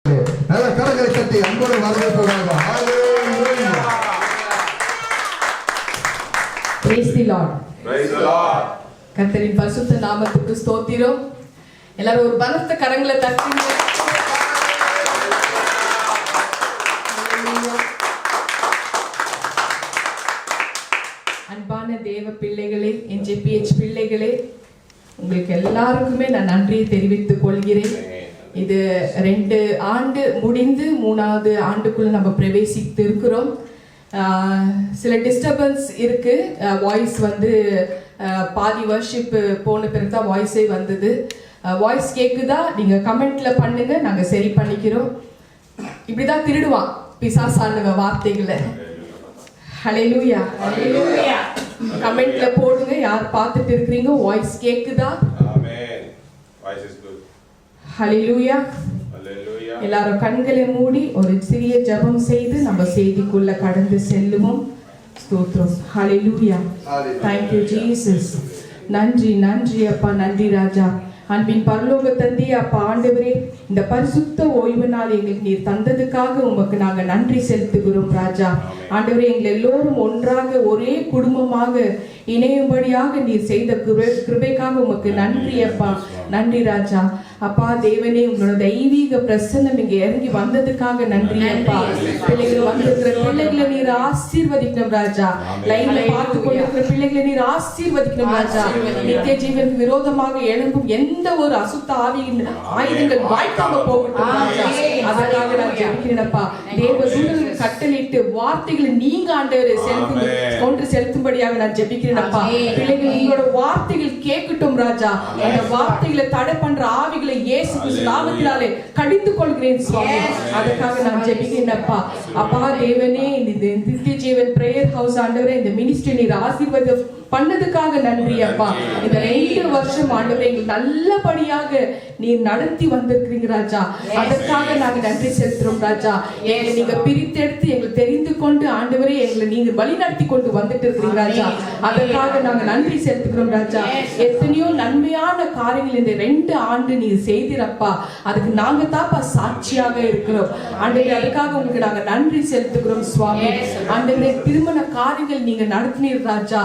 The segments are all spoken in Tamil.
நல்ல கரங்களை தட்டி அன்போடு வரவேற்பதாக. Praise the Lord. Praise the Lord. கர்த்தரின் பரிசுத்த நாமத்துக்கு ஸ்தோத்திரம். எல்லாரும் ஒரு பலத்த கரங்களை தட்டுங்க. அன்பான தேவ பிள்ளைகளே, NJPH பிள்ளைகளே, உங்களுக்கு எல்லாருக்குமே நான் நன்றியை தெரிவித்துக் கொள்கிறேன். இது 2 ஆண்டு முடிந்து 3வது ஆண்டுக்குள்ள நம்ம பிரவேசித்து இருக்கிறோம். சில டிஸ்டர்பன்ஸ் இருக்கு. வாய்ஸ் வந்து பாதி வர்ஷிப் போன பிறகு தான் வாய்ஸே வந்தது. வாய்ஸ் கேக்குதா நீங்க கமெண்ட்ல பண்ணுங்க, நாங்க சரி பண்ணிக்கிறோம். இப்படிதான் திருடுவான் பிசாசானுங்க வார்த்தைகளை. ஹல்லேலூயா, ஹல்லேலூயா. கமெண்ட்ல போடுங்க, யார் பார்த்துட்டு இருக்கீங்க, வாய்ஸ் கேக்குதா? Amen. Voice is good. Hallelujah. Hallelujah. எல்லாரும் கண்களை மூடி ஒரு சிறிய ஜெபம் செய்து நம்ம செய்திக்குள்ள கடந்து செல்லுவோம். ஸ்தோத்திரம். ஹல்லேலூயா. Thank you Jesus. நன்றி நன்றி அப்பா, நன்றி ராஜா. அன்பின் பரலோக தந்தை அப்பா ஆண்டவரே, இந்த பரிசுத்த ஓய்வு நாள் எங்களுக்கு நீர் தந்ததுக்காக உமக்கு நாங்க நன்றி செலுத்துகிறோம் ராஜா. ஆண்டவரே, எங்கள் எல்லோரும் ஒன்றாக ஒரே குடும்பமாக இணையும்படியாக நீர் செய்த கிருபைக்காக உமக்கு நன்றி அப்பா, நன்றி ராஜா. அப்பா தேவனே, உங்களோட தெய்வீக பிரசன்னம் இங்க இறங்கி வந்ததுக்காக நன்றி அப்பா. பிள்ளைகள் வந்திருக்கிற பிள்ளைகளை நீர் ஆசீர்வதிக்கணும் ராஜா. லைன்ல பார்த்து கொண்டிருக்கிற பிள்ளைகளை நீர் ஆசீர்வதிக்கணும் ராஜா. நித்திய ஜீவனுக்கு விரோதமாக எழும்பும் எந்த ஒரு அசுத்த ஆவியின் ஆயுதங்கள் வாய்க்காம போகட்டும் ராஜா. அதற்காக நான் ஜெபிக்கிறேன் அப்பா. தேவ தூதர்களுக்கு கட்டளையிட்டு வார்த்தைகளை நீங்க ஆண்டவரே ஒன்று செலுத்தும்படியாக நான் ஜெபிக்கிறேன் அப்பா. பிள்ளைகள் உங்களோட வார்த்தைகள் கேட்கட்டும் ராஜா. அந்த வார்த்தைகளை தடை பண்ற ஆவிகளை இயேசு கிறிஸ்து நாமத்தினாலே கடிந்து கொள்கிறேன் சுவாமி. அதற்காக நான் ஜெபிக்கிறேன் அப்பா. அப்பா தேவனே, இந்த நித்திய ஜீவன் பிரேயர் ஹவுஸ் ஆண்டவரே, இந்த மினிஸ்ட்ரி நீர் ஆசீர்வாதம் பண்ணதுக்காக நன்றி அப்பா. இந்த 2 வருஷம் ஆண்டவரே எங்களுக்கு நல்லபடியாக நீர் நடத்தி வந்திருக்கிறீங்க ராஜா. அதற்காக நாங்க நன்றி செலுத்துறோம் ராஜா. எங்களை நீங்க பிரித்தெடுத்து எங்களுக்கு தெரிந்து கொண்டு ஆண்டவரே எங்களை நீங்க வழி நடத்தி கொண்டு வந்துட்டு இருக்கிறீங்க ராஜா. அதற்காக நாங்க நன்றி செலுத்துகிறோம் ராஜா. எத்தனையோ நன்மையான காரியங்கள் இந்த 2 ஆண்டு நீர் செய்திரப்பா. அதுக்கு நாங்க தாப்பா சாட்சியாக இருக்கிறோம் ஆண்டவரே. அதுக்காக உங்களுக்கு நாங்க நன்றி செலுத்துகிறோம் சுவாமி. ஆண்டவரே, திருமண காரியங்கள் நீங்க நடத்தினீர் ராஜா.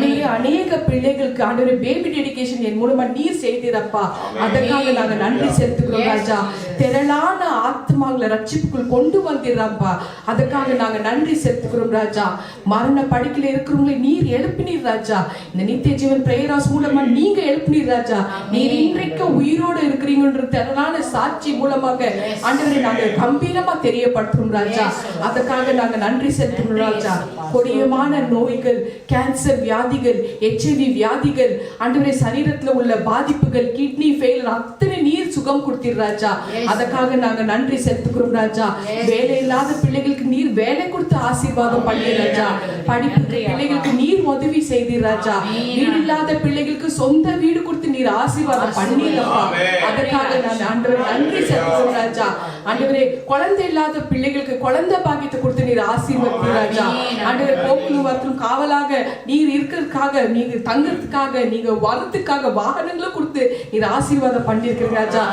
அநேக பிள்ளைகளுக்கு ஆண்டவரே பேபி டெடிகேஷன் என் மூலமா நீர் செய்தீரப்பா. அதற்காக நாங்க நன்றி செலுத்துகிறோம் ராஜா. திரளான ஆத்மாக்களை ரட்சிப்புக்குள் கொண்டு வந்தீரப்பா. அதற்காக நாங்க நன்றி செலுத்துகிறோம் ராஜா. மரண படுக்கையில இருக்கிறவங்களை நீர் எழுப்பினீர் ராஜா. இந்த நித்திய ஜீவன் பிரேயர் ஹவுஸ் மூலமா நீங்க எழுப்பினீர் ராஜா. நீர் இன்றைக்கு உயிரோடு இருக்கிறீங்கன்ற திரளான சாட்சி மூலமாக ஆண்டவரே நாங்க கம்பீரமா தெரியப்படுத்துறோம் ராஜா. அதற்காக நாங்க நன்றி செலுத்துகிறோம் ராஜா. கொடியமான நோய்கள், கேன்சர் வியாதிகள், HIV வியாதிகள், ஆண்டவரே சரீரத்துல உள்ள பாதிப்புகள், கிட்னி ஃபெயிலியர் அத்தனை நீர் சுகம் கொடுத்தீர் ராஜா. அதற்காக நாங்க நன்றி செலுத்துகிறோம் ராஜா. வேலை இல்லாத பிள்ளைகளுக்கு நீர் வேலை கொடுத்து ஆசீர்வாதம் பண்ணீர் ராஜா. படிப்பு பிள்ளைகளுக்கு நீர் உதவி செய்தீர் ராஜா. வீடு இல்லாத பிள்ளைகளுக்கு சொந்த வீடு கொடுத்து நீர் ஆசீர்வாதம் பண்ணீரப்பா. அதற்காக நான் ஆண்டவரே நன்றி செலுத்துகிறோம் ராஜா. ஆண்டவரே, குழந்தை இல்லாத பிள்ளைகளுக்கு குழந்தை பாக்கியத்தை கொடுத்து நீர் ஆசீர்வதித்தீர் ராஜா. ஆண்டவரே, போக்குவரத்தும் காவலாக நீர் இருக்கிறதுக்காக, நீங்க தங்கறதுக்காக, நீங்க வரத்துக்காக வாகனங்களும் கொடுத்து நீர் ஆசீர்வாதம் பண்ணிருக்கிறீங்க ராஜா.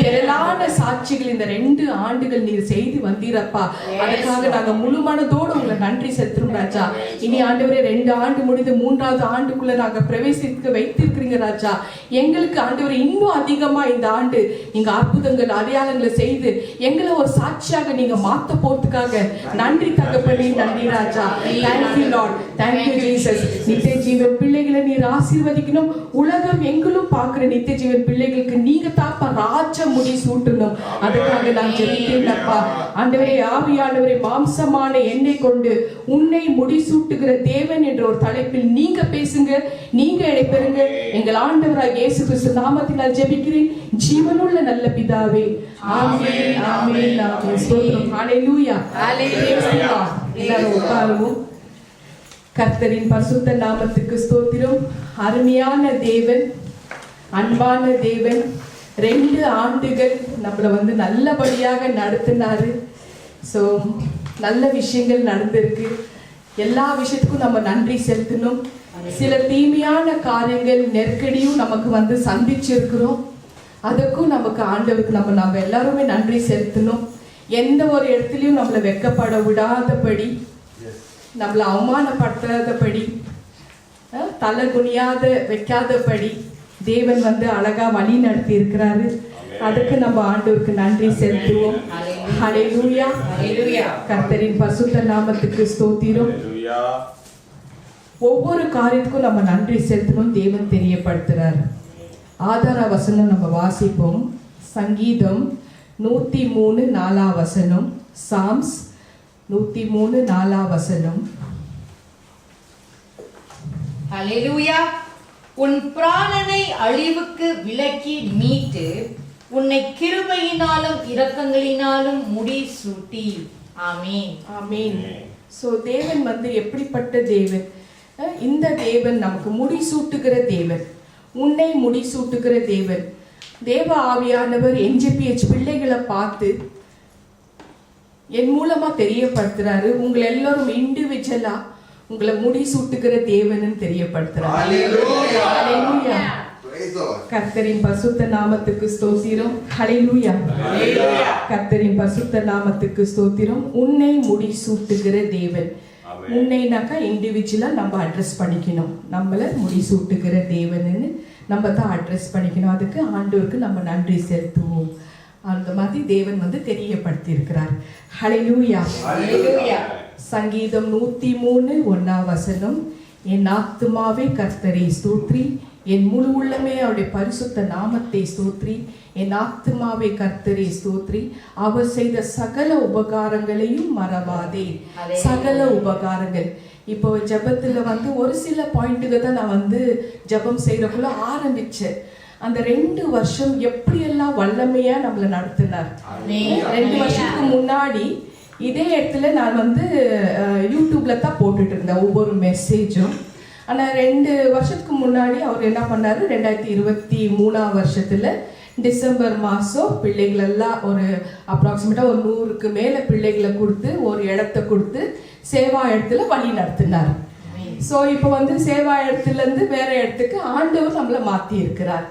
திரளான சாட்சிகள் இந்த 2 ஆண்டுகள் நீர் செய்து வந்தீரப்பா. அதற்காக நாங்க முழு மனதோடு உங்களை நன்றி செலுத்துறோம் ராஜா. இனி ஆண்டவரே 2 ஆண்டு முடிந்து 3வது ஆண்டுக்குள்ள நாங்க பிரவேசிக்க வைத்திருக்கிறீங்க ராஜா. எங்களுக்கு ஆண்டவரே இன்னும் அதிகமா இந்த ஆண்டு நீங்க அற்புதங்கள் அடையாளங்களை செய்து எங்களை ஒரு சாட்சியாக நீங்க மாத்த போறதுக்காக நன்றி தகப்பனே, நன்றி ராஜா. Thank you Lord, thank you Jesus. நித்திய ஜீவன் பிள்ளைகளை நீர் ஆசீர்வதிக்கணும். உலகம் எங்களும் பார்க்கிற நித்திய ஜீவன் பிள்ளைகளுக்கு நீங்க தாப்பா ராஜ முடி சூட்டணும். அதுக்காக நான் ஜெபிக்கிறேன் அப்பா. ஆண்டவரே, ஆவியானவரே, மாம்சமான என்னை கொண்டு உன்னை முடி சூட்டுகிற தேவன் என்ற ஒரு தலைப்பில் நீங்க பேசுங்க, நீங்க இடைபெறுங்க. எங்கள் ஆண்டவராகிய இயேசு கிறிஸ்து நாமத்தினால் ஜெபிக்கிறேன் ஜீவனுள்ள நல்ல பிதாவே. ஆமென், ஆமென், ஆமென். ஸ்தோத்திரம். ஹல்லேலூயா, ஹல்லேலூயா. எல்லாரும் உட்காருவோம். கர்த்தரின் பரிசுத்த நாமத்துக்கு ஸ்தோத்திரம். அருமையான தேவன், அன்பான தேவன், 2 ஆண்டுகள் நம்மளை நல்லபடியாக நடத்தினாரு. ஸோ நல்ல விஷயங்கள் நடந்திருக்கு. எல்லா விஷயத்துக்கும் நம்ம நன்றி செலுத்தணும். சில தீமையான காரியங்கள், நெருக்கடியும் நமக்கு சந்திச்சிருக்கிறோம். அதுக்கும் நமக்கு ஆண்டவருக்கு நம்ம எல்லாருமே நன்றி செலுத்தணும். எந்த ஒரு இடத்துலையும் நம்மளை வெட்கப்பட விடாதபடி, நம்மளை அவமானப்படுத்தாதபடி, தலை குனியாத வைக்காதபடி தேவன் வந்து அழகா வழி நடத்தி இருக்கிறாரு. அதுக்கு நம்ம ஆண்டவருக்கு நன்றி செலுத்துவோம். ஹல்லேலூயா, ஹல்லேலூயா. கர்த்தரின் பரிசுத்த நாமத்துக்கு ஸ்தோத்திரம். ஒவ்வொரு காரியத்துக்கும் நம்ம நன்றி செலுத்தணும். தேவன் தெரியப்படுத்துறார். ஆதார வசனம் நம்ம வாசிப்போம். சங்கீதம் 103:4 சாம்ஸ் 103:4. ஹல்லேலூயா. உன் பிராணனை அழிவுக்கு விலக்கி மீட்டு உன்னை கிருபையினாலும் இரக்கங்களினாலும் முடிசூட்டி. ஆமென், ஆமென். சோ தேவன் வந்து எப்படிப்பட்ட தேவன்? இந்த தேவன் நமக்கு முடிசூட்டுகிற தேவன், உன்னை முடிசூட்டுகிற தேவன். தேவ ஆவியானவர் NJPH பிள்ளைகளை பார்த்து என் மூலமா தெரியப்படுத்துறாரு. உங்களை எல்லாரும் இண்டிவிஜுவலா உங்களை முடிசூட்டுகிற தேவன் தெரியப்படுத்துறாரு. ஹல்லேலூயா. கர்த்தரின் பரிசுத்த நாமத்துக்கு ஸ்தோத்திரம். ஹல்லேலூயா. கர்த்தரின் பரிசுத்த நாமத்துக்கு ஸ்தோத்திரம். உன்னை முடிசூட்டுகிற தேவன். உன்னைனாக்கா இண்டிவிஜுவலா நம்ம அட்ரஸ் பண்ணிக்கணும். நம்மள முடிசூட்டுகிற தேவன்னு நம்ம தான் அட்ரஸ் பண்ணிக்கணும். அதுக்கு ஆண்டவருக்கு நம்ம நன்றி செலுத்துவோம். அந்த மாதிரி தேவன் வந்து தெரியப்படுத்தி இருக்கிறார். ஹல்லேலூயா, ஹல்லேலூயா. சங்கீதம் 103:1 என் ஆத்துமாவே கர்த்தரை ஸ்தோத்ரி, என் முழு உள்ளமே அவருடைய பரிசுத்த நாமத்தை ஸ்தோத்ரி. என் ஆத்துமாவை கர்த்தரை ஸ்தோத்ரி, அவர் செய்த சகல உபகாரங்களையும் மறவாதே. சகல உபகாரங்கள். இப்போ ஜெபத்துல வந்து ஒரு சில பாயிண்ட்டுக்கு தான் நான் வந்து ஜெபம் செய்யறக்குள்ள ஆரம்பிச்சேன். அந்த 2 வருஷம் எப்படியெல்லாம் வல்லமையா நம்மளை நடத்தினார். 2 வருஷத்துக்கு முன்னாடி இதே இடத்துல நான் வந்து யூடியூப்ல தான் போட்டுட்டு இருந்தேன் ஒவ்வொரு மெசேஜும். ஆனால் 2 வருஷத்துக்கு முன்னாடி அவர் என்ன பண்ணாரு, 2023 டிசம்பர் மாதம் பிள்ளைகளெல்லாம் ஒரு அப்ராக்சிமேட்டாக ஒரு 100க்கு மேலே பிள்ளைகளை கொடுத்து ஒரு இடத்த கொடுத்து சேவா இடத்துல வழி நடத்தினார். ஸோ இப்போ வந்து சேவா இடத்துலேருந்து வேற இடத்துக்கு ஆண்டவர் நம்மளை மாற்றி இருக்கிறார்.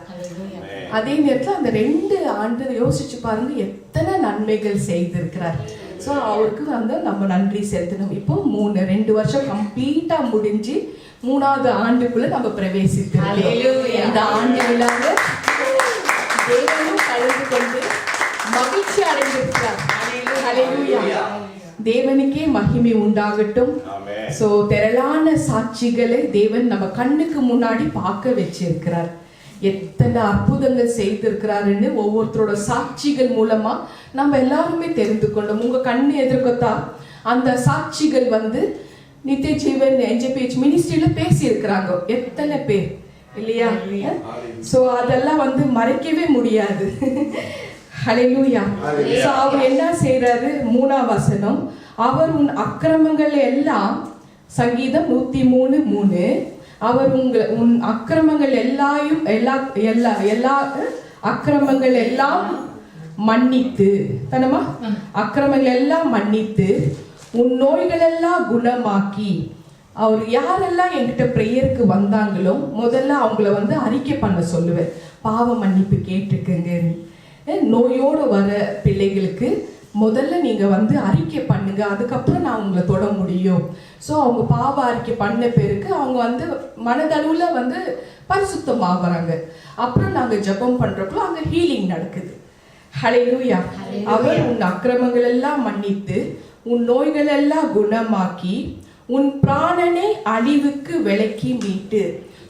அதே நேரத்தில் அந்த 2 ஆண்டு யோசிச்சு பாருங்க எத்தனை நன்மைகள் செய்திருக்கிறார். ஸோ அவருக்கு வந்து நம்ம நன்றி செலுத்தணும். இப்போ 2 வருஷம் கம்ப்ளீட்டா முடிஞ்சு 3வது ஆண்டுக்குள்ள நம்ம பிரவேசித்து இந்த ஆண்டு விழாவில் தேவனும் கலந்து கொண்டு மகிழ்ச்சி அடைந்திருக்கிறார். ஹல்லேலூயா. தேவனுக்கே மகிமை உண்டாகட்டும். சோ திரளான சாட்சிகளை தேவன் நம்ம கண்ணுக்கு முன்னாடி பார்க்க வச்சிருக்கிறார். எத்தனை அற்புதங்கள் செய்திருக்கிறாருன்னு ஒவ்வொருத்தரோட சாட்சிகள் மூலமா நம்ம எல்லாருமே தெரிந்து கொண்டோம். உங்க கண்ணு எதிர்க்கத்தான் அந்த சாட்சிகள் வந்து நித்திய ஜீவன் NJPH மினிஸ்ட்ரியில பேசி இருக்கிறாங்க. எத்தனை பேர் இல்லையா? சோ அதெல்லாம் வந்து மறைக்கவே முடியாது. ஹல்லேலூயா. சோ அவர் என்ன செய்யறாரு? 3 அவர் உன் அக்கிரமங்கள் எல்லாம், சங்கீதம் 103:3, அவர் உன் அக்கிரமங்கள் எல்லா அக்கிரமங்கள் எல்லாம் மன்னித்து தனமா அக்கிரமங்கள் எல்லாம் மன்னித்து உன் நோய்கள் எல்லாம் குணமாக்கி. அவர் யாரெல்லாம் என்கிட்ட பிரேயருக்கு வந்தாங்களோ முதல்ல அவங்கள வந்து அறிக்கை பண்ண சொல்லுவேன். பாவ மன்னிப்பு கேட்டுக்குங்க. நோயோடு வர பிள்ளைகளுக்கு முதல்ல நீங்க வந்து அறிக்கை பண்ணுங்க, அதுக்கப்புறம் நான் உங்களை தொட முடியும். ஸோ அவங்க பாவ அறிக்கை பண்ண பேருக்கு அவங்க வந்து மனதளவுல வந்து பரிசுத்தமாகறாங்க. அப்புறம் நாங்க ஜெபம் பண்றப்போ அங்க ஹீலிங் நடக்குது. ஹல்லேலூயா. அவர் உன் அக்கிரமங்கள் எல்லாம் மன்னித்து உன் நோய்கள் எல்லாம் குணமாக்கி உன் பிராணனை அழிவுக்கு விலக்கி மீட்டு.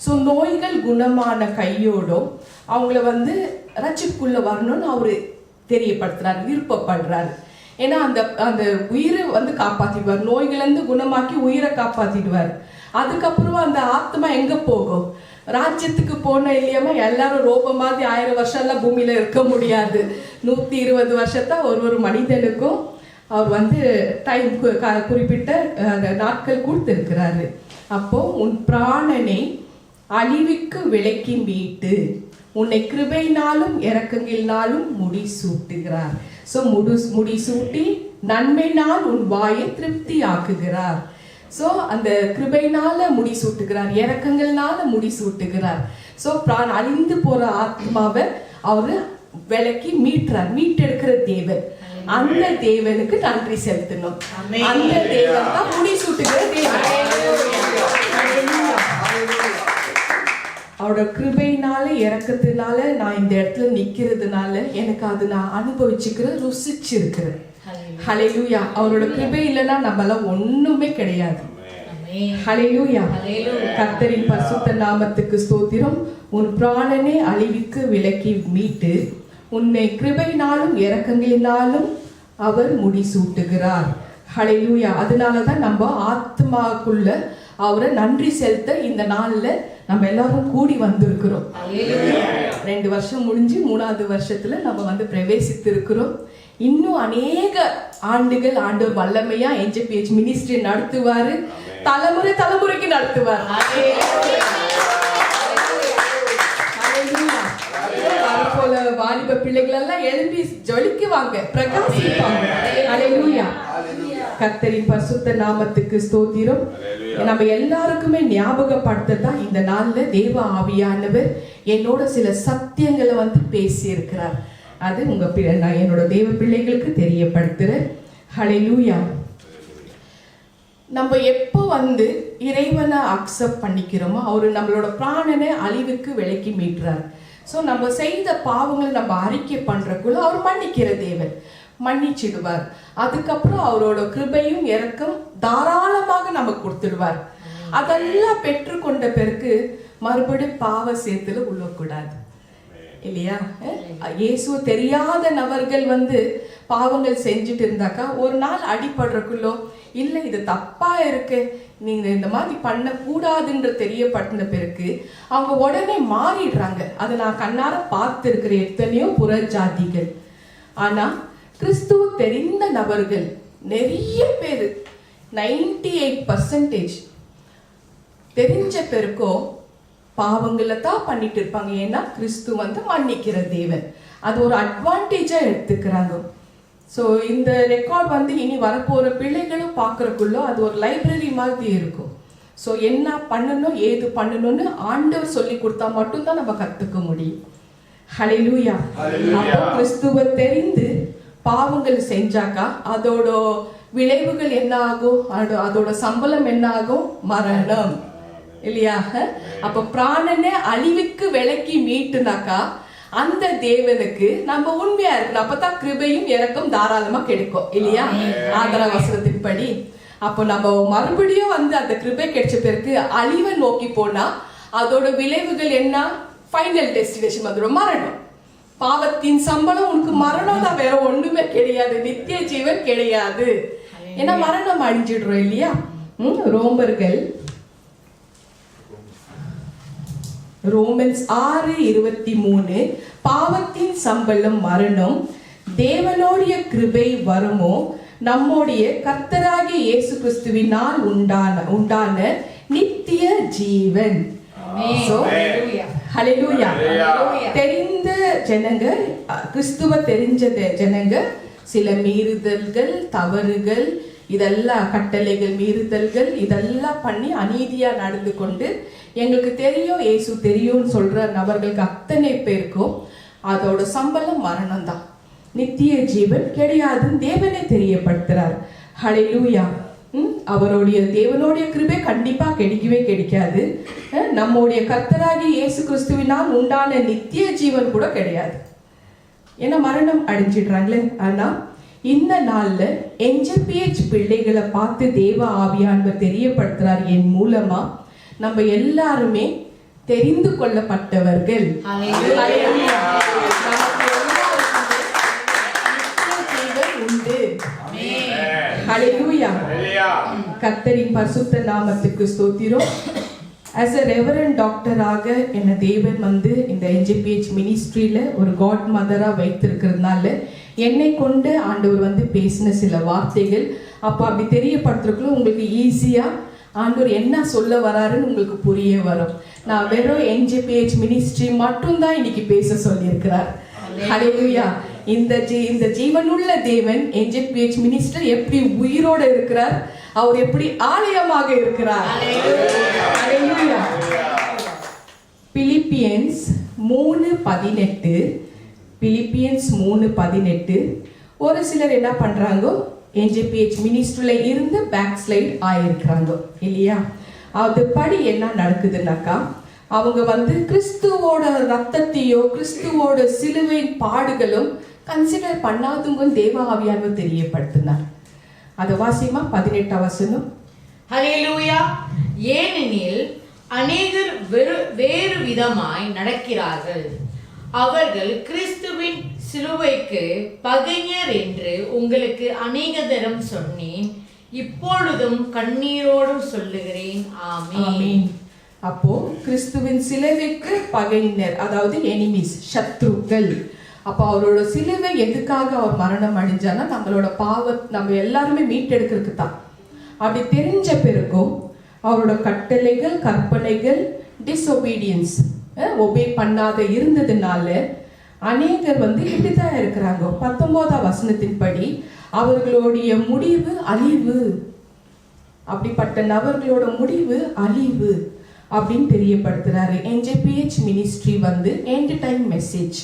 ஸோ நோய்கள் குணமான கையோடும் அவங்கள வந்து ரட்சிப்புக்குள்ள வரணும்னு அவரு தெரியப்படுத்துறாரு, விருப்பப்படுறாரு. ஏன்னா அந்த அந்த உயிரை வந்து காப்பாத்திடுவார், நோய்களிலிருந்து குணமாக்கி உயிரை காப்பாத்திடுவார். அதுக்கப்புறம் அந்த ஆத்மா எங்க போகும்? ராஜ்யத்துக்கு போன இல்லையாமா? எல்லாரும் ரோப மாதிரி 1000 வருஷம் எல்லாம் பூமியில இருக்க முடியாது. 120 வருஷத்தா ஒரு மனிதனுக்கும் அவர் வந்து டைம் குறிப்பிட்ட நாட்கள் கொடுத்திருக்கிறாரு. அப்போ உன் பிராணனை அழிவுக்கு விலக்கி மீட்டு உன்னை கிருபையினாலும் இரக்கங்களினாலும் முடிசூட்டுகிறார். ஸோ முடிசூட்டி நன்மையினால் உன் வாயை திருப்தி ஆக்குகிறார். ஸோ அந்த கிருபையினால முடிசூட்டுகிறார், இரக்கங்கள்னால முடிசூட்டுகிறார். ஸோ அழிந்து போற ஆத்மாவை அவரு விலக்கி மீட்டெடுக்கிற தேவன். அந்த தேவனுக்கு நன்றி செலுத்தணும். அந்த தேவன் தான் முடிசூட்டுகிற தேவன். அவரோட கிருபையினால இரக்கத்தினால நான் இந்த இடத்துல நிக்கிறதுனால எனக்கு அது நான் அனுபவிச்சுக்கிறேன், ருசிச்சிருக்கிறேன். ஹல்லேலூயா. அவரோட கிருபை இல்லைன்னா நம்மளாம் ஒண்ணுமே கிடையாது. ஹல்லேலூயா. கர்த்தரின் பரிசுத்த நாமத்துக்கு ஸ்தோத்திரம். உன் பிராணனை அழிவுக்கு விலக்கி மீட்டு உன்னை கிருபையினாலும் இரக்கங்களினாலும் அவர் முடிசூட்டுகிறார். ஹல்லேலூயா. அதனாலதான் நம்ம ஆத்மாக்குள்ள அவரை நன்றி செலுத்த இந்த நாள்ல நம்ம எல்லாரும் கூடி வந்திருக்கிறோம். 2 வருஷம் முடிஞ்சு 3வது வருஷத்துல நம்ம பிரவேசித்து இருக்கிறோம். இன்னும் அநேக ஆண்டுகள் ஆண்டவர் வல்லமையா NJPH மினிஸ்ட்ரி நடத்துவாரு. தலைமுறைக்கு நடத்துவார். போல வாலிப பிள்ளைகள் எல்லாம் எழும்பி ஜொலிக்குவாங்க, பிரகாசிப்பாங்க. ஹல்லேலூயா. கர்த்தரின் பரிசுத்த நாமத்துக்கு ஸ்தோத்திரம். நம்ம எல்லாருக்குமே ஞாபகப்படுத்ததான் இந்த நாள்ல தேவ ஆவியானவர் என்னோட சில சத்தியங்களை பேசி இருக்கிறார். அது நான் என்னோட தேவ பிள்ளைகளுக்கு தெரியப்படுத்துறேன். ஹல்லேலூயா. நம்ம எப்போ இறைவனை அக்செப்ட் பண்ணிக்கிறோமோ அவரு நம்மளோட பிராணனை அழிவுக்கு விலக்கி மீட்டுறார். ஸோ நம்ம செய்த பாவங்களை நம்ம அறிக்கை பண்றதுக்குள்ள அவர் மன்னிக்கிற தேவன், மன்னிச்சிடுவார். அதுக்கப்புறம் அவரோட கிருபையும் இரக்கம் தாராளமாக நமக்கு கொடுத்துடுவார். அதெல்லாம் பெற்றுக்கொண்ட பிறகு மறுபடியும் பாவ சேத்துல உள்ளக்கூடாது இல்லையா? இயேசு தெரியாத நபர்கள் பாவங்கள் செஞ்சுட்டு இருந்தாக்கா ஒரு நாள் அடிபடுறக்குள்ளோ இல்ல இது தப்பா இருக்கு, நீங்க இந்த மாதிரி பண்ண கூடாதுன்ற தெரியப்பட்ட பிறகு அவங்க உடனே மாறிடுறாங்க. அதை நான் கண்ணார பார்த்து இருக்கிற எத்தனையோ புற ஜாதிகள். ஆனா கிறிஸ்துவ தெரிந்த நபர்கள் நிறைய பேர் 98% தெரிஞ்ச பிறக்கோ பாவங்களை தான் பண்ணிட்டு இருப்பாங்க. ஏன்னா கிறிஸ்து மன்னிக்கிற தேவன். அது ஒரு அட்வான்டேஜா எடுத்துக்கிறாங்க. ஸோ இந்த ரெக்கார்ட் இனி வரப்போற பிள்ளைகளும் பார்க்கறக்குள்ள அது ஒரு லைப்ரரி மாதிரி இருக்கும். ஸோ என்ன பண்ணணும் ஏது பண்ணணும்னு ஆண்டவர் சொல்லி கொடுத்தா மட்டும்தான் நம்ம கத்துக்க முடியும். ஹல்லேலூயா. அப்போ கிறிஸ்துவ தெரிந்து பாவங்கள் செஞ்சாக்கா அதோட விளைவுகள் என்ன ஆகும்? அதோட சம்பளம் என்ன ஆகும்? மரணம் இல்லையா? அப்ப பிராணனை அழிவுக்கு விலக்கி மீட்டுனாக்கா அந்த தேவனுக்கு நம்ம உண்மையா இருக்கணும். அப்பதான் கிருபையும் இரக்கம் தாராளமா கிடைக்கும் இல்லையா? ஆதர வசனத்தின் படி. அப்போ நம்ம மறுபடியும் அந்த கிருபை கிடைச்ச பிறகு அழிவை நோக்கி போனா அதோட விளைவுகள் என்ன? ஃபைனல் டெஸ்டினேஷன் வந்துடும், மரணம். பாவத்தின் சம்பளம் உனக்கு மரணம் தான், வேற ஒண்ணுமே கிடையாது, நித்திய ஜீவன் கிடையாது. ஏன்னா மரணம் அழிஞ்சிடுறோம் இல்லையா? ரோமன்ஸ் 6:23 பாவத்தின் சம்பளம் மரணம், தேவனுடைய கிருபை வருமோ நம்முடைய கர்த்தராகிய இயேசு கிறிஸ்துவினால் உண்டான நித்திய ஜீவன். ஹல்லேலூயா. தெரிந்த ஜனங்க, கிறிஸ்துவ தெரிஞ்ச ஜனங்க சில மீறுதல்கள், தவறுகள், இதெல்லாம் கட்டளைகள் மீறுதல்கள் இதெல்லாம் பண்ணி அநீதியா நடந்து கொண்டு எங்களுக்கு தெரியும் இயேசு தெரியும்னு சொல்ற நபர்களுக்கு அத்தனை பேருக்கும் அதோட சம்பளம் மரணம் தான், நித்திய ஜீவன் கிடையாதுன்னு தேவனே தெரியப்படுத்துறார். ஹல்லேலூயா. அவருடைய தேவனுடைய கிருபை கண்டிப்பா கிடைக்கவே கிடைக்காது. நம்முடைய கர்த்தராகிய இயேசு கிறிஸ்துவினால் உண்டான நித்திய ஜீவன் கூட கிடையாது. ஏன்னா மரணம் அடைஞ்சிடுறாங்களே. ஆனா இந்த நாள்ல NJPH பிள்ளைகளை பார்த்து தேவ ஆவியானவர் தெரியப்படுத்துறார், என் மூலமா நம்ம எல்லாருமே தெரிந்து கொள்ளப்பட்டவர்கள். உண்டு. ஹல்லேலூயா. கர்த்தரின் பரிசுத்த நாமத்துக்கு ஸ்தோத்திரம். ஆஸ் எ ரெவரண்ட் டாக்டராக என்ன தேவன் இந்த NJPH மினிஸ்ட்ரியில ஒரு காட் மதரா வைத்திருக்கிறதுனால என்னை கொண்டு ஆண்டவர் பேசின சில வார்த்தைகள் அப்போ அப்படி தெரியப்படுத்துறதுக்குள்ள உங்களுக்கு ஈஸியா ஆண்டவர் என்ன சொல்ல வராருன்னு உங்களுக்கு புரிய வரும். நான் வெறும் NJPH மினிஸ்ட்ரி மட்டும்தான் இன்னைக்கு பேச சொல்லியிருக்கிறார். ஹல்லேலூயா. இந்த ஜீவனுள்ள தேவன் NJPH மினிஸ்டர் எப்படி உயிரோட இருக்கிறார், அவர் எப்படி ஆலயமாக இருக்கிறார். ஹல்லேலூயா. Philippians 3:18 Philippians 3:18. ஒரு சிலர் என்ன பண்றாங்க, NJPH மினிஸ்ட்ரியில இருந்து பேக் ஸ்லைட் ஆயிருக்கிறாங்க இல்லையா. அது படி என்ன நடக்குதுன்னாக்கா, அவங்க வந்து கிறிஸ்துவோட ரத்தத்தையோ கிறிஸ்துவோட சிலுவை பாடுகளும் கன்சிடர் பண்ணாதுங்க தேவ ஆவியானவர் தெரியப்படுத்தினார். அதை வாசிமா 18ஆம் வசனம். ஹல்லேலூயா. ஏனெனில் அநேகர் வேறு விதமாய் நடக்கிறார்கள், அவர்கள் கிறிஸ்துவின் சிலுவைக்கு பகைஞர் என்று உங்களுக்கு அநேக தரம் சொன்னேன், இப்பொழுதும் கண்ணீரோடும் சொல்லுகிறேன். ஆமென். அப்போ கிறிஸ்துவின் சிலுவைக்கு பகைஞர், அதாவது எனிமீஸ், சத்ருக்கள். அப்போ அவரோட சிலுவை எதுக்காக அவர் மரணம் அடைஞ்சானா நம்மளோட நம்ம எல்லாருமே மீட்டெடுக்கிறதுக்கு தான். அப்படி தெரிஞ்ச பிறகும் அவரோட கட்டளைகள் கற்பனைகள் டிஸ்ஒபீடியன்ஸ் ஒபே பண்ணாத இருந்ததுனால அநேகர் வந்து இப்படிதான் இருக்கிறாங்க. 19ஆம் வசனத்தின்படி அவர்களுடைய முடிவு அழிவு, அப்படிப்பட்ட நபர்களோட முடிவு அழிவு அப்படின்னு தெரியப்படுத்துறாரு. NJPH மினிஸ்ட்ரி வந்து எண்ட் டைம் மெசேஜ்.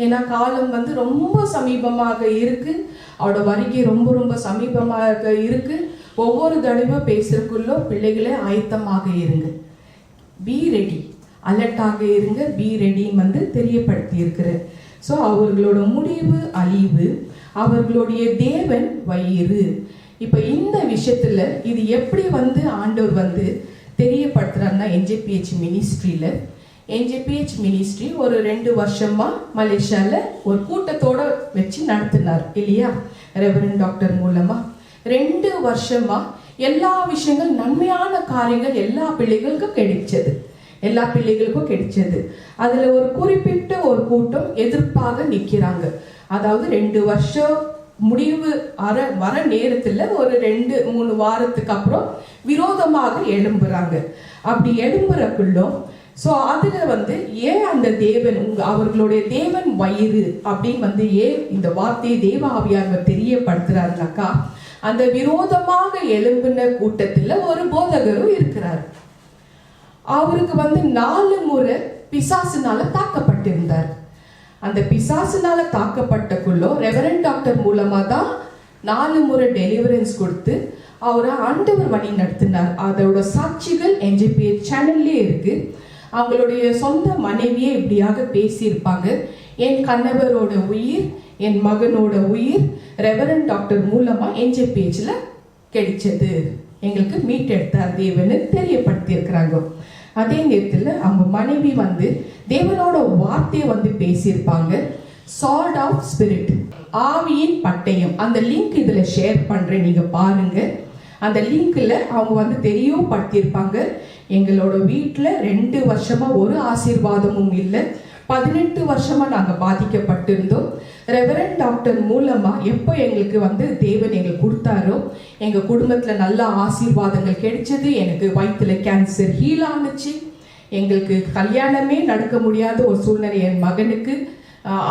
ஏன்னா காலம் வந்து ரொம்ப சமீபமாக இருக்கு, அவரோட வருகை ரொம்ப ரொம்ப சமீபமாக இருக்கு. ஒவ்வொரு தடவை பேசுறதுக்குள்ள பிள்ளைகளே ஆயத்தமாக இருங்க, பி ரெடி, அலர்ட்டாக இருங்க, பி ரெடின்னு வந்து தெரியப்படுத்தி இருக்கிற. ஸோ அவர்களோட முடிவு அழிவு, அவர்களுடைய தேவன் வயிறு. இப்போ இந்த விஷயத்துல இது எப்படி வந்து ஆண்டவர் வந்து தெரியப்படுத்துறாருன்னா, NJPH மினிஸ்ட்ரியில NJPH மினிஸ்ட்ரி ஒரு 2 வருஷமா மலேசியால ஒரு கூட்டத்தோட வச்சு நடத்தினார் இல்லையா, ரெவரண்ட் டாக்டர் மூலமா. 2 வருஷமா எல்லா விஷயங்கள் நன்மையான காரியங்கள் எல்லா பிள்ளைகளுக்கும் கிடைச்சது. அதுல ஒரு குறிப்பிட்ட ஒரு கூட்டம் எதிர்ப்பாக நிக்கிறாங்க. அதாவது 2 வருஷம் முடிவு வர நேரத்துல ஒரு 2-3 வாரத்துக்கு அப்புறம் விரோதமாக எழும்புறாங்க. அப்படி எழும்புறக்குள்ள ஸோ அதுல வந்து ஏன் அந்த தேவன் அவர்களுடைய தேவன் வயிறு அப்படின்னு வந்து ஏன் இந்த வார்த்தையை தேவ ஆவியானவர் தெரியப்படுத்துறாருனாக்கா, அந்த விரோதமாக எழும்பின கூட்டத்துல ஒரு போதகரும் இருக்கிறார். அவருக்கு வந்து 4 முறை பிசாசுனால தாக்கப்பட்டிருந்தார். அந்த பிசாசுனால தாக்கப்பட்டக்குள்ளோ ரெவரண்ட் டாக்டர் மூலமா தான் 4 முறை டெலிவரன்ஸ் கொடுத்து அவரை ஆண்டவர் வழி நடத்தினார். அதோட சாட்சிகள் NJPH சேனல்லே இருக்கு. அவங்களுடைய சொந்த மனைவியே இப்படியாக பேசியிருப்பாங்க, என் கணவரோட உயிர், என் மகனோட உயிர் ரெவரண்ட் டாக்டர் மூலமா NJPHல கிடைச்சது, எங்களுக்கு மீட்டெடுத்தார் தேவன்னு தெரியப்படுத்தி இருக்கிறாங்க. அதே நேரத்தில் அவங்க மனைவி வந்து தேவனோட வார்த்தையை வந்து பேசியிருப்பாங்க, சால்ட் ஆஃப் ஸ்பிரிட், ஆவியின் பட்டயம். அந்த லிங்க் இதுல ஷேர் பண்றேன், நீங்க பாருங்க. அந்த லிங்க்ல அவங்க வந்து தெரியப்படுத்தியிருப்பாங்க, எங்களோட வீட்டில் 2 வருஷமா ஒரு ஆசீர்வாதமும் இல்லை, 18 வருஷமா நாங்க பாதிக்கப்பட்டிருந்தோம். ரெவரண்ட் டாக்டர் மூலமா எப்போ எங்களுக்கு வந்து தேவன் எங்களுக்கு கொடுத்தாரோ எங்க குடும்பத்துல நல்ல ஆசீர்வாதங்கள் கிடைச்சது. எனக்கு வயிற்றுல கேன்சர் ஹீல் ஆனிச்சு, எங்களுக்கு கல்யாணமே நடக்க முடியாத ஒரு சூழ்நிலை என் மகனுக்கு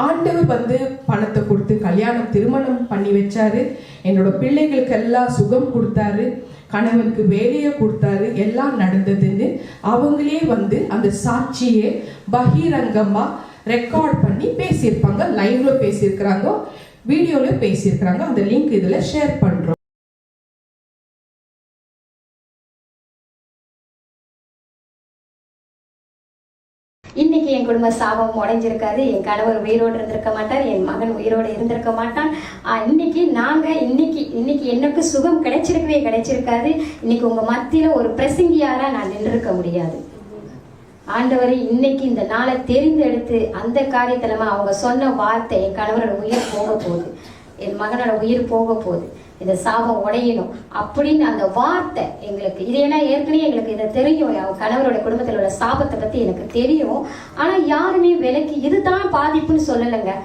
ஆண்டவர் வந்து பணத்தை கொடுத்து திருமணம் பண்ணி வச்சாரு. என்னோட பிள்ளைகளுக்கு எல்லாம் சுகம் கொடுத்தாரு, கணவனுக்கு வேலையை கொடுத்தாரு, எல்லாம் நடந்ததுன்னு அவங்களே வந்து அந்த சாட்சியை பகிரங்கமா ரெக்கார்ட் பண்ணி பேசியிருப்பாங்க. லைவ்ல பேசியிருக்கிறாங்க, வீடியோல பேசியிருக்கிறாங்க. அந்த லிங்க் இதுல ஷேர் பண்றோம். இன்னைக்கு என் குடும்ப சாபம் உடைஞ்சிருக்காது, என் கணவர் உயிரோடு இருந்திருக்க மாட்டார், என் மகன் உயிரோடு இருந்திருக்க மாட்டான். இன்னைக்கு எனக்கு சுகம் கிடைச்சிருக்காது. இன்னைக்கு உங்க மத்தியில ஒரு பிரசங்கியாரா நான் நின்றுக்க முடியாது. ஆண்டவரை இன்னைக்கு இந்த நாளை தெரிந்தெடுத்து அந்த காரியத்திலமா அவங்க சொன்ன வார்த்தை, என் கணவரோட உயிர் போக போகுது, என் மகனோட உயிர் போக போகுது, இந்த சாபம் உடையணும் அப்படின்னு அந்த வார்த்தை எங்களுக்கு இது. ஏன்னா ஏற்கனவே எங்களுக்கு இதை தெரியும், அவன் கணவரோட குடும்பத்தில் உள்ள சாபத்தை பத்தி எனக்கு தெரியும். ஆனா யாருமே விலைக்கு இதுதான் பாதிப்புன்னு சொல்லலைங்க.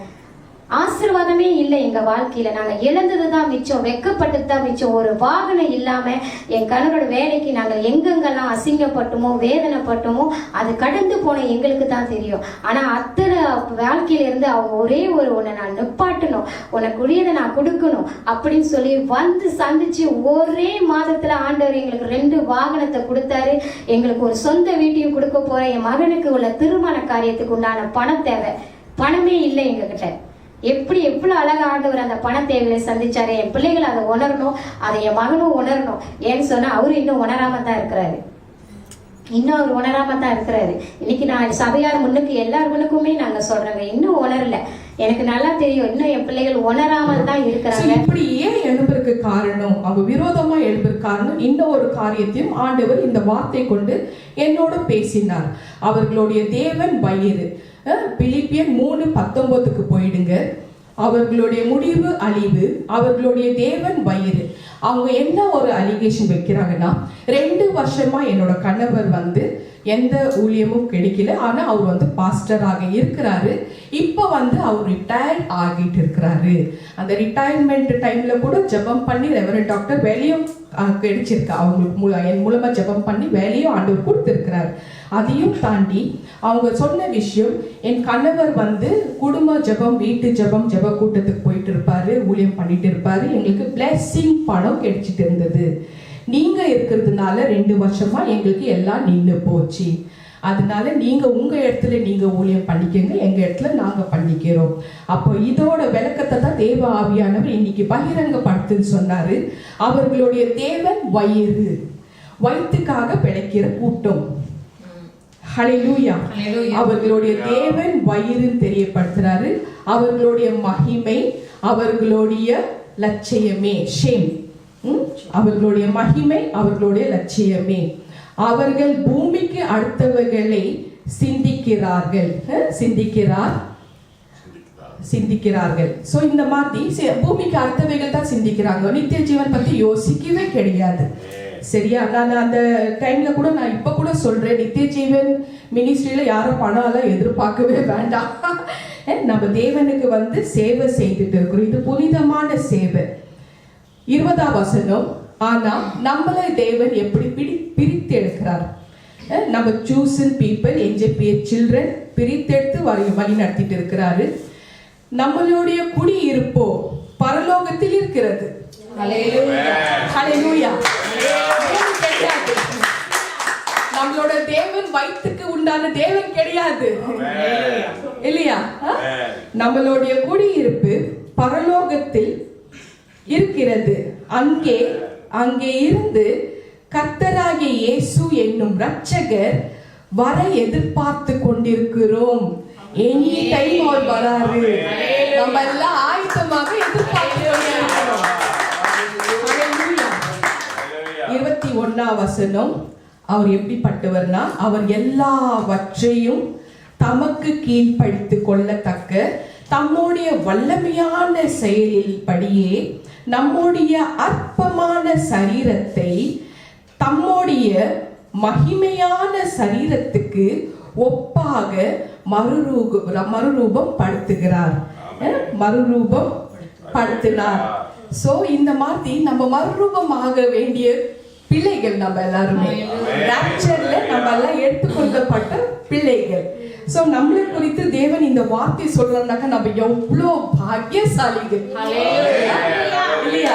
ஆசீர்வாதமே இல்லை எங்க வாழ்க்கையில. நாங்க இழந்ததுதான் மிச்சம், வெக்கப்பட்டதுதான் மிச்சம். ஒரு வாகனம் இல்லாம என் கணவரோட வேலைக்கு நாங்கள் எங்கெங்கெல்லாம் அசிங்கப்பட்டோமோ வேதனைப்பட்டோமோ அது கடந்து போன எங்களுக்கு தான் தெரியும். ஆனா அத்தனை வாழ்க்கையில இருந்து அவங்க ஒரே உன்னை நான் நிப்பாட்டணும், உனக்குரியதை நான் கொடுக்கணும் அப்படின்னு சொல்லி வந்து சந்திச்சு ஒரே மாதத்துல ஆண்டவர் எங்களுக்கு 2 வாகனத்தை கொடுத்தாரு. எங்களுக்கு ஒரு சொந்த வீட்டையும் கொடுக்க போற, என் மகனுக்கு உள்ள திருமண காரியத்துக்கு உண்டான பணம் தேவை, பணமே இல்லை எங்ககிட்ட. எப்படி எவ்வளோ அழகா ஆண்டவர் அந்த பண தேவைகளை சந்திச்சாரு. என் பிள்ளைகள் அதை உணரணும், அதை என் மகனும் உணரணும். ஏன்னு சொன்னா அவரு இன்னும் உணராம தான் இருக்கிறாரு. இன்னைக்கு நான் சபையார் முன்னுக்கு எல்லார் முன்னுக்குமே நாங்க சொல்றோங்க, இன்னும் உணரல. எனக்கு நல்லா தெரியும், இன்னும் என் பிள்ளைகள் உணராமல் தான் இருக்கிறாங்க. இப்படி ஏன் எழுப்புறதுக்கு காரணம், அவங்க விரோதமா எழுப்புறதுக்கு காரணம், இந்த ஒரு காரியத்தையும் ஆண்டவர் இந்த வார்த்தை கொண்டு என்னோட பேசினார். அவர்களுடைய தேவன் வயிறு. பிலிப்பியன் 3:19 போயிடுங்க. அவர்களுடைய முடிவு அழிவு, அவர்களுடைய தேவன் வயிறு. அவங்க என்ன ஒரு அலிகேஷன் வைக்கிறாங்கன்னா, 2 வருஷமா என்னோட கணவர் வந்து எந்த ஊழியமும் கிடைக்கல, ஆனா அவர் வந்து பாஸ்டராக இருக்கிறாரு. இப்ப வந்து அவர் ரிட்டையர்ட் ஆகிட்டு இருக்கிறாரு. அந்த ரிட்டையர்மெண்ட் டைம்ல கூட ஜெபம் பண்ணி ரெவரண்ட் டாக்டர் வேலையும் கிடைச்சிருக்கு அவங்களுக்கு. என் மூலமா ஜெபம் பண்ணி வேலையும் ஆண்டவர் கொடுத்திருக்கிறாரு. அதையும் தாண்டி அவங்க சொன்ன விஷயம், என் கணவர் வந்து குடும்ப ஜெபம், வீட்டு ஜெபம், ஜெப கூட்டத்துக்கு போயிட்டு இருப்பாரு, ஊழியம் பண்ணிட்டு இருப்பாரு. எங்களுக்கு பிளெஸிங் பணம் கிடைச்சிட்டு இருந்தது. நீங்க இருக்கிறதுனால 2 வருஷமா எங்களுக்கு எல்லாம் நின்று போச்சு. அதனால நீங்க உங்க இடத்துல நீங்க ஊழியம் பண்ணிக்கங்க, எங்க இடத்துல நாங்க பண்ணிக்கிறோம். அப்போ இதோட விளக்கத்தை தான் தேவ ஆவியானவர் இன்னைக்கு பகிரங்கப்படுத்துன்னு சொன்னாரு. அவர்களுடைய தேவன் வயிறு, வயிற்றுக்காக பிழைக்கிற கூட்டம். ஹல்லேலூயா. அவர்களுடைய தேவன் வயிறு தெரியப்படுத்துறாரு. அவர்களுடைய மகிமை, அவர்களுடைய லட்சியமே ஷேம். அவர்களுடைய மகிமை, அவர்களுடைய லட்சியமே. அவர்கள் பூமிக்கு அடுத்தவர்களை சிந்திக்கிறார்கள். சோ இந்த மாதிரி பூமிக்கு அடுத்தவைகள் தான் சிந்திக்கிறாங்க. நித்திய ஜீவன் பத்தி யோசிக்கவே கிடையாது. சரியா? நான் அந்த டைம்ல கூட, நான் இப்ப கூட சொல்றேன், நித்திய ஜீவன் மினிஸ்ட்ரியில யாரும் பணம் எல்லாம் எதிர்பார்க்கவே வேண்டாம். நம்ம தேவனுக்கு வந்து சேவை செய்துட்டு இருக்கிறோம். இது புனிதமான சேவை. 20ஆம் வசனம், ஆனா நம்மளை தேவன் எப்படி பிரித்து எடுக்கிறார். நம்ம chosen people, NJPH children பிரித்தெடுத்து வழி நடத்திட்டு இருக்கிறாரு. நம்மளுடைய குடியிருப்போ பரலோகத்தில் இருக்கிறது. ஹல்லேலூயா. நம்மளோட தேவன் வயிற்றுக்கு உண்டான தேவன் கிடையாது, இல்லையா? நம்மளுடைய குடியிருப்பு பரலோகத்தில் இருக்கிறது. அங்கே இருந்து கர்த்தராகிய இயேசு என்னும் இரட்சகர் வர எதிர்பார்த்து கொண்டிருக்கிறோம். எனி டைம் அவர் வராரு. நம்ம எல்லாம் ஆயத்தமாக எதிர்பார்த்து கொண்டிருக்கிறோம். 21ஆம் வசனம், அவர் எப்படிப்பட்டவர்னா, அவர் எல்லாவற்றையும் தமக்கு கீழ்ப்படுத்திக் கொள்ளத்தக்க தம்முடைய வல்லமையான செயலில் படியே நம்முடைய அற்பமான சரீரத்தை தம்முடைய மகிமையான சரீரத்துக்கு ஒப்பாக மறுரூபம் படுத்தினார். சோ இந்த மாதிரி நம்ம மறுரூபமாக வேண்டிய பிள்ளைகள் நம்ம எல்லாருமே. ராப்சர்ல நம்ம எல்லாம் எடுத்துக்கொள்ளப்பட்ட பிள்ளைகள். சோ நம்மளை குறித்து தேவன் இந்த வார்த்தை சொல்றாருனாக்கா நம்ம எவ்வளோ பாக்கியசாலிகள். இல்லையா?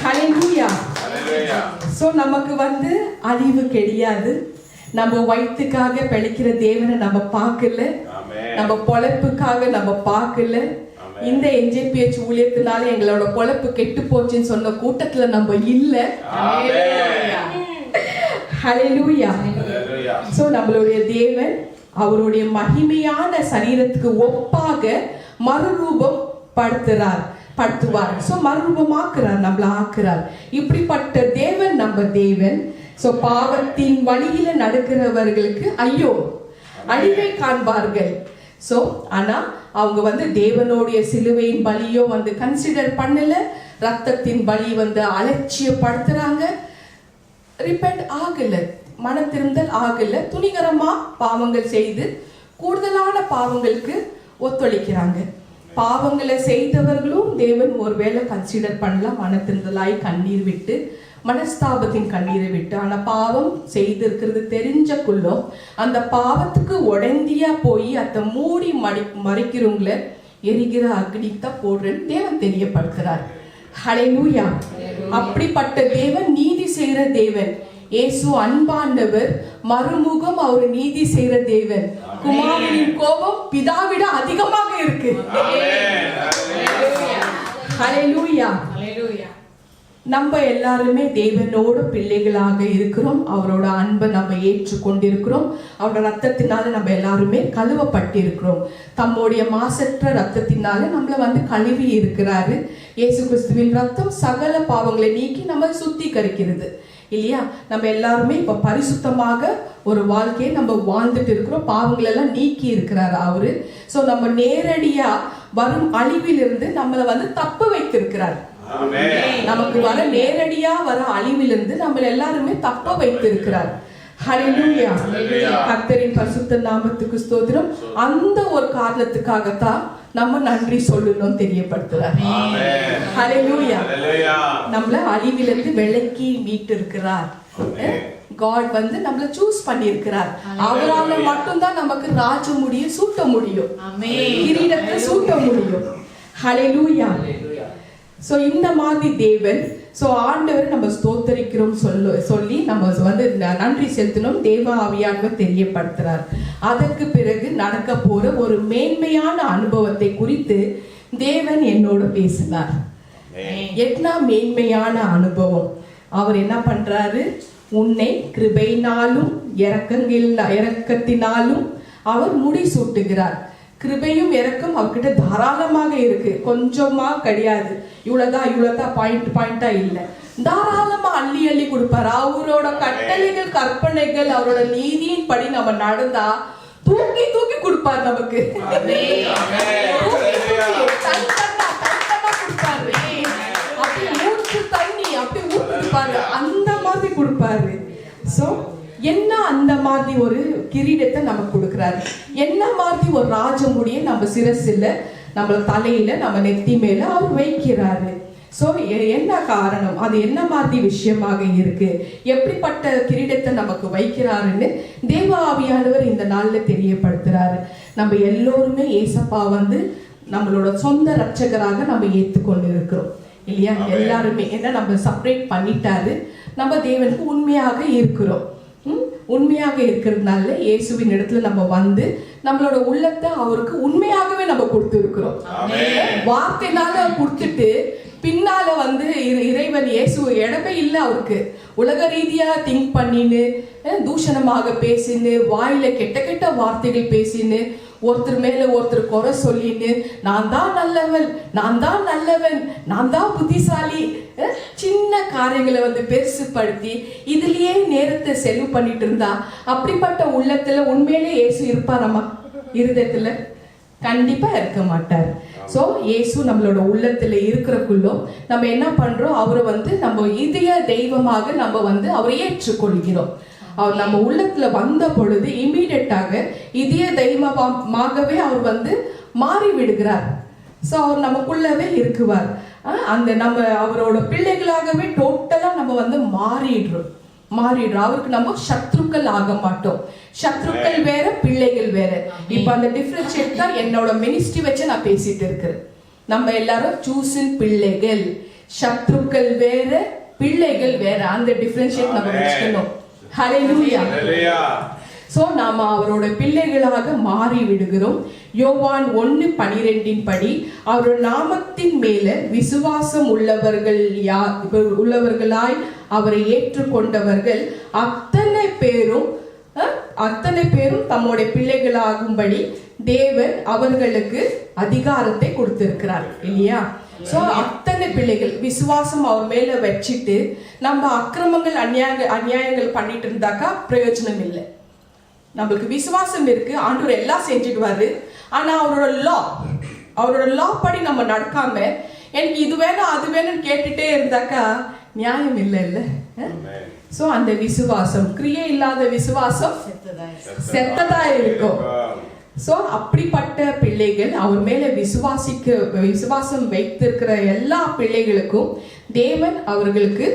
ஹல்லேலூயா. சோ நமக்கு வந்து அழிவு கிடையாது. நம்ம வயிற்றுக்காக பிழைக்கிற தேவனை நம்ம பார்க்கல, நம்ம பொழப்புக்காக நம்ம பார்க்கல. இந்த NJPH ஊழியத்தினால எங்களோட பொழப்பு கெட்டு போச்சுன்னு சொன்ன கூட்டத்துல நம்ம இல்ல. ஹல்லேலூயா. சோ நம்மளுடைய தேவன் அவருடைய மகிமையான சரீரத்துக்கு ஒப்பாக மறுரூபம் படுத்துவார். சோ மறுரூபமாக்குறார், நம்மள ஆக்குறார். இப்படிப்பட்ட தேவன் நம்ம தேவன். சோ பாவத்தின் வழியில நடக்கிறவர்களுக்கு ஐயோ, அழிவை காண்பார்கள். சோ ஆனா அவங்க வந்து தேவனுடைய சிலுவையின் பலியோ வந்து கன்சிடர் பண்ணல, ரத்தத்தின் பலி வந்து அலட்சியப்படுத்துறாங்க. ரிப்பெண்ட் ஆகல, மன திருந்தல் ஆகல, துணிகரமா பாவங்கள் செய்து கூடுதலான பாவங்களுக்கு ஒத்துழைக்கிறாங்க. பாவங்களை செய்தவர்களும் தேவன் ஒருவேளை கன்சிடர் பண்ணலாம், மன திருந்தலாய் கண்ணீர் விட்டு, மனஸ்தாபத்தின் கண்ணீரை விட்டு. ஆனா பாவம் செய்திருக்கிறது தெரிஞ்சக்குள்ளோ அந்த பாவத்துக்கு உடந்தியா போய் அதை மூடி மறைக்கிறவங்கள எரிகிற அக்னித்தான் போடுறேன்னு தேவன் தெரியப்படுத்துறார். ஹல்லேலூயா. அப்படிப்பட்ட தேவன் நீதி செய்கிற தேவன். இயேசு அன்பானவர், மறுமுகம் அவர் நீதி செய்கிற தேவன். குமாரனின் கோபம் பிதாவிட அதிகமாக இருக்கு. ஹல்லேலூயா. நம்ம எல்லாருமே தேவனோட பிள்ளைகளாக இருக்கிறோம். அவரோட அன்பை நம்ம ஏற்றுக்கொண்டிருக்கிறோம். அவரோட ரத்தத்தினால நம்ம எல்லாருமே கழுவப்பட்டிருக்கிறோம். தம்முடைய மாசற்ற ரத்தத்தினால நம்மள கழுவி இருக்கிறாரு. இயேசு கிறிஸ்துவின் ரத்தம் சகல பாவங்களை நீக்கி நம்ம சுத்திகரிக்கிறது இல்லையா? நம்ம எல்லாருமே இப்ப பரிசுத்தமாக ஒரு வாழ்க்கையை நம்ம வாழ்ந்துட்டு இருக்கிறோம். பாவங்கள் எல்லாம் நீக்கி இருக்கிறாரு அவரு. சோ நம்ம நேரடியா வரும் அழிவிலிருந்து நம்மள தப்பு வைத்திருக்கிறார். நமக்கு வர நேரடியா வர அழிவிலிருந்து நம்ம எல்லாருமே தப்ப வைத்திருக்கிறார். ஹல்லேலூயா. கர்த்தரின் பரிசுத்த நாமத்துக்கு ஸ்தோத்திரம். அந்த ஒரு காரணத்துக்காகத்தான் நம்ம நன்றி சொல்லணும் தெரியப்படுத்துறார். ஹல்லேலூயா. நம்மள அழிவிலிருந்து விலக்கி மீட்டு இருக்கிறார். காட் நம்மள சூஸ் பண்ணியிருக்கிறார். அவரால மட்டும்தான் நமக்கு ராஜ முடிய சூட்ட முடியும், கிரீடத்தை சூட்ட முடியும். ஹல்லேலூயா. சோ இந்த மாதிரி தேவன், சோ ஆண்டவர் நம்ம ஸ்தோத்தரிக்கிறோம் சொல்லி நம்ம நன்றி செலுத்தணும். தேவ ஆவியானவர் தெரியப்படுத்துறார். அதற்கு பிறகு நடக்க போற ஒரு மேன்மையான அனுபவத்தை குறித்து தேவன் என்னோட பேசினார். என்ன மேன்மையான அனுபவம்? அவர் என்ன பண்றாரு? உன்னை கிருபையினாலும் இரக்கத்தினாலும் அவர் முடி சூட்டுகிறார். கிருபையும் இரக்கம் அவர்கிட்ட தாராளமாக இருக்கு, கொஞ்சமா கிடையாது. இவ்வளவுதான் பாயிண்டா இல்ல, தாராளமா அள்ளி அள்ளி கொடுப்பாரு. அவரோட கட்டளைகள் கற்பனைகள் அவரோட நீதியின் படி நம்ம நடந்தா தூக்கி தூக்கி கொடுப்பாரு நமக்கு. அந்த மாதிரி கொடுப்பாரு. சோ என்ன அந்த மாதிரி ஒரு கிரீடத்தை நமக்கு கொடுக்கிறாரு, என்ன மாதிரி ஒரு ராஜமுடியை நம்ம சிரசில, நம்ம தலையில, நம்ம நெத்தி மேல அவர் வைக்கிறாரு. சோ என்ன காரணம்? அது என்ன மாதிரி விஷயமாக இருக்கு? எப்படிப்பட்ட கிரீடத்தை நமக்கு வைக்கிறாருன்னு தேவ ஆவியானவர் இந்த நாள்ல தெரியப்படுத்துறாரு. நம்ம எல்லோருமே ஏசப்பா நம்மளோட சொந்த ரட்சகராக நம்ம ஏற்றுக்கொண்டு இருக்கிறோம் இல்லையா? எல்லாருமே என்ன நம்ம செப்பரேட் பண்ணிட்டாரு. நம்ம தேவனுக்கு உண்மையாக இருக்கிறோம். உண்மையாக இருக்கிறதுனால இயேசுவின் இடத்துல நம்ம நம்மளோட உள்ளத்தை அவருக்கு உண்மையாகவே நம்ம கொடுத்து இருக்கிறோம். வார்த்தைனால கொடுத்துட்டு பின்னால இறைவன் இயேசு இடமே இல்லை அவருக்கு. உலக ரீதியா திங்க் பண்ணின்னு, தூஷணமாக பேசின்னு, வாயில கெட்ட கெட்ட வார்த்தைகள் பேசின்னு, ஒருத்தர் மேல ஒருத்தர் குறை சொல்லின்னு, நான் தான் நல்லவன், நான் தான் நல்லவன், நான் தான் புத்திசாலி, சின்ன காரியங்களை பெருசுப்படுத்தி இதுலயே நேரத்தை செலவு பண்ணிட்டு இருந்தா அப்படிப்பட்ட உள்ளத்துல உண்மையிலே இயேசு இருப்பாரம்மா? இருதயத்துல கண்டிப்பா இருக்க மாட்டார். சோ இயேசு நம்மளோட உள்ளத்துல இருக்கிறக்குள்ளோ நம்ம என்ன பண்றோம்? அவரை நம்ம இதய தெய்வமாக நம்ம அவரை ஏற்றுக்கொள்கிறோம். அவர் நம்ம உள்ளத்துல வந்த பொழுது இமீடியட்டாக இதய தெய்வமாகவே அவர் மாறி விடுகிறார். சோ அவர் நமக்குள்ளவே இருக்குவார். அந்த நம்ம அவரோட பிள்ளைகளாகவே டோட்டலா நம்ம மாறிடுறோம். அவருக்கு நம்ம சத்ருக்கள் ஆக மாட்டோம். சத்ருக்கள் வேற, பிள்ளைகள் வேற. இப்ப அந்த டிஃபரன்ஷியேட் தான் என்னோட மினிஸ்ட்ரி வச்சு நான் பேசிட்டு இருக்கிறேன். நம்ம எல்லாரும் சூஸின் பிள்ளைகள், சத்ருக்கள் வேற, பிள்ளைகள் வேற. அந்த டிஃபரன்ஷியேட் நம்ம வச்சுக்கணும். ஹல்லேலூயா. சோ நாம அவரோட பிள்ளைகளாக மாறி விடுகிறோம். யோவான் 1:12 படி அவரோட நாமத்தின் மேல விசுவாசம் உள்ளவர்களாய் அவரை ஏற்றுக்கொண்டவர்கள் அத்தனை பேரும் தம்முடைய பிள்ளைகளாகும்படி தேவன் அவர்களுக்கு அதிகாரத்தை கொடுத்திருக்கிறார் இல்லையா? சோ அத்தனை பிள்ளைகள் விசுவாசம் அவர் மேல வச்சுட்டு நம்ம அக்கிரமங்கள் அநியாயங்கள் பண்ணிட்டு இருந்தாக்கா பிரயோஜனம் இல்லை. நம்மளுக்கு விசுவாசம் இருக்கு, ஆண்டவர் எல்லாம் செஞ்சுடுவாரு. ஆனா அவரோட லா படி நம்ம நடக்காம எனக்கு இது வேணும் அது வேணும்னு கேட்டுட்டே இருந்தாக்கா நியாயம் இல்லை இல்ல? சோ அந்த விசுவாசம், கிரியை இல்லாத விசுவாசம் செத்ததா இருக்கும். சோ அப்படிப்பட்ட பிள்ளைகள், அவர் மேல விசுவாசம் வைத்திருக்கிற எல்லா பிள்ளைகளுக்கும் தேவன் அவர்களுக்கு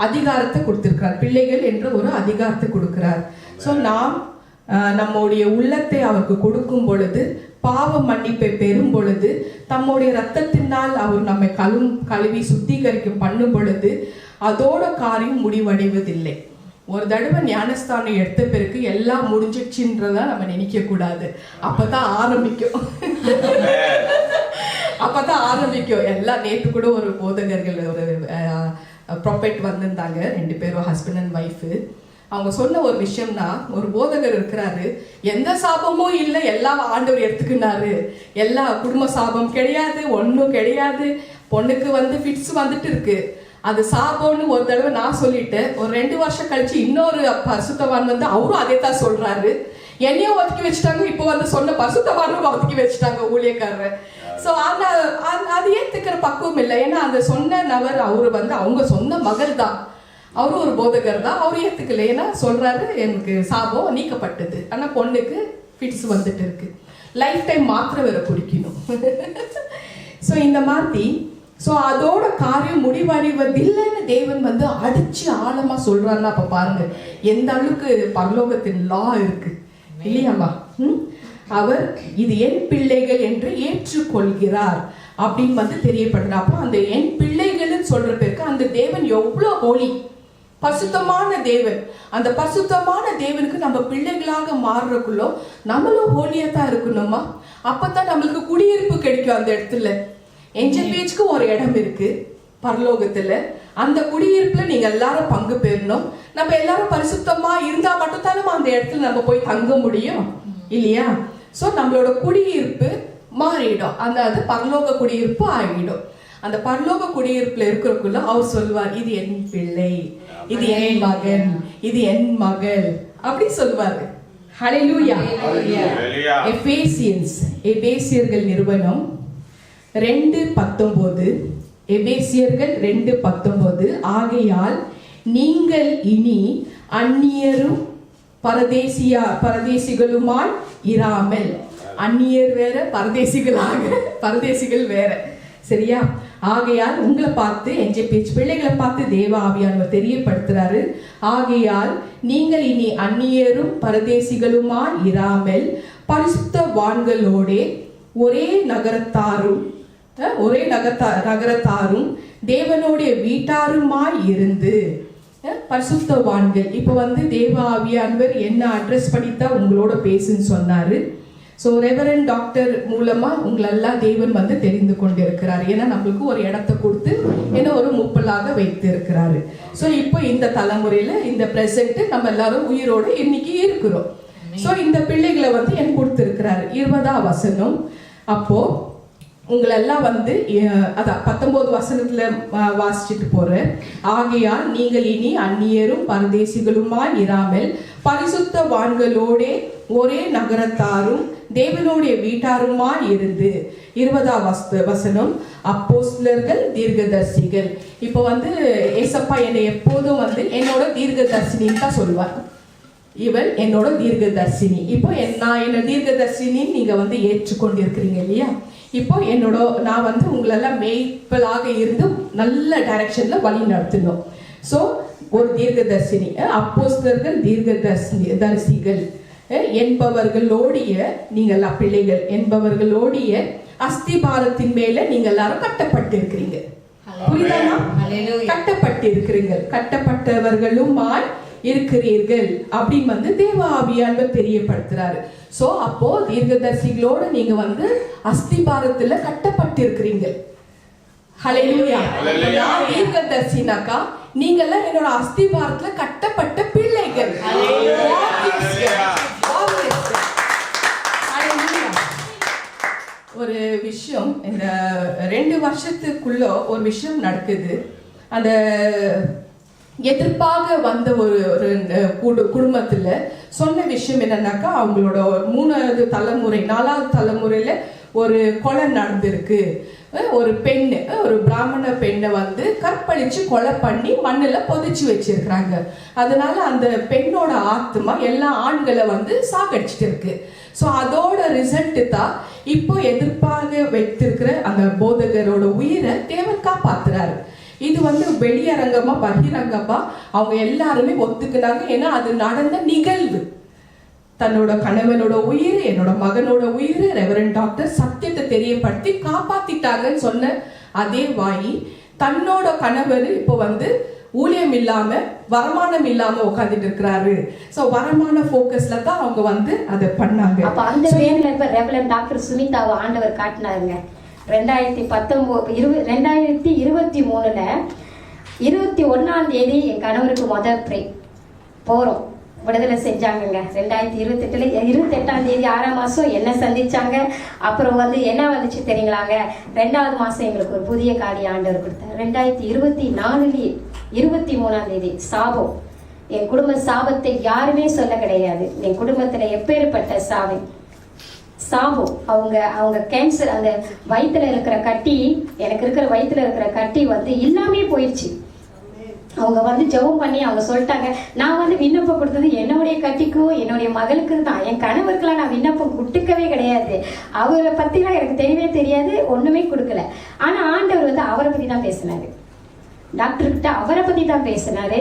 அதிகாரத்தை கொடுத்திருக்கிறார். பிள்ளைகள் என்ற ஒரு அதிகாரத்தை கொடுக்கிறார். சோ நாம் நம்முடைய உள்ளத்தை அவருக்கு கொடுக்கும் பொழுது, பாவ மன்னிப்பை பெறும் பொழுது, தம்முடைய ரத்தத்தினால் அவர் நம்மை கழுவி சுத்திகரிக்க பண்ணும் பொழுது அதோட காரியம் முடிவடைவதில்லை. ஒரு தடவை ஞானஸ்தானம் எடுத்த பிறகு எல்லாம் முடிஞ்சிடுச்சுன்றதா நம்ம நினைக்க கூடாது. அப்பதான் ஆரம்பிக்கும் எல்லாம். நேற்று கூட ஒரு போதகர்கள், ஒரு ப்ராப்பர்ட் வந்திருந்தாங்க, 2 பேரும் ஹஸ்பண்ட் அண்ட் ஒய்ஃபு. அவங்க சொன்ன ஒரு விஷயம்னா, ஒரு போதகர் இருக்கிறாரு, எந்த சாபமும் இல்லை, எல்லாம் ஆண்டவர் எடுத்துக்கினாரு, எல்லா குடும்ப சாபம் கிடையாது, ஒன்றும் கிடையாது, பொண்ணுக்கு ஃபிட்ஸ் வந்துட்டு இருக்கு, அது சாபம்னு ஒரு தடவை நான் சொல்லிட்டேன். ஒரு 2 வருஷம் கழிச்சு இன்னொரு பரிசுத்தவான் அவரும் அதே தான் சொல்றாரு. என்னையும் ஒதுக்கி வச்சுட்டாங்க, இப்போ சொன்ன பரிசுத்தவானும் ஒதுக்கி வச்சுட்டாங்க ஊழியக்காரர். ஸோ அது ஏத்துக்கிற பக்குவம் இல்லை. ஏன்னா அந்த சொன்ன நபர் அவரு அவங்க சொந்த மகள் தான், அவரும் ஒரு போதகர் தான், அவரு ஏத்துக்கல. ஏன்னா சொல்றாரு, எனக்கு சாபம் நீக்கப்பட்டது, ஆனா பொண்ணுக்கு ஃபிட்ஸ் வந்துட்டு இருக்கு, லைஃப் டைம் மாத்திரை வேற குடிக்கணும். ஸோ இந்த மாதிரி அதோட காரியம் முடிவடைவதில்லைன்னு தேவன் அடிச்சு ஆழமா சொல்றாருன்னா அப்ப பாருங்க எந்த அளவுக்கு பரலோகத்தின் லா இருக்கு இல்லையாமா. அவர் இது என் பிள்ளைகள் என்று ஏற்றுக்கொள்கிறார் அப்படின்னு தெரியப்படுறார். அப்போ அந்த என் பிள்ளைகள் சொல்ற பேருக்கு அந்த தேவன் எவ்வளவு ஹோலி, பரிசுத்தமான தேவன். அந்த பரிசுத்தமான தேவனுக்கு நம்ம பிள்ளைகளாக மாறுறக்குள்ள நம்மளும் ஹோலியா தான் இருக்கணுமா. அப்பதான் நம்மளுக்கு குடியிருப்பு கிடைக்கும் அந்த இடத்துல. என்ஜிபிஎச்க்கு ஒரு இடம் இருக்கு பரலோகத்துல, அந்த குடியிருப்புல நீங்க எல்லாரும் பங்கு பெறணும். நம்ம எல்லாரும் பரிசுத்தமா இருந்தா மட்டும் தானே அந்த இடத்துல நம்ம போய் தங்க முடியும் இல்லையா. சோ நம்மளோட குடியிருப்பு மாறிடும், அது பரலோக குடியிருப்பு ஆகிடும். அந்த பரலோக குடியிருப்புல இருக்கிறக்குள்ள அவர் சொல்வார், இது என் பிள்ளை, இது என் மகன், இது என் மகள், அப்படி சொல்வாரு. ஹல்லேலூயா. எபேசியர்கள் நிறுவனம் 2:19, எபேசியர்கள் 2:19, ஆகையால் நீங்கள் இனி அந்நியரும் பரதேசிகளுமாய் இராமல். அந்நியர் வேற, பரதேசிகள் வேற, சரியா. ஆகையால் உங்களை பார்த்து, என்ஜிபிஎச் பிள்ளைகளை பார்த்து தேவ ஆவியானவர் தெரியப்படுத்துறாரு. ஆகையால் நீங்கள் இனி அந்நியரும் பரதேசிகளுமாய் இராமல் பரிசுத்தவான்களோடே ஒரே நகரத்தாரும் தேவனுடைய வீட்டாருமாய் இருந்து. பரிசுத்தவான்கள் இப்ப தேவ ஆவியானவர் என்ன அட்ரஸ் பண்ணித்தான் உங்களோட பேசுன்னு சொன்னாரு. ஸோ ரெவரண்ட் டாக்டர் மூலமா உங்களெல்லாம் தேவன் தெரிந்து கொண்டிருக்கிறார். ஏன்னா நம்மளுக்கு ஒரு இடத்தை கொடுத்து என்ன ஒரு முப்பலாக வைத்து இருக்கிறாரு. ஸோ இப்போ இந்த தலைமுறையில இந்த பிரசன்ட் நம்ம எல்லாரும் உயிரோடு இன்னைக்கு இருக்கிறோம். ஸோ இந்த பிள்ளைகளை எனக்கு கொடுத்திருக்கிறாரு. 20ஆம் வசனம். அப்போ உங்களெல்லாம் அதான் 19 வசனத்துல வாசிச்சுட்டு போறேன். ஆகையால் நீங்கள் இனி அந்நியரும் பரதேசிகளுமாய் இராமல் பரிசுத்தவான்களோட ஒரே நகரத்தாரும் தேவனுடைய வீட்டாருமாய் இருந்து. 20ஆம் வசனம், அப்போஸ்தலர்கள் தீர்க்கதரிசிகள். இப்போ ஏசப்பா என்னை எப்போதும் என்னோட தீர்க்கதரிசினின்னு தான் சொல்லுவார். இவள் என்னோட தீர்க்கதரிசினி. இப்போ நான் என்ன தீர்க்கதரிசினின்னு நீங்க ஏற்றுக்கொண்டிருக்கிறீங்க இல்லையா. இப்போ நான் உங்களெல்லாம் மேய்ப்பலாக இருந்து நல்ல டைரக்ஷன்ல வழி நடத்தணும். ஸோ ஒரு தீர்க்கதரிசினி, அப்போஸ்தலர்கள் தீர்க்கதரிசிகள் என்பவர்களோடைய நீங்கள் பிள்ளைகள் என்பவர்களோடைய அஸ்திபாரத்தின் மேல நீங்க எல்லாரும் கட்டப்பட்டிருக்கிறீங்க. புரியுதா? கட்டப்பட்டிருக்கிறீங்க, கட்டப்பட்டவர்களுமாய் இருக்கிறீர்கள் அப்படின்னு தேவ ஆவியானவர் தெரியப்படுத்துறாரு. சோ அப்போ தீர்க்கதரிசிகளோட நீங்க அஸ்திபாரத்துல கட்டப்பட்டிருக்கிறீங்க. ஹல்லேலூயா. தீர்க்கதரிசினாக்கா நீங்க எல்லாம் என்னோட அஸ்திபாரத்துல கட்டப்பட்ட பிள்ளைகள். ஒரு விஷயம் இந்த 2 வருஷத்துக்குள்ள ஒரு விஷயம் நடக்குது. அந்த எதிர்ப்பாக வந்த ஒரு குடும்பத்துல சொன்ன விஷயம் என்னன்னாக்கா, அவங்களோட 3வது தலைமுறை 4வது தலைமுறையில ஒரு கொலை நடந்திருக்கு. ஒரு பெண்ணு, ஒரு பிராமண பெண்ணை கற்பழிச்சு கொலை பண்ணி மண்ணுல புதைச்சு வச்சிருக்கிறாங்க. அதனால அந்த பெண்ணோட ஆத்மா எல்லா ஆண்களை சாகடிச்சிட்டு இருக்கு. ஸோ அதோட ரிசல்ட் தான் இப்போ எதிர்ப்பாக வைத்திருக்கிற அந்த போதகரோட உயிரை தேவன் காப்பாத்துறாரு. இது வெளியரங்கமா பகிரங்கமா அவங்க எல்லாருமே ஒத்துக்கினாங்க. ஏன்னா அது நடந்த நிகழ்வு. தன்னோட கணவனோட உயிர், என்னோட மகனோட உயிர் ரெவரண்ட் டாக்டர் சத்தியத்தை தெரியப்படுத்தி காப்பாத்திட்டாங்கன்னு சொன்ன அதே வாயி தன்னோட கணவர் இப்போ ஊழியம் இல்லாம வருமானம் இல்லாம உட்காந்துட்டு இருக்கிறாரு. சோ வருமான போக்கஸ்ல தான் அவங்க வந்து அதை பண்ணாங்க. அப்ப அந்த வேலையில இப்ப ரெவரண்ட் டாக்டர் சுமிதாவை ஆண்டவர் காட்டினாருங்க. 2023ல 21ஆம் தேதி என் கணவருக்கு ப்ரே போறோம் விடுதலை செஞ்சாங்கங்க. 2028ல 28ஆம் தேதி 6ஆம் மாசம் என்ன சந்திச்சாங்க. அப்புறம் வந்து என்ன வந்துச்சு தெரியுங்களாங்க, 2வது மாசம் எங்களுக்கு ஒரு புதிய காரியம் ஆண்டவர் கொடுத்தார். 2024 23ஆம் தேதி சாபம். என் குடும்ப சாபத்தை யாருமே சொல்ல கிடையாது. என் குடும்பத்துல எப்பேற்பட்ட சாபம் அவங்க கேன்சர், அந்த வயிற்றுல இருக்கிற கட்டி, எனக்கு இருக்கிற வயிற்றுல இருக்கிற கட்டி வந்து இல்லாமே போயிடுச்சு. அவங்க வந்து ஜெபம் பண்ணி அவங்க சொல்லிட்டாங்க, நான் வந்து விண்ணப்பம் கொடுத்தது என்னுடைய கட்டிக்கும் என்னுடைய மகளுக்கு தான், என் கணவருக்குலாம் நான் விண்ணப்பம் கொடுக்கவே கிடையாது. அவரை பத்திலாம் எனக்கு தெரியவே தெரியாது, ஒண்ணுமே கொடுக்கல. ஆனா ஆண்டவர் வந்து அவரை பத்தி தான் பேசினாரு. டாக்டர்கிட்ட அவரை பத்தி தான் பேசினாரு.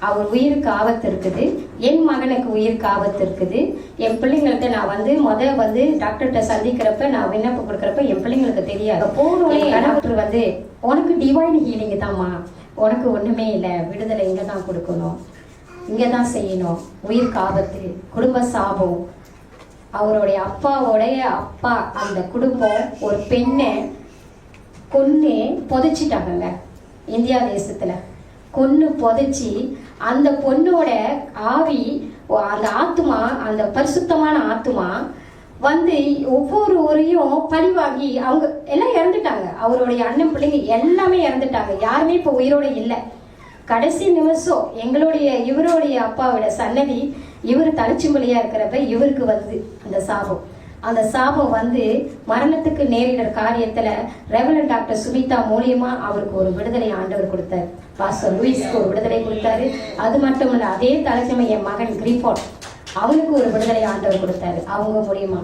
அவர் உயிருக்கு ஆபத்து இருக்குது, என் மகனுக்கு உயிருக்கு ஆபத்து இருக்குது, என் பிள்ளைங்கள்ட்ட நான் வந்து டாக்டர்கிட்ட சந்திக்கிறப்ப நான் விண்ணப்பம் கொடுக்குறப்ப என் பிள்ளைங்களுக்கு தெரியாது. போனோடனே டாக்டர் வந்து உனக்கு டிவைன் ஹீலிங் தான்மா, உனக்கு ஒண்ணுமே இல்லை, விடுதலை இங்க தான் கொடுக்கணும், இங்க தான் செய்யணும், உயிருக்கு ஆபத்து, குடும்ப சாபம். அவருடைய அப்பாவோடைய அப்பா அந்த குடும்பம் ஒரு பெண்ணை கொன்னு புதைச்சிட்டாங்க இந்தியா தேசத்துல. கொன்னு புதைச்சி அந்த பொண்ணோட ஆவி, அந்த ஆத்மா, அந்த பரிசுத்தமான ஆத்மா வந்து ஒவ்வொரு ஊரையும் பழிவாங்கி அவங்க எல்லாம் இறந்துட்டாங்க. அவருடைய அண்ணன் பிள்ளைங்க எல்லாமே இறந்துட்டாங்க, யாருமே இப்போ உயிரோட இல்லை. கடைசி நிமிஷம் இவருடைய அப்பாவோட சன்னதி, இவர் தலைச்சுமொழியா இருக்கிறப்ப இவருக்கு வந்து அந்த சாபம் வந்து மரணத்துக்கு நேரிட காரியத்துல ரெவரண்ட் டாக்டர் சுமிதா மூலியமா அவருக்கு ஒரு விடுதலை ஆண்டவர் கொடுத்தாரு. பாஸ்டர் லூயிஸ்க்கு ஒரு விடுதலை கொடுத்தாரு. அது மட்டும் இல்ல, அதே தலைச்சமை என் மகன் கிரிஃபோர்ட், அவனுக்கு ஒரு விடுதலை ஆண்டவர் கொடுத்தாரு அவங்க மூலியமா.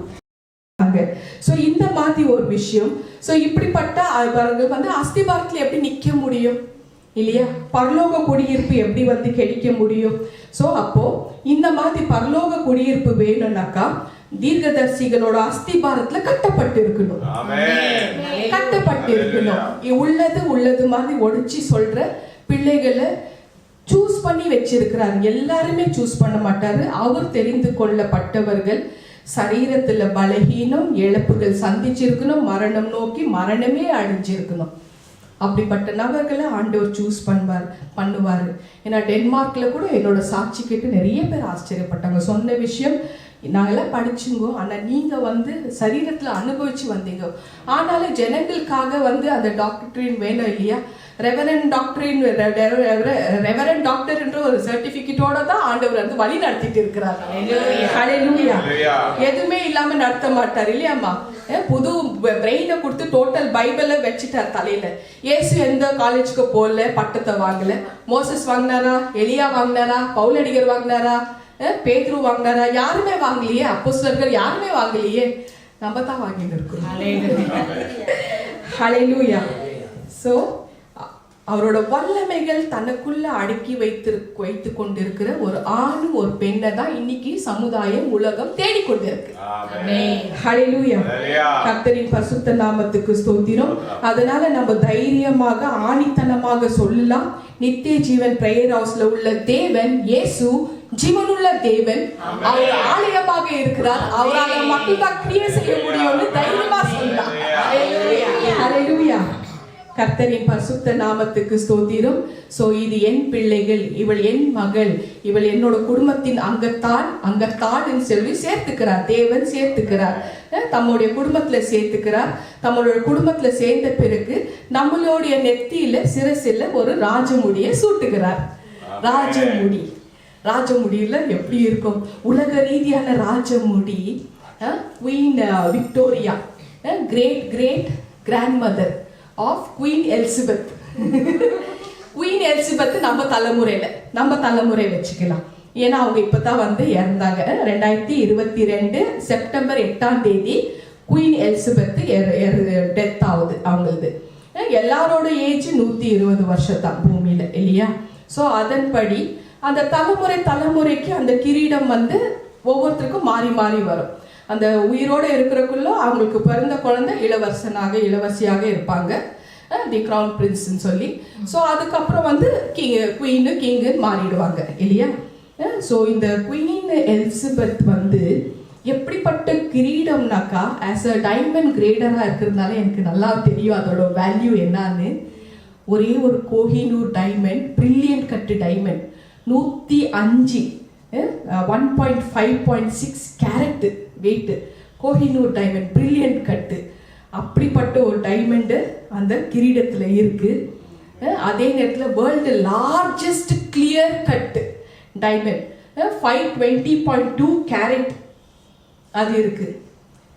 சோ இந்த மாதிரி ஒரு விஷயம். சோ இப்படிப்பட்ட அவர்கள் வந்து அஸ்திபாரத்துல எப்படி நிக்க முடியும் இல்லையா? பரலோக குடியிருப்பு எப்படி வந்து கிடைக்க முடியும்? சோ அப்போ இந்த மாதிரி பரலோக குடியிருப்பு வேணும்னாக்கா தீர்க்கதரிசிகளோட அஸ்திபாரத்துல கட்டப்பட்டு இருக்கணும். உள்ளது மாதிரி ஒடிச்சு சொல்ற பிள்ளைகளை சூஸ் பண்ணி வச்சிருக்கிறார். எல்லாருமே சூஸ் பண்ண மாட்டாரு. அவர் தெரிந்து கொள்ளப்பட்டவர்கள் சரீரத்துல பலகீனம், இழப்புகள் சந்திச்சிருக்கணும், மரணம் நோக்கி மரணமே அழிஞ்சிருக்கணும். அப்படிப்பட்ட நபர்களை ஆண்டவர் சூஸ் பண்ணுவாரு. ஏன்னா டென்மார்க்ல கூட என்னோட சாட்சி கேட்டு நிறைய பேர் ஆச்சரியப்பட்டாங்க. சொன்ன விஷயம், நாங்கெல்லாம் படிச்சுங்கோ, ஆனா நீங்க வந்து சரீரத்துல அனுபவிச்சு வந்தீங்க, ஆனாலும் ஜனங்களுக்காக வந்து அந்த டாக்டரின் வேணும் இல்லையா? ரெவரண்ட் டாக்டர் என்ற ஒரு சர்டிபிகேட்டோட தான் ஆண்டவர் வந்து வழி நடத்திட்டு இருக்கிறார். ஹல்லேலூயா. எதுவுமே இல்லாம நடத்த மாட்டார் இல்லையாம்மா? புது பிரெயினை கொடுத்து டோட்டல் பைபிள வச்சுட்டார் தலையில. இயேசு எந்த காலேஜுக்கு போகல, பட்டத்தை வாங்கல. மோசஸ் வாங்கினாரா? எலியா வாங்கினாரா? பவுலடிகர் வாங்கினாரா? பேதுரு வாங்கினாரா? யாருமே வாங்கலையே. அப்போஸ்தலர்கள் யாருமே வாங்கலையே. நம்ம தான் வாங்கிட்டு இருக்கோம். ஹல்லேலூயா. சோ அவரோட வல்லமைகள் தனக்குள்ள அடக்கி வைத்து கொண்டிருக்கிற ஒரு ஆணு ஒரு பெண்ணை தான் இன்னைக்கு சமுதாயம், உலகம் தேடிக்கொண்டிருக்கு. ஹல்லேலூயா. கர்த்தரின் பரிசுத்த நாமத்துக்கு ஸ்தோத்திரம். அதனால நம்ம தைரியமாக ஆணித்தனமாக சொல்லலாம், நித்திய ஜீவன் பிரேயர் ஹவுஸ்ல உள்ள தேவன் இயேசு ஜீவனுள்ள தேவன், அவர் ஆலயமாக இருக்கிறார். அவரால் மட்டும்தான் கிரியை செய்ய முடியும்னு தைரியமா சொல்லலாம். ஹல்லேலூயா. கர்த்தரின் பரிசுத்த நாமத்துக்கு ஸ்தோத்திரம். சோ இது என் பிள்ளைகள், இவள் என் மகள், இவள் என்னோட குடும்பத்தின் அங்கத்தாள் சொல்லி சேர்த்துக்கிறார். தேவன் சேர்த்துக்கிறார், தம்முடைய குடும்பத்துல சேர்த்துக்கிறார். நம்மளோட குடும்பத்துல சேர்ந்த பிறகு நம்மளுடைய நெத்தியில சிரசில ஒரு ராஜமுடியை சூட்டுகிறார். ராஜமுடியில எப்படி இருக்கும்? உலக ரீதியான ராஜமுடி. Queen Victoria, great grandmother of queen Elizabeth. Queen Elizabeth நம்ம தலைமுறை வச்சுக்கலாம். ஏன்னா அவங்க இப்பதான் வந்து இறந்தாங்க. 2022 செப்டம்பர் 8ஆம் தேதி குவீன் எலிசபெத் டெத் ஆகுது அவங்களது. எல்லாரோட ஏஜ் 120 வருஷம் தான் பூமியில இல்லையா? சோ அதன்படி அந்த தலைமுறைக்கு அந்த கிரீடம் வந்து ஒவ்வொருத்தருக்கும் மாறி மாறி வரும். அந்த உயிரோட இருக்கிறக்குள்ள அவங்களுக்கு பிறந்த குழந்தை இளவரசியாக இருப்பாங்க. தி கிரவுன் பிரின்ஸ்ன்னு சொல்லி. ஸோ அதுக்கப்புறம் வந்து குவீனு கிங்கு மாறிடுவாங்க இல்லையா. ஸோ இந்த குவீன் எலிசபெத் வந்து எப்படிப்பட்ட கிரீடம்னாக்கா, ஆஸ் அ டைமண்ட் கிரேடராக இருக்கிறதுனால எனக்கு நல்லா தெரியும் அதோட வேல்யூ என்னன்னு. ஒரே ஒரு Kohinoor diamond, brilliant cut diamond, 105 1.5.6 carat weight Kohinoor diamond, brilliant cut. அப்படிப்பட்ட ஒரு டைமண்டு அந்த கிரீடத்தில் இருக்கு. அதே நேரத்தில் world largest clear cut diamond 520.2 carat அது இருக்கு.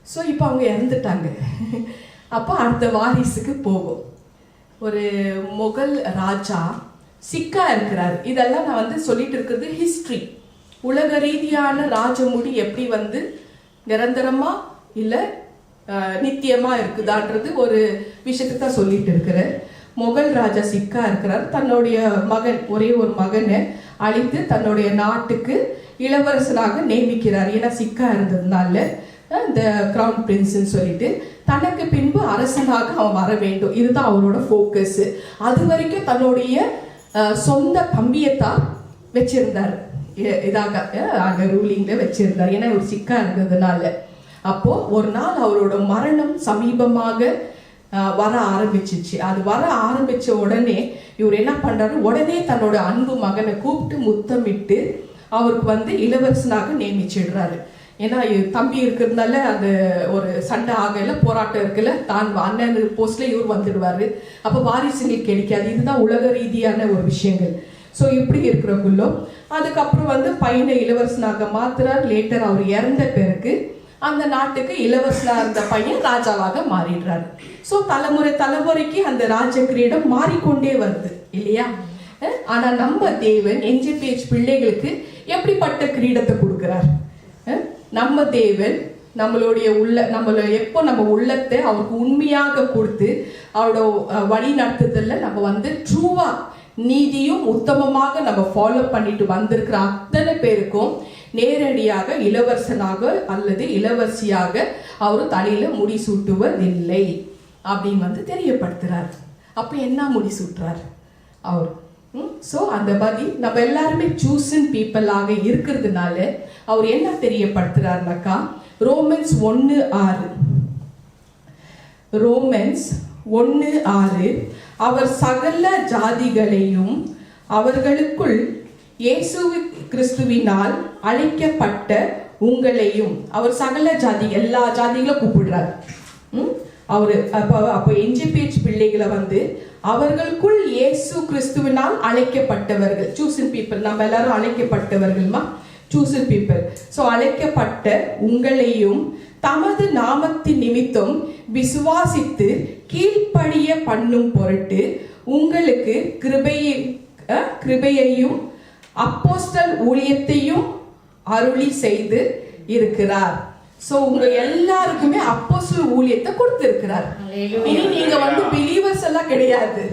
ஸோ இப்போ அவங்க இறந்துட்டாங்க. அப்போ அடுத்த வாரிசுக்கு போகும். ஒரு முகல் ராஜா சிக்கா இருக்கிறார். இதெல்லாம் நான் வந்து சொல்லிட்டு இருக்கிறது ஹிஸ்ட்ரி. உலக ரீதியான ராஜமுடி எப்படி வந்து நிரந்தரமா இல்லை நித்தியமா இருக்குதான்றது ஒரு விஷயத்துக்கு தான் சொல்லிட்டு இருக்கிறேன். முகல் ராஜா சிக்கா இருக்கிறார். தன்னுடைய மகன், ஒரே ஒரு மகனை அழித்து தன்னுடைய நாட்டுக்கு இளவரசனாக நியமிக்கிறார். ஏன்னா சிக்கா இருந்ததுனால இந்த கிரவுன் பிரின்ஸ்ன்னு சொல்லிட்டு தனக்கு பின்பு அரசனாக அவன் வர வேண்டும். இதுதான் அவரோட ஃபோக்கஸ். அது வரைக்கும் தன்னுடைய சொந்த தம்பியத்தான் வச்சிருந்தார், இதாக அங்கே ரூலிங்ல வச்சிருந்தார். ஏன்னா ஒரு சிக்கா இருந்ததுனால. அப்போ ஒரு நாள் அவரோட மரணம் சமீபமாக வர ஆரம்பிச்சிச்சு. அது வர ஆரம்பிச்ச உடனே இவர் என்ன பண்றாரு, உடனே தன்னோட அன்பு மகனை கூப்பிட்டு முத்தமிட்டு அவருக்கு வந்து இளவரசனாக நியமிச்சிடுறாரு. ஏன்னா தம்பி இருக்கிறதுனால அந்த ஒரு சண்டை ஆகல, போராட்டம் இருக்குல்ல, தான் அண்ணன் போஸ்ட்ல இவர் வந்துடுவாரு. அப்போ வாரிசுகள் கிடைக்காது. இதுதான் உலக ரீதியான ஒரு விஷயங்கள். ஸோ இப்படி இருக்கிறக்குள்ளோ அதுக்கப்புறம் வந்து பையனை இளவரசனாக மாத்துறார். லேட்டர் அவர் இறந்த பிறகு அந்த நாட்டுக்கு இளவரசனா இருந்த பையன் ராஜாவாக மாறிடுறாரு. ஸோ தலைமுறைக்கு அந்த ராஜ கிரீடம் மாறிக்கொண்டே வருது இல்லையா. ஆனா நம்ம தேவன் NJPH பிள்ளைகளுக்கு எப்படிப்பட்ட கிரீடத்தை கொடுக்கிறார்? நம்ம தேவன் நம்மளோட எப்போ நம்ம உள்ளத்தை அவருக்கு உண்மையாக கொடுத்து அவரோட வழி நடத்துதல்ல நம்ம வந்து ட்ரூவா நீதியும் உத்தமமாக நம்ம ஃபாலோ பண்ணிட்டு வந்திருக்கிற அத்தனை பேருக்கும் நேரடியாக இளவரசனாக அல்லது இளவரசியாக அவரு தலையில முடி சூட்டுவதில்லை அப்படின்னு வந்து தெரியப்படுத்துறார். அப்ப என்ன முடி சூட்டுறார் அவர்? ஸோ அந்த மாதிரி நம்ம எல்லாருமே சூசன் பீப்புளாக இருக்கிறதுனால அவர் என்ன தெரியப்படுத்துறாருனாக்கா, ரோமன்ஸ் 1:6 அவர் சகல ஜாதிகளையும் அவர்களுக்குள் இயேசு கிறிஸ்துவினால் அழைக்கப்பட்ட உங்களையும், அவர் சகல ஜாதி எல்லா ஜாதிகளும் கூப்பிடுறார். அவரு அப்போ NJPH பிள்ளைகளை வந்து அவர்களுக்குள் இயேசு கிறிஸ்துவினால் அழைக்கப்பட்டவர்கள், சூசன் பீப்புள். நம்ம எல்லாரும் அழைக்கப்பட்டவர்கள்மா, சூசன் பீப்புள். ஸோ அழைக்கப்பட்ட உங்களையும் தமது நாமத்தின் நிமித்தம் விசுவாசித்து கீழ்ப்படிய பண்ணும் பொருட்டு உங்களுக்கு கிருபையையும் அப்போஸ்தல் ஊழியத்தையும் அருளி செய்து இருக்கிறார். சோ உங்க எல்லாருக்குமே அப்போஸ்தல ஊழியத்தை கொடுத்திருக்கிறார். இனி நீங்க வந்து பிலீவர்ஸ் எல்லாம் கிடையாது,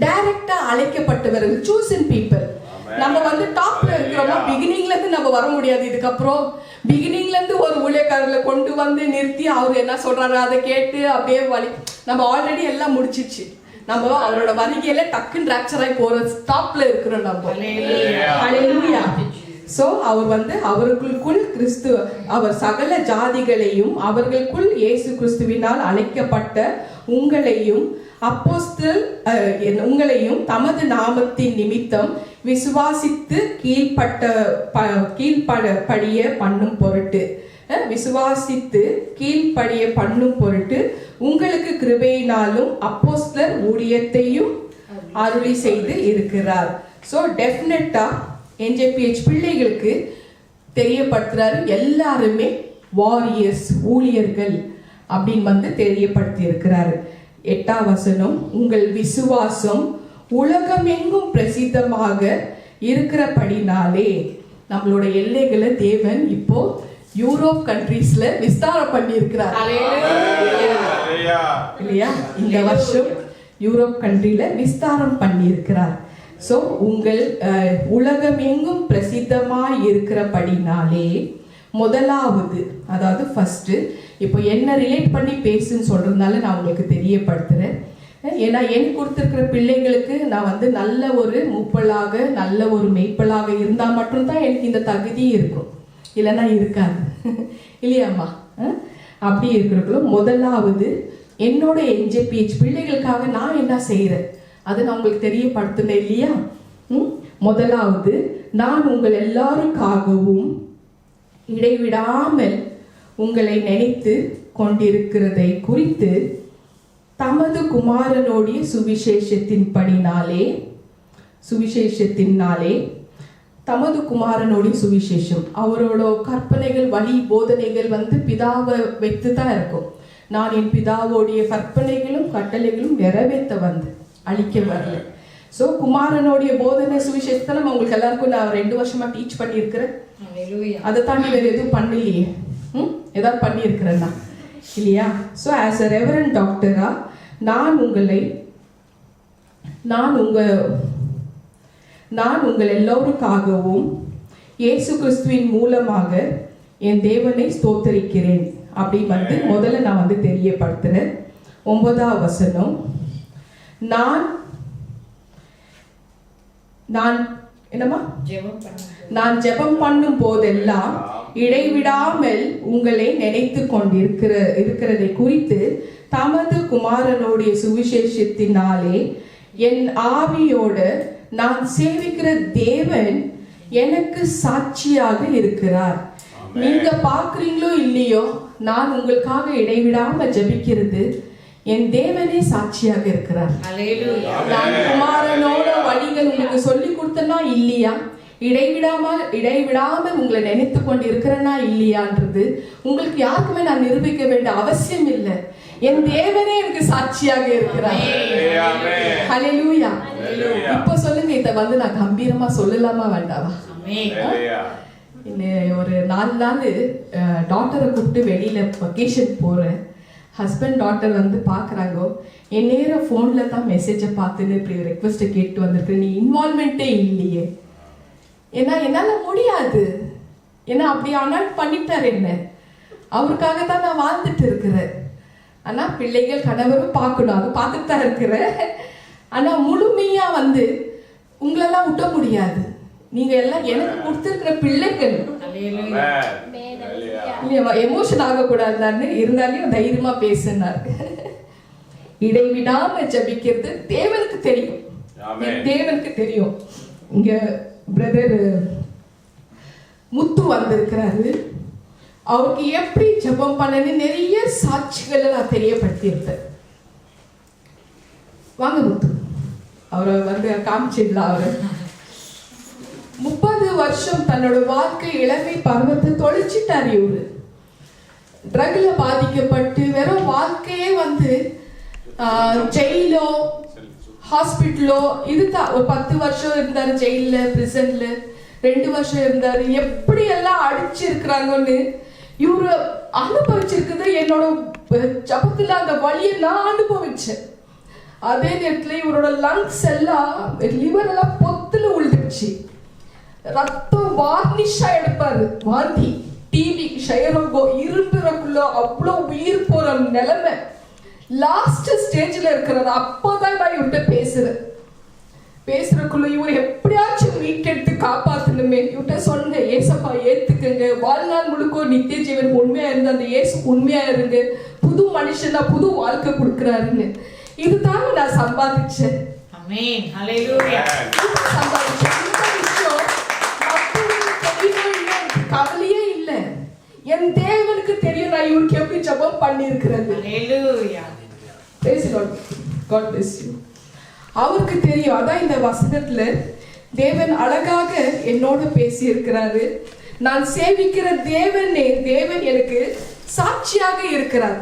டைரக்டா அழைக்கப்பட்டவர்கள், சூசன் பீப்புள். நம்ம வந்து டாப்ல இருக்கிறோமா, பிகினிங்ல இருந்து நம்ம வர முடியாது. இதுக்கப்புறம் பிகினிங்ல இருந்து ஒரு ஊழியக்காரர்களை கொண்டு வந்து நிறுத்தி அவர் என்ன சொல்றாரு அதை கேட்டு அப்படியே நம்ம ஆல்ரெடி எல்லாம் முடிச்சிச்சு. நம்ம அவரோட வருகையில டக்குன்னு ராப்சர் ஆகி போற டாப்ல இருக்கிறோம் நம்ம. ஹல்லேலூயா. சோ அவர் வந்து அவர்களுக்குள் கிறிஸ்து, அவர் சகல ஜாதிகளையும் அவர்களுக்குள் இயேசு கிறிஸ்துவினால் அழைக்கப்பட்ட உங்களையும் அப்போஸ்தல் உங்களையும் தமது நாமத்தின் நிமித்தம் விசுவாசித்து கீழ்ப்படிய பண்ணும் பொருட்டு, விசுவாசித்து கீழ்ப்படிய பண்ணும் பொருட்டு உங்களுக்கு கிருபையினாலும் அப்போஸ்தலர் ஊழியத்தையும் அருளி செய்து இருக்கிறார். ஸோ டெஃபினட்டா NJPH பிள்ளைகளுக்கு தெரியப்படுத்துறாரு, எல்லாருமே வாரியர்ஸ், ஊழியர்கள் அப்படின்னு வந்து தெரியப்படுத்தி இருக்கிறாரு. 8ஆம் வசனம், உங்கள் விசுவாசம் உலகம் எங்கும் பிரசித்தமாக இருக்கிறபடினாலே. நம்மளோட எல்லைகளை தேவன் இப்போ யூரோப் கண்ட்ரீஸ்ல விஸ்தாரம் பண்ணி இருக்கிறார் இல்லையா. இந்த வருஷம் யூரோப் கண்ட்ரில விஸ்தாரம் பண்ணி இருக்கிறார். ஸோ உங்கள் உலகம் எங்கும் பிரசித்தமாய் இருக்கிறபடினாலே, முதலாவது, அதாவது ஃபர்ஸ்ட், இப்போ என்ன ரிலேட் பண்ணி பேசுன்னு சொல்றதுனால நான் உங்களுக்கு தெரியப்படுத்துறேன். ஏன்னா எனக்கு கொடுத்துருக்கிற பிள்ளைங்களுக்கு நான் வந்து நல்ல ஒரு மூப்பலாக நல்ல ஒரு மெய்ப்பலாக இருந்தால் மட்டும்தான் எனக்கு இந்த தகுதி இருக்கும், இல்லைன்னா இருக்காது. இல்லையாம்மா? அப்படி இருக்கிறவங்களோ முதலாவது என்னோட NJPH பிள்ளைகளுக்காக நான் என்ன செய்கிறேன் அதை நான் உங்களுக்கு தெரியப்படுத்தினேன் இல்லையா? முதலாவது, நான் உங்கள் எல்லாருக்காகவும் இடைவிடாமல் உங்களை நினைத்து கொண்டிருக்கிறதை குறித்து தமது குமாரனுடைய சுவிசேஷத்தினாலே தமது குமாரனுடைய சுவிசேஷம், அவரோட கற்பனைகள் வழி போதனைகள் வந்து பிதாவை வைத்து தான் இருக்கும். நான் என் பிதாவோடைய கற்பனைகளும் கட்டளைகளும் நிறைவேற்ற வந்து அழிக்க வரல. ஸோ குமாரனுடைய போதனை சுவிசேஷத்தை நம்ம உங்களுக்கு எல்லாருக்கும் நான் 2 வருஷமா டீச் பண்ணியிருக்கிறேன். அதை தாண்டி வேறு எதுவும் பண்ணலையே. ஏதாவது பண்ணியிருக்கிறேன்னா இல்லையா? ஸோ ஆஸ் அ ரெவரண்ட் டாக்டரா நான் உங்கள் எல்லோருக்காகவும் இயேசு கிறிஸ்துவின் மூலமாக என் தேவனை ஸ்தோத்தரிக்கிறேன் அப்படி வந்து முதல்ல நான் வந்து தெரியப்படுத்துறேன். 9ஆம் வசனம், நான் ஜெபம் பண்ணும் போதெல்லாம் இடைவிடாமல் உங்களை நினைத்து கொண்டிருக்கிறதை குறித்து தமது குமாரனுடைய சுவிசேஷத்தினாலே என் ஆவியோட நான் சேவிக்கிற தேவன் எனக்கு சாட்சியாக இருக்கிறார். நீங்க பாக்குறீங்களோ இல்லையோ, நான் உங்களுக்காக இடைவிடாம ஜெபிக்கிறது என் தேவனே சாட்சியாக இருக்கிறார். நான் குமாரனோட வழிகள் உங்களுக்கு சொல்லி கொடுத்தனா இல்லையா, இடைவிடாமல் உங்களை நினைத்து கொண்டு இருக்கிறனா இல்லையான்றது உங்களுக்கு யாருக்குமே நான் நிரூபிக்க வேண்டிய அவசியம் இல்லை. என் தேவனே எனக்கு சாட்சியாக இருக்கிறார். ஹல்லேலூயா. இப்ப சொல்லுங்க, இத வந்து நான் கம்பீரமா சொல்லலாமா வேண்டாவா? ஒரு 4 நாள் டாக்டரை கூப்பிட்டு வெளியில வெக்கேஷன் போறேன். ஹஸ்பண்ட் டாக்டர் வந்து பாக்குறாங்க, என் நேரம் போன்ல தான் மெசேஜை பார்த்துன்னு இப்படி ரெக்வஸ்ட்டை கேட்டு வந்திருக்கு, நீ இன்வால்மெண்ட்டே இல்லையே. ஏன்னா என்னால முடியாது, ஏன்னா அப்படி அனால்ட் பண்ணிட்டாரு என்ன, அவருக்காக தான் நான் வாழ்ந்துட்டு இருக்கிறேன். ஆனா பிள்ளைகள் கணவரும் பார்க்கணும், அது பார்த்துட்டு தான் இருக்கிறேன். ஆனா முழுமையா வந்து உங்களெல்லாம் விட்ட முடியாது. நீங்க எல்லாம் எனக்கு கொடுத்திருக்கிற பிள்ளைகள். எமோஷன் ஆகக்கூடாதுன்னு இருந்தாலும் தைரியமா பேசினார். இடைவிடாம ஜபிக்கிறது தேவனுக்கு தெரியும், தேவனுக்கு தெரியும். இங்க பிரதர் முத்து வந்திருக்கிறாரு, அவருக்கு எப்படி ஜபம் பண்ணு நிறைய சாட்சிகளை நான் தெரியப்படுத்தியிருப்பேன். வாங்க முத்து, அவரை வந்து காமிச்சிடலாம். அவரை 30 வருஷம் தன்னோட வாழ்க்கை இளமை பருவத்தை தொலைச்சிட்டார். இவரு ட்ரக்ல பாதிக்கப்பட்டு வெறும் வாழ்க்கையே வந்து ஜெயிலோ ஹாஸ்பிட்டலோ இதுதான். ஒரு 10 வருஷம் இருந்தாரு ஜெயில, பிரிசன்ல 2 வருஷம் இருந்தாரு. எப்படி எல்லாம் அடிச்சிருக்கிறாங்கன்னு இவரு அனுபவிச்சிருக்குது. என்னோட ஜபத்துல அந்த வழியை நான் அனுபவிச்சேன். அதே நேரத்துல இவரோட லங்ஸ் எல்லாம், லிவர் எல்லாம் பொத்துல உழுதுச்சு. ரத்தம் வார்னிஷா எடுப்பாரு, வாந்தி, டிவி, ஷயரோகோ, இருப்புறக்குள்ள அவ்வளோ உயிர் போற நிலைமை. லாஸ்ட் ஸ்டேஜ்ல இருக்கிறது. அப்போதான் நான் இவர்கிட்ட பேசுறக்குள்ள இவர் எப்படியாச்சும் மீட்டெடுத்து காப்பாத்தணுமே. இவர்கிட்ட சொன்னேன், ஏசப்பா ஏத்துக்குங்க, வாழ்நாள் முழுக்க நித்திய ஜீவன் உண்மையா இருந்து அந்த ஏசு உண்மையா இருங்க, புது மனுஷனா புது வாழ்க்கை கொடுக்குறாருன்னு. இதுதாங்க நான் சம்பாதிச்சேன். ஆமென், ஹல்லேலூயா. சம்பாதிச்சேன். கவலையே இல்ல, என் தேவனுக்கு தெரியும் நான் இவருக்கு எப்படி ஜெபம் பண்ணி இருக்கிறது. ஹல்லேலூயா. praise the Lord. God bless you. அவருக்கு தெரியும். அதான் இந்த வசனத்துல தேவன் அழகாக என்னோட பேசி இருக்கிறாரு. நான் சேவிக்கிற தேவன் எனக்கு சாட்சியாக இருக்கிறார்.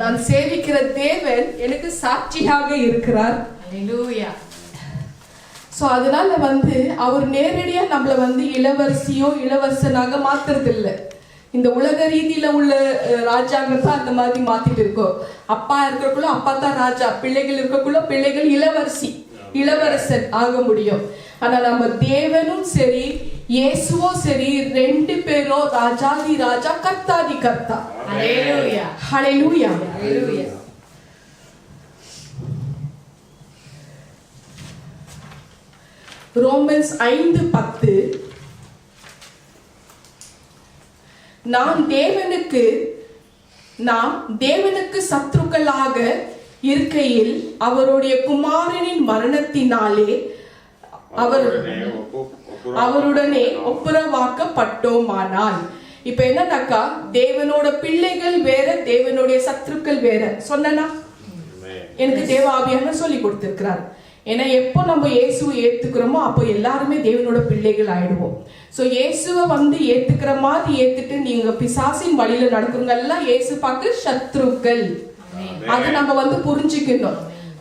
நான் சேவிக்கிற தேவன் எனக்கு சாட்சியாக இருக்கிறார். ஹல்லேலூயா. ஸோ அதனால வந்து அவர் நேரடியா நம்மள வந்து இளவரசியோ இளவரசனாக மாத்துறது இல்லை. இந்த உலக ரீதியில உள்ள ராஜாங்கத்தான் அந்த மாதிரி மாத்திட்டு இருக்கோம். அப்பா இருக்கக்குள்ள அப்பா தான் ராஜா, பிள்ளைகள் இருக்கக்குள்ள பிள்ளைகள் இளவரசன் ஆக முடியும். ஆனா நம்ம தேவனும் சரி இயேசுவோ சரி 2 பேரும் ராஜாதி ராஜா, கர்த்தாதி கர்த்தா. ஹல்லேலூயா. ஹல்லேலூயா. ஹல்லேலூயா. ரோமன்ஸ் 5:10 நாம் தேவனுக்கு சத்துருக்களாக இருக்கையில் அவருடைய குமாரனின் மரணத்தினாலே அவருடனே ஒப்புரவாக்கப்பட்டோமானால். இப்ப என்னன்னாக்கா, தேவனோட பிள்ளைகள் வேற, தேவனுடைய சத்துருக்கள் வேற சொன்னா எனக்கு தேவ ஆவியானவர் சொல்லி கொடுத்திருக்கிறார். ஏன்னா எப்போ நம்ம இயேசுவை ஏத்துக்கிறோமோ அப்போ எல்லாருமே தேவனோட பிள்ளைகள் ஆயிடுவோம். சோ இயேசுவை ஏத்துக்கிற மாதிரி ஏத்துட்டு நீங்க பிசாசின் வழியில நடக்கிறவங்க எல்லாம் இயேசு பார்க்க சத்ருக்கள். அது நம்ம புரிஞ்சுக்கணும்.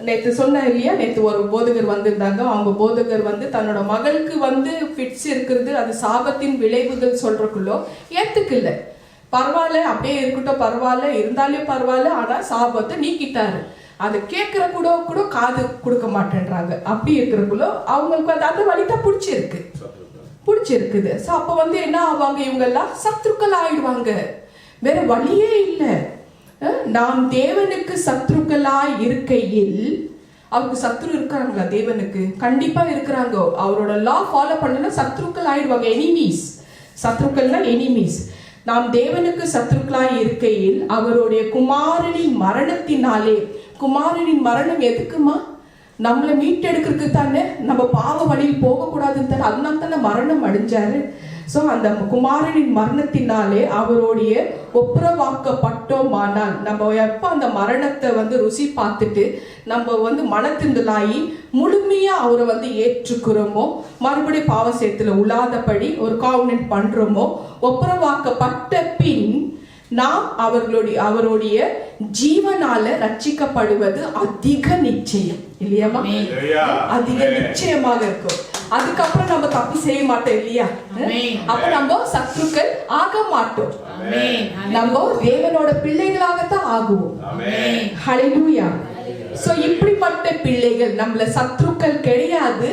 நேத்து சொன்ன இல்லையா, நேத்து ஒரு போதகர் வந்திருந்தாங்க. அவங்க போதகர் தன்னோட மகளுக்கு ஃபிட்ஸ் இருக்கிறது, அது சாபத்தின் விளைவுகள் சொல்றக்குள்ளோ ஏத்துக்கல. பரவாயில்ல, அப்படியே இருக்கட்டும், பரவாயில்ல, இருந்தாலே பரவாயில்ல, ஆனா சாபத்தை நீக்கிட்டாரு. அதை கேட்கிற கூட காது கொடுக்க மாட்டேன்றாங்க. அப்படி இருக்கிறக்குள்ள அவங்களுக்கு அந்த வழிதான் பிடிச்சிருக்குது. சோ அப்ப என்ன ஆவாங்க, இவங்க எல்லாம் சத்துருக்கள் ஆயிடுவாங்க. வேற வழியே இல்லை. நாம் தேவனுக்கு சத்துருக்களாய் இருக்கையில், அவருக்கு சத்ரு இருக்கிறாங்களா? தேவனுக்கு கண்டிப்பா இருக்கிறாங்க. அவரோட லா ஃபாலோ பண்ணல சத்ருக்கள் ஆயிடுவாங்க. எனிமீஸ், சத்ருக்கள்னா எனிமீஸ். நாம் தேவனுக்கு சத்துருக்களாய் இருக்கையில் அவருடைய குமாரனின் மரணத்தினாலே. குமாரனின் மரணம் எதுக்குமா? நம்மளை மீட்டெடுக்கிறதுக்கு தானே, நம்ம பாவ வழியில் போக கூடாதுன்னு தானே, அதனால தானே மரணம் அடைஞ்சாரு. சோ அந்த குமாரனின் மரணத்தினாலே அவருடைய ஒப்புரவாக்கப்பட்டோமானால், நம்ம எப்ப அந்த மரணத்தை ருசி பார்த்துட்டு நம்ம மனத்திருந்தலாகி முழுமையா அவரை ஏற்றுக்கிறோமோ, மறுபடியும் பாவ சேத்துல உலாதபடி ஒரு காவனன்ட் பண்றோமோ, ஒப்புரவாக்கப்பட்ட பின் நாம் அவருடைய ஜீவனால ரட்சிக்கப்படுவது அதிக நிச்சயம் இல்லையாமா? அதிக நிச்சயமாக இருக்கும். அதுக்கப்புறம் நம்ம தப்பு செய்ய மாட்டோம் இல்லையா? அப்ப நம்ம சத்துருக்கள் ஆக மாட்டோம். நம்ம தேவனோட பிள்ளைகளாகத்தான் ஆகுவோம். ஹல்லேலூயா. சோ இப்படிப்பட்ட பிள்ளைகள், நம்மள சத்துருக்கள் கிடையாது.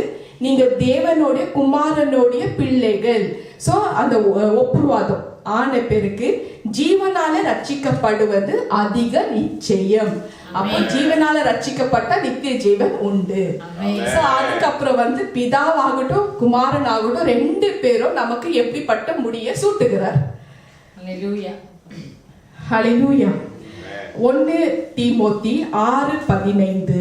நீங்க தேவனுடைய குமாரனுடைய பிள்ளைகள். சோ அந்த ஒப்புரவாதம் ஆன பிறகு ஜீவனால ரட்சிக்கப்படுவது அதிக நிச்சயம். அப்போ ஜீவனால ரட்சிக்கப்பட்ட நித்திய ஜீவன் உண்டு. சோ அதுக்கப்புறம் பிதாவாகட்டும் குமாரன் ஆகட்டும் ரெண்டு பேரும் நமக்கு எப்படிப்பட்ட முடிய சூட்டுகிறார். ஹல்லேலூயா. 1 தீமோத்தி 6:15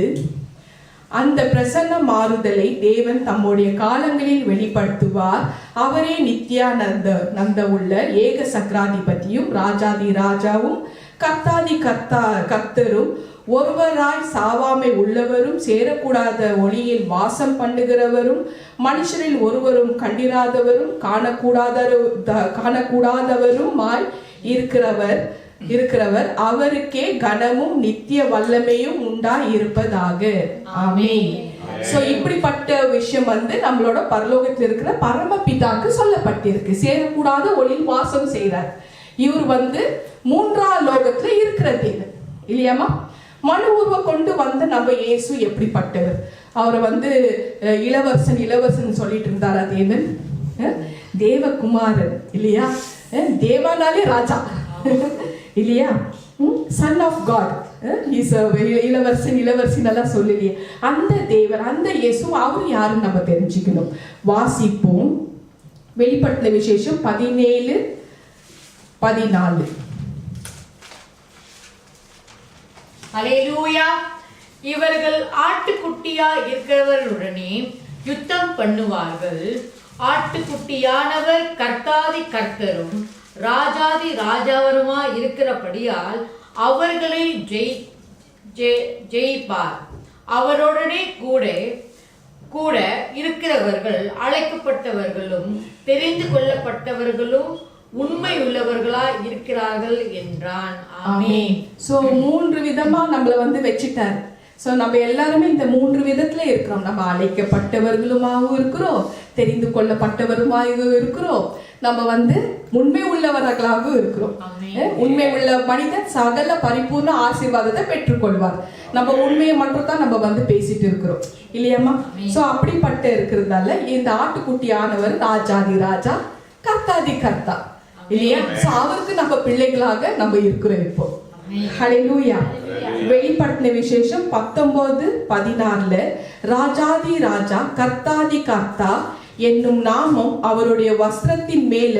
அந்த பிரசன்ன மாறுதலை தேவன் தம்முடைய காலங்களில் வெளிப்படுத்துவார். அவரே நித்யானந்த உள்ள ஏக சக்கராதிபதியும் ராஜாதி ராஜாவும் கர்த்தாதி கர்த்தரும் ஒருவராய் சாவாமை உள்ளவரும் சேரக்கூடாத ஒளியில் வாசம் பண்ணுகிறவரும் மனுஷரில் ஒருவரும் கண்டிராதவரும் காணக்கூடாதவருமாய் இருக்கிறவர் அவருக்கே கனமும் நித்திய வல்லமையும் உண்டாய் இருப்பதாக. ஆமென். சோ இப்படிப்பட்ட விஷயம் நம்மளோட பரலோகத்தில் இருக்கிற பரமபிதாக்கு சொல்லப்பட்டிருக்கு. சேரக்கூடாத ஒளியில் வாசம் செய்கிறார். இவர் மூன்றாம் லோகத்துல இருக்கிற தேவன் இல்லையாமா? மனு உருவம் கொண்டு நம்ம இயேசு எப்படிப்பட்டவர்? அவரை இளவரசன் சொல்லிட்டு இருந்தாரா தேவன்? தேவகுமாரன் இல்லையா? தேவானாலே ராஜா இல்லையா? சன் ஆஃப் காட், இளவரசன் எல்லாம் சொல்லலையே. அந்த தேவர், அந்த இயேசு, அவர் யாருன்னு நம்ம தெரிஞ்சுக்கணும். வாசிப்போம். வெளிப்படுத்தின விசேஷம் 17:14. ஹல்லேலூயா. இவர்கள் ஆட்டுக்குட்டியா இருக்கிறவர்களுடனே யுத்தம் பண்ணுவார்கள். ஆட்டுக்குட்டியானவர் கர்த்தாதி கர்த்தரும் ராஜாதி ராஜாவருமா இருக்கிறபடியால் அவர்களை ஜெயிப்பார். அவருடனே கூட இருக்கிறவர்கள் அழைக்கப்பட்டவர்களும் தெரிந்து கொள்ளப்பட்டவர்களும் உண்மை உள்ளவர்களா இருக்கிறார்கள் என்றான். ஆமென். சோ 3 விதமா நம்மள வச்சிட்டார். சோ நம்ம எல்லாருமே இந்த 3 விதத்துல இருக்கிறோம். நம்ம அழைக்கப்பட்டவர்களுமாகவும் இருக்கிறோம், தெரிந்து கொள்ளப்பட்டவருமாகவும் இருக்கிறோம், நம்ம உண்மை உள்ளவர்களாகவும் இருக்கிறோம். உண்மை உள்ள மனிதன் சகல பரிபூர்ண ஆசீர்வாதத்தை பெற்றுக்கொள்வார். நம்ம உண்மையை மட்டும் தான் நம்ம பேசிட்டு இருக்கிறோம் இல்லையாமா? சோ அப்படிப்பட்ட இருக்கிறதால இந்த ஆட்டுக்குட்டியானவர் ராஜாதி ராஜா கர்த்தாதி கர்த்தா இல்லையா? சோ அவருக்கு நம்ம பிள்ளைகளாக நம்ம இருக்கிறோம் இப்போ. ஹல்லேலூயா. வெளிப்படுத்தின விசேஷம் 19:16 ராஜாதி ராஜா கர்த்தாதி கர்த்தா என்னும் நாமம் அவருடைய வஸ்திரத்தின் மேல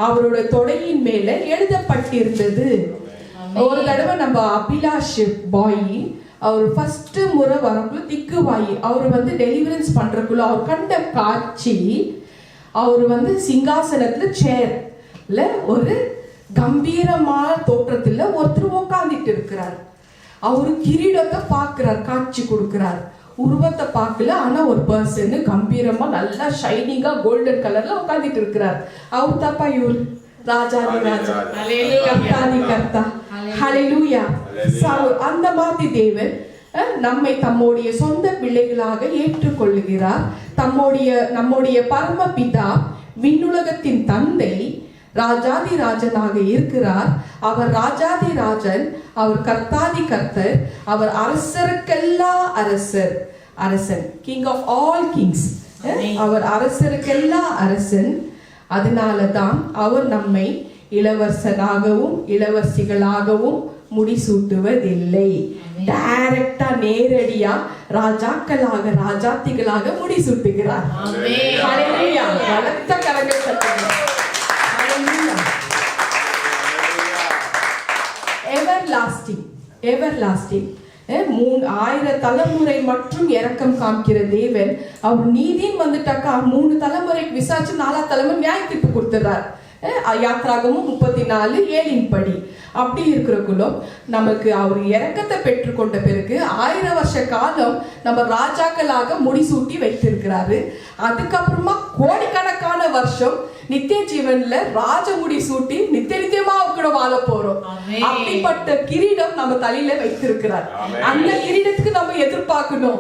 அவருடைய தொடையின் மேல எழுதப்பட்டிருந்தது. ஒரு தடவை நம்ம அபிலாஷ் பாய் அவர் ஃபர்ஸ்ட் முறை வரக்குள்ள திக்குவாயி அவர் வந்து டெலிவரன்ஸ் பண்றதுக்குள்ள அவர் கண்ட காட்சி, அவர் சிங்காசனத்துல சேர்ல ஒரு கம்பீரமான தோற்றத்துல ஒருத்தர் உட்கார்ந்துட்டு இருக்கிறார். அவரு கிரீடத்தை பார்க்கிறார், காட்சி கொடுக்கிறார். உருவத்தை பார்க்கல, ஆனா ஒரு பர்சன் கம்பீரமா நல்லா ஷைனிங்கா கோல்டன் கலர்ல உட்கார்ந்துட்டு இருக்கிறார். அவர் தாப்பா இவர் ராஜாதி ராஜா கர்த்தாதி கர்த்தா. ஹல்லேலூயா. அந்த மாதிரி தேவன் நம்மை தம்முடைய சொந்த பிள்ளைகளாக ஏற்றுக்கொள்ளுகிறார். நம்முடைய பரமபிதா விண்ணுலகத்தின் தந்தை ராஜாதி ராஜனாக இருக்கிறார். அவர் ராஜாதி ராஜன், அவர் கர்த்தாதி கர்த்தர், அவர் அரசருக்கெல்லாம் அரசன், கிங் ஆஃப் ஆல் கிங்ஸ். அவர் அரசருக்கெல்லாம் அரசன். அதனாலதான் அவர் நம்மை இளவரசனாகவும் இளவரசிகளாகவும் முடிசூட்டுவதில்லை. டைரக்டா நேரடியா ராஜாக்களாக ராஜாத்திகளாக முடிசூட்டுகிறார். ஹல்லேலூயா. பலத்த கரங்கள் தட்டுங்கள். எவர்லாஸ்டிங் 3000 தலைமுறை மற்றும் இரக்கம் காமிக்கிற தேவன். அவர் நீதின்னு வந்துட்டாக்கா 3 தலைமுறைக்கு விசாரிச்சு 4வது தலைமுறை நியாய தீர்ப்பு கொடுத்துறார். யாத்ராகமும் 34:7 படி. அப்படி இருக்கிறக்குள்ள நமக்கு அவர் இரக்கத்தை பெற்றுக்கொண்ட பிறகு 1000 வருஷ காலம் நம்ம ராஜாக்களாக முடிசூட்டி வைத்திருக்கிறாரு. அதுக்கப்புறமா கோடிக்கணக்கான வருஷம் நித்திய ஜீவன்ல ராஜமுடி சூட்டி நித்தியமா கூட வாழ போறோம். அப்படிப்பட்ட கிரீடம் நம்ம தலையில வைத்திருக்கிறார். அந்த கிரீடத்துக்கு நம்ம எதிர்பார்க்கணும்,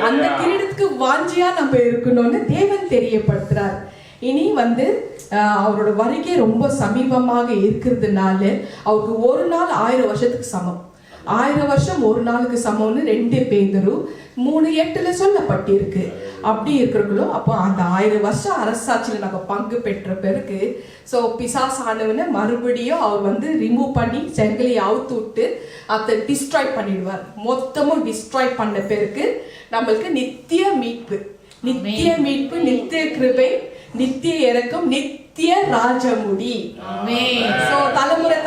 அந்த கிரீடத்துக்கு வாஞ்சியா நம்ம இருக்கணும்னு தேவன் தெரியப்படுத்துறார். இனி அவரோட வருகை ரொம்ப சமீபமாக இருக்கிறதுனால அவருக்கு ஒரு நாள் 1000 வருஷத்துக்கு சமம். 1000 வருஷம் ஒரு நாளுக்கு சமம்னு 2 பேதுரு 3:8 சொல்லப்பட்டிருக்கு. அப்படி இருக்கிறவங்களோ அப்போ அந்த 1000 வருஷம் அரசாட்சியில நம்ம பங்கு பெற்ற பிறகு பிசாசானவனை மறுபடியும் அவர் ரிமூவ் பண்ணி செங்கலை அவுத்து விட்டு அதை டிஸ்ட்ராய் பண்ணிடுவார். மொத்தமும் டிஸ்ட்ராய் பண்ண பிறகு நம்மளுக்கு நித்திய மீட்பு, நித்திய கிருபை, நித்திய இரக்கம், நித்திய ராஜமுடி. தலைமுறை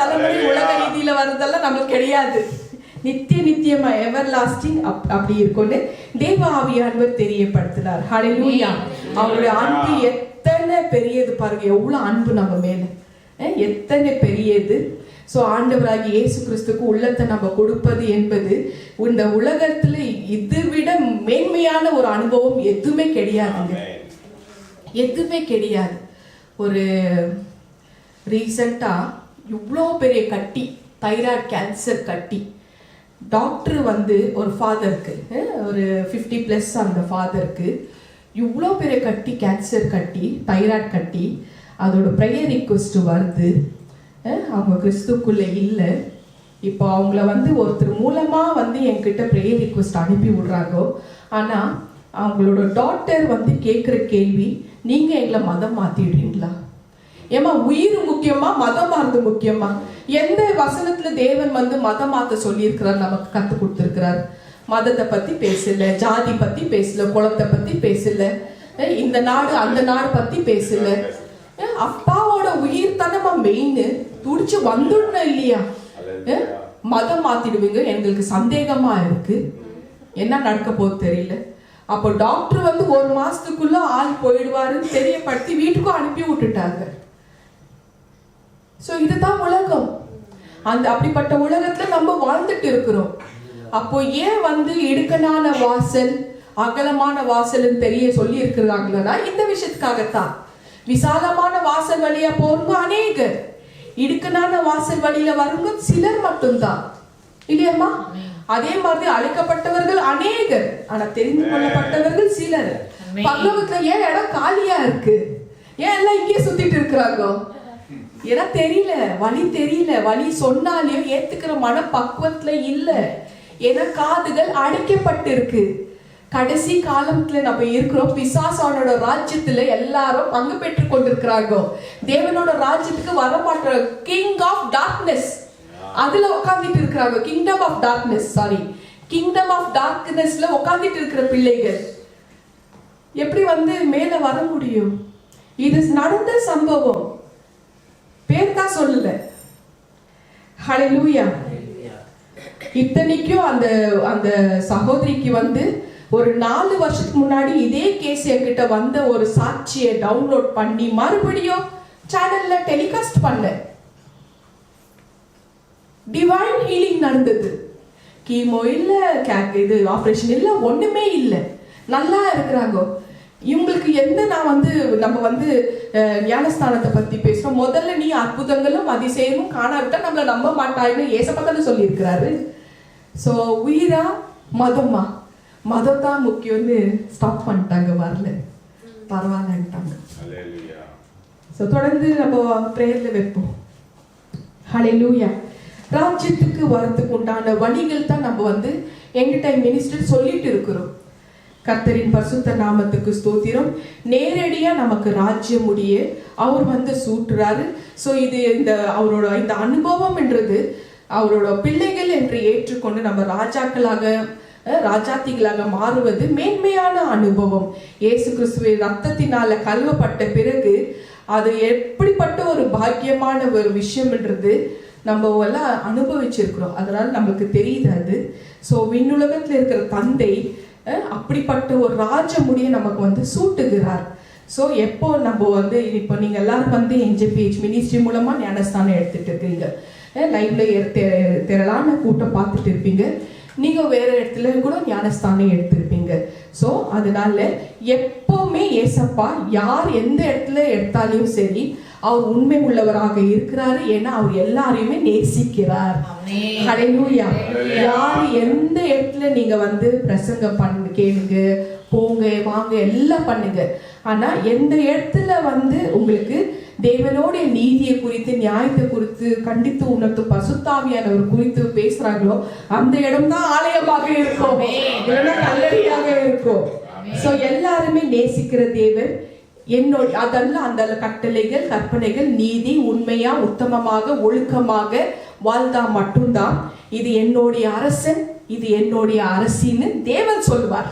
உலக ரீதியில வருதெல்லாம் நமக்கு கிடையாது. நித்தியமா எவர்லாஸ்டிங் அப்படி இருக்கும்னு தேவ ஆவியானவர் தெரியப்படுத்தினார். ஹல்லேலூயா. அவருடைய அன்பு எத்தனை பெரியது பாருங்க, எவ்வளவு அன்பு நம்ம மேல எத்தனை பெரியது. ஆண்டவராகிய இயேசு கிறிஸ்துக்கு உள்ளத்தை நம்ம கொடுப்பது என்பது இந்த உலகத்துல இதை விட மேன்மையான ஒரு அனுபவம் எதுவுமே கிடையாதுங்க, எதுவுமே கிடையாது. ஒரு ரீசெண்டா இவ்வளோ பெரிய கட்டி, தைராய்டு கேன்சர் கட்டி, டாக்டர் ஒரு ஃபாதருக்கு ஒரு 50+ அந்த ஃபாதருக்கு இவ்வளோ பெரிய கட்டி, கேன்சர் கட்டி, தைராய்டு கட்டி, அதோட ப்ரேயர் ரிக்வெஸ்ட் வருது. அவங்க கிறிஸ்துக்குள்ள இல்லை. இப்போ அவங்கள ஒருத்தர் மூலமா என்கிட்ட ப்ரேயர் ரிக்வெஸ்ட் அனுப்பி விடுறாங்க. ஆனா அவங்களோட டாக்டர் கேட்குற கேள்வி, நீங்க எங்களை மதம் மாத்திடுறீங்களா? ஏமா உயிர் முக்கியமா மதம் மாறுது முக்கியமா? எந்த வசனத்துல தேவன் மதம் மாத்த சொல்லி இருக்கிறார், நமக்கு கத்து கொடுத்திருக்கிறார்? மதத்தை பத்தி பேசல, ஜாதி பத்தி பேசல, குலத்தை பத்தி பேசல, இந்த நாடு அந்த நாடு பத்தி பேசல. அப்பாவோட உயிர் தானமா மெயின், துடிச்சு வந்துடணும் இல்லையா? மதம் மாத்திடுவீங்க, எங்களுக்கு சந்தேகமா இருக்கு, என்ன நடக்க போது தெரியல. அப்போ டாக்டர் 1 மாசத்துக்குள்ள ஆள் போயிடுவாருன்னு தெரியப்படுத்தி வீட்டுக்கும் அனுப்பி விட்டுட்டாங்க. இதுதான் உலகம். அப்படிப்பட்ட உலகத்துல நம்ம வாழ்ந்துட்டு இருக்கிறோம். அப்போ ஏன் இடுக்கனான வாசல் அகலமான வாசல் தெரிய சொல்லி இருக்கிறாங்களா? இந்த விஷயத்துக்காகத்தான். விசாலமான வாசல் வழியா போறவங்க அநேகர், இடுக்கனான வாசல் வழியில வருங்க சிலர் மட்டும்தான், இல்லையம்மா? அதே மாதிரி அழைக்கப்பட்டவர்கள் அநேகர், ஆனா தெரிந்து கொள்ளப்பட்டவர்கள் சிலர். பரலோகத்துல ஏன் இடம் காலியா இருக்கு? ஏன் எல்லாம் இங்கே சுத்திட்டு இருக்கிறாங்க? ஏன்னா தெரியல, வழி சொன்னாலையும் ஏத்துக்கிற மன பக்குவத்துல இல்ல. ஏன்னா காதுகள் அடைக்கப்பட்டு இருக்கு. கடைசி காலத்துல நம்ம இருக்கிறோம். பிசாசானோட ராஜ்யத்துல எல்லாரும் பங்கு பெற்று கொண்டிருக்கிறாங்க. தேவனோட ராஜ்யத்துக்கு வரமாட்ட கிங் ஆஃப் டார்க்னஸ் அதுல உட்கார்ந்துட்டு இருக்கிறாங்க. Kingdom of darkness, sorry, kingdom of டார்க்னஸ்ல உட்கார்ந்துட்டு இருக்கிற பிள்ளைகள் எப்படி மேல வர முடியும்? இது நடந்த சம்பவம், பேர் தான் சொல்லல. ஹல்லேலூயா. இத்தனைக்கும் அந்த அந்த சகோதரிக்கு ஒரு 4 வருஷத்துக்கு முன்னாடி இதே கேஸ் என்கிட்ட வந்த ஒரு சாட்சியை டவுன்லோட் பண்ணி மறுபடியும் சேனல்ல டெலிகாஸ்ட் பண்ண. டிவைன் ஹீலிங் நடந்தது. கீமோ இல்ல, இது ஆபரேஷன் இல்ல, ஒண்ணுமே இல்ல, நல்லா இருக்கிறாங்க. இவங்களுக்கு நம்ம ஞானஸ்தானத்தை பத்தி பேசுறோம். முதல்ல நீ அற்புதங்களும் அதிசயமும் காணாவிட்டா நம்மள நம்ப மாட்டாய்னு ஏசப்பா தானே சொல்லி இருக்கிறாரு. சோ உயிரா மதமா, மதம் தான் முக்கியம்னு ஸ்டாப் பண்ணிட்டாங்க, வரல, பரவாயில்லன்ட்டாங்க. சோ தொடர்ந்து நம்ம பிரேயர்ல வைப்போம். ஹல்லேலூயா. ராஜ்யத்துக்கு வரதுக்கு உண்டான வழிகள் தான் நம்ம எங்க டைம் மினிஸ்டர் சொல்லிட்டு இருக்கிறோம். கர்த்தரின் பரிசுத்த நாமத்துக்கு ஸ்தோத்திரம். நேரடியா நமக்கு ராஜ்யம் முடிய அவர் சூட்டுறாரு. சோ இது அவரோட இந்த அனுபவம் என்றது அவரோட பிள்ளைகள் என்று ஏற்றுக்கொண்டு நம்ம ராஜாக்களாக ராஜாத்திகளாக மாறுவது மேன்மையான அனுபவம். இயேசு கிறிஸ்துவின் ரத்தத்தினால கழுவப்பட்ட பிறகு அது எப்படிப்பட்ட ஒரு பாக்கியமான ஒரு விஷயம்ன்றது நம்ம எல்லாம் அனுபவிச்சிருக்கிறோம். அதனால நமக்கு தெரியுது அது. சோ விண்ணுலகத்துல இருக்கிற தந்தை அப்படிப்பட்ட ஒரு ராஜ முடியை நமக்கு சூட்டுகிறார். ஸோ எப்போ நம்ம இப்போ நீங்கள் எல்லாரும் NJPH மினிஸ்ட்ரி மூலமா ஞானஸ்தானம் எடுத்துட்டு இருக்கீங்க. லைவ்ல திரளான கூட்டம் பார்த்துட்டு இருப்பீங்க. நீங்க வேற இடத்துல கூட ஞானஸ்தானம் எடுத்திருப்பீங்க. ஸோ அதனால எப்பவுமே ஏசப்பா யார் எந்த இடத்துல எடுத்தாலும் சரி அவர் உண்மை உள்ளவராக இருக்கிறாரு. ஏன்னா அவர் எல்லாரையுமே நேசிக்கிறார். ஹல்லேலூயா. யாரு எந்த இடத்துல நீங்க பிரசங்கம் பண்ணு, கேளுங்க, போங்க, வாங்க, எல்லாம் பண்ணுங்க. ஆனா எந்த இடத்துல உங்களுக்கு தேவனோட நீதியை குறித்து, நியாயத்தை குறித்து, கண்டித்து உணர்த்து பசுத்தாவியானவர் குறித்து பேசுறாங்களோ அந்த இடம் தான் ஆலயமாக இருக்கும், இல்லைன்னா கல்லறையாக இருக்கும். சோ எல்லாருமே நேசிக்கிற தேவன் என்னோட அதெல்லாம் அந்த கட்டளைகள், கற்பனைகள், நீதி, உண்மையா, உத்தமமாக, ஒழுக்கமாக வாழ்ந்தா மட்டும்தான் இது என்னுடைய அரசன், இது என்னுடைய அரசின்னு தேவன் சொல்லுவார்.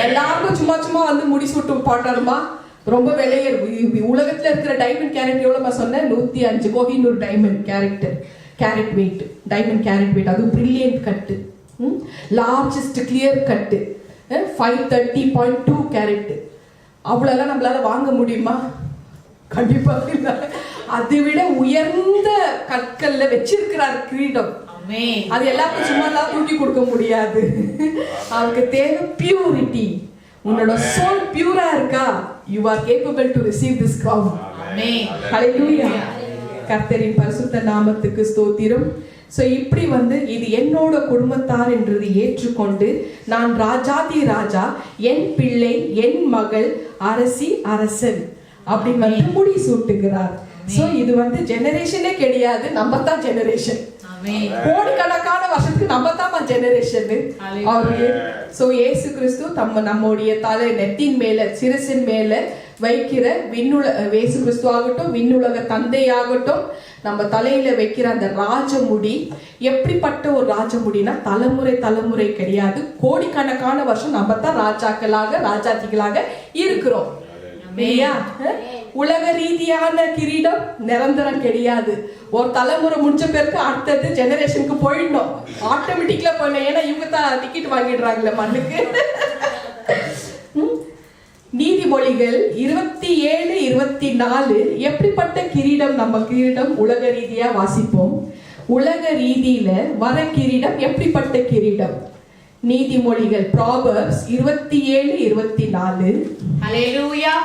எல்லாருக்கும் சும்மா சும்மா முடிசூட்டு பாட்டாருமா, ரொம்ப விலைய உலகத்துல இருக்கிற டைமண்ட் கேரட் எவ்வளவு சொன்னேன்? 105 Kohinoor diamond carat weight, diamond carat weight. அது brilliant cut, largest clear cut 530.2 carat. அவ்வளவு நம்மளால வாங்க முடியுமா? கண்டிப்பா இல்லை. அதை விட உயர்ந்த கற்கள்ல வச்சிருக்கிறார் கிரீடம். அது எல்லாருக்கும் சும்மா எல்லாம் தூக்கி கொடுக்க முடியாது. அவருக்கு தேவை பியூரிட்டி. உன்னோட சோல் பியூரா இருக்கா? you are capable to receive this crown. ஹல்லேலூயா. கர்த்தரின் பரிசுத்த நாமத்துக்கு ஸ்தோத்திரம். சோ இப்படி இது என்னோட குடும்பத்தார் என்றது ஏற்றுக்கொண்டு நான் ராஜாதி ராஜா, என் பிள்ளை, என் மகள், அரசி, அரசன் அப்படின்னு முடி சூட்டுகிறார். சோ இது ஜெனரேஷனே கிடையாது, நம்ம தான் ஜெனரேஷன். கோடிக்கணக்கான வருஷத்துக்கு நம்ம தான் ஜெனரேஷன். சோ இயேசு கிறிஸ்து நம்முடைய தலை நெத்தின் மேல, சிரசின் மேல வைக்கிற இயேசு கிறிஸ்து ஆகட்டும், விண்ணுலக தந்தையாகட்டும், நம்ம தலையில வைக்கிற அந்த ராஜமுடி எப்படிப்பட்ட ஒரு ராஜமுடினா தலைமுறை தலைமுறை கிடையாது, கோடிக்கணக்கான வருஷம் நம்ம தான் ராஜாக்களாக, ராஜாத்திகளாக இருக்கிறோம். உலக ரீதியான கிரீடம் நிரந்தரம் கிடையாது. ஒரு தலைமுறை முடிஞ்ச பிறகு அடுத்தது ஜெனரேஷனுக்கு போயிடணும், ஆட்டோமேட்டிக்கலா போயிடணும். ஏன்னா இவங்க தான் டிக்கெட் வாங்கிடுறாங்களே மண்ணுக்கு. நீதிமொழிகள் 27-24 எப்படிப்பட்ட கிரீடம் நம்ம கிரீடம் உலக ரீதியா வாசிப்போம். உலக ரீதியில வர கிரீடம் எப்படிப்பட்ட கிரீடம்? நீதிமொழிகள் Proverbs 27-24. ஹல்லேலூயா.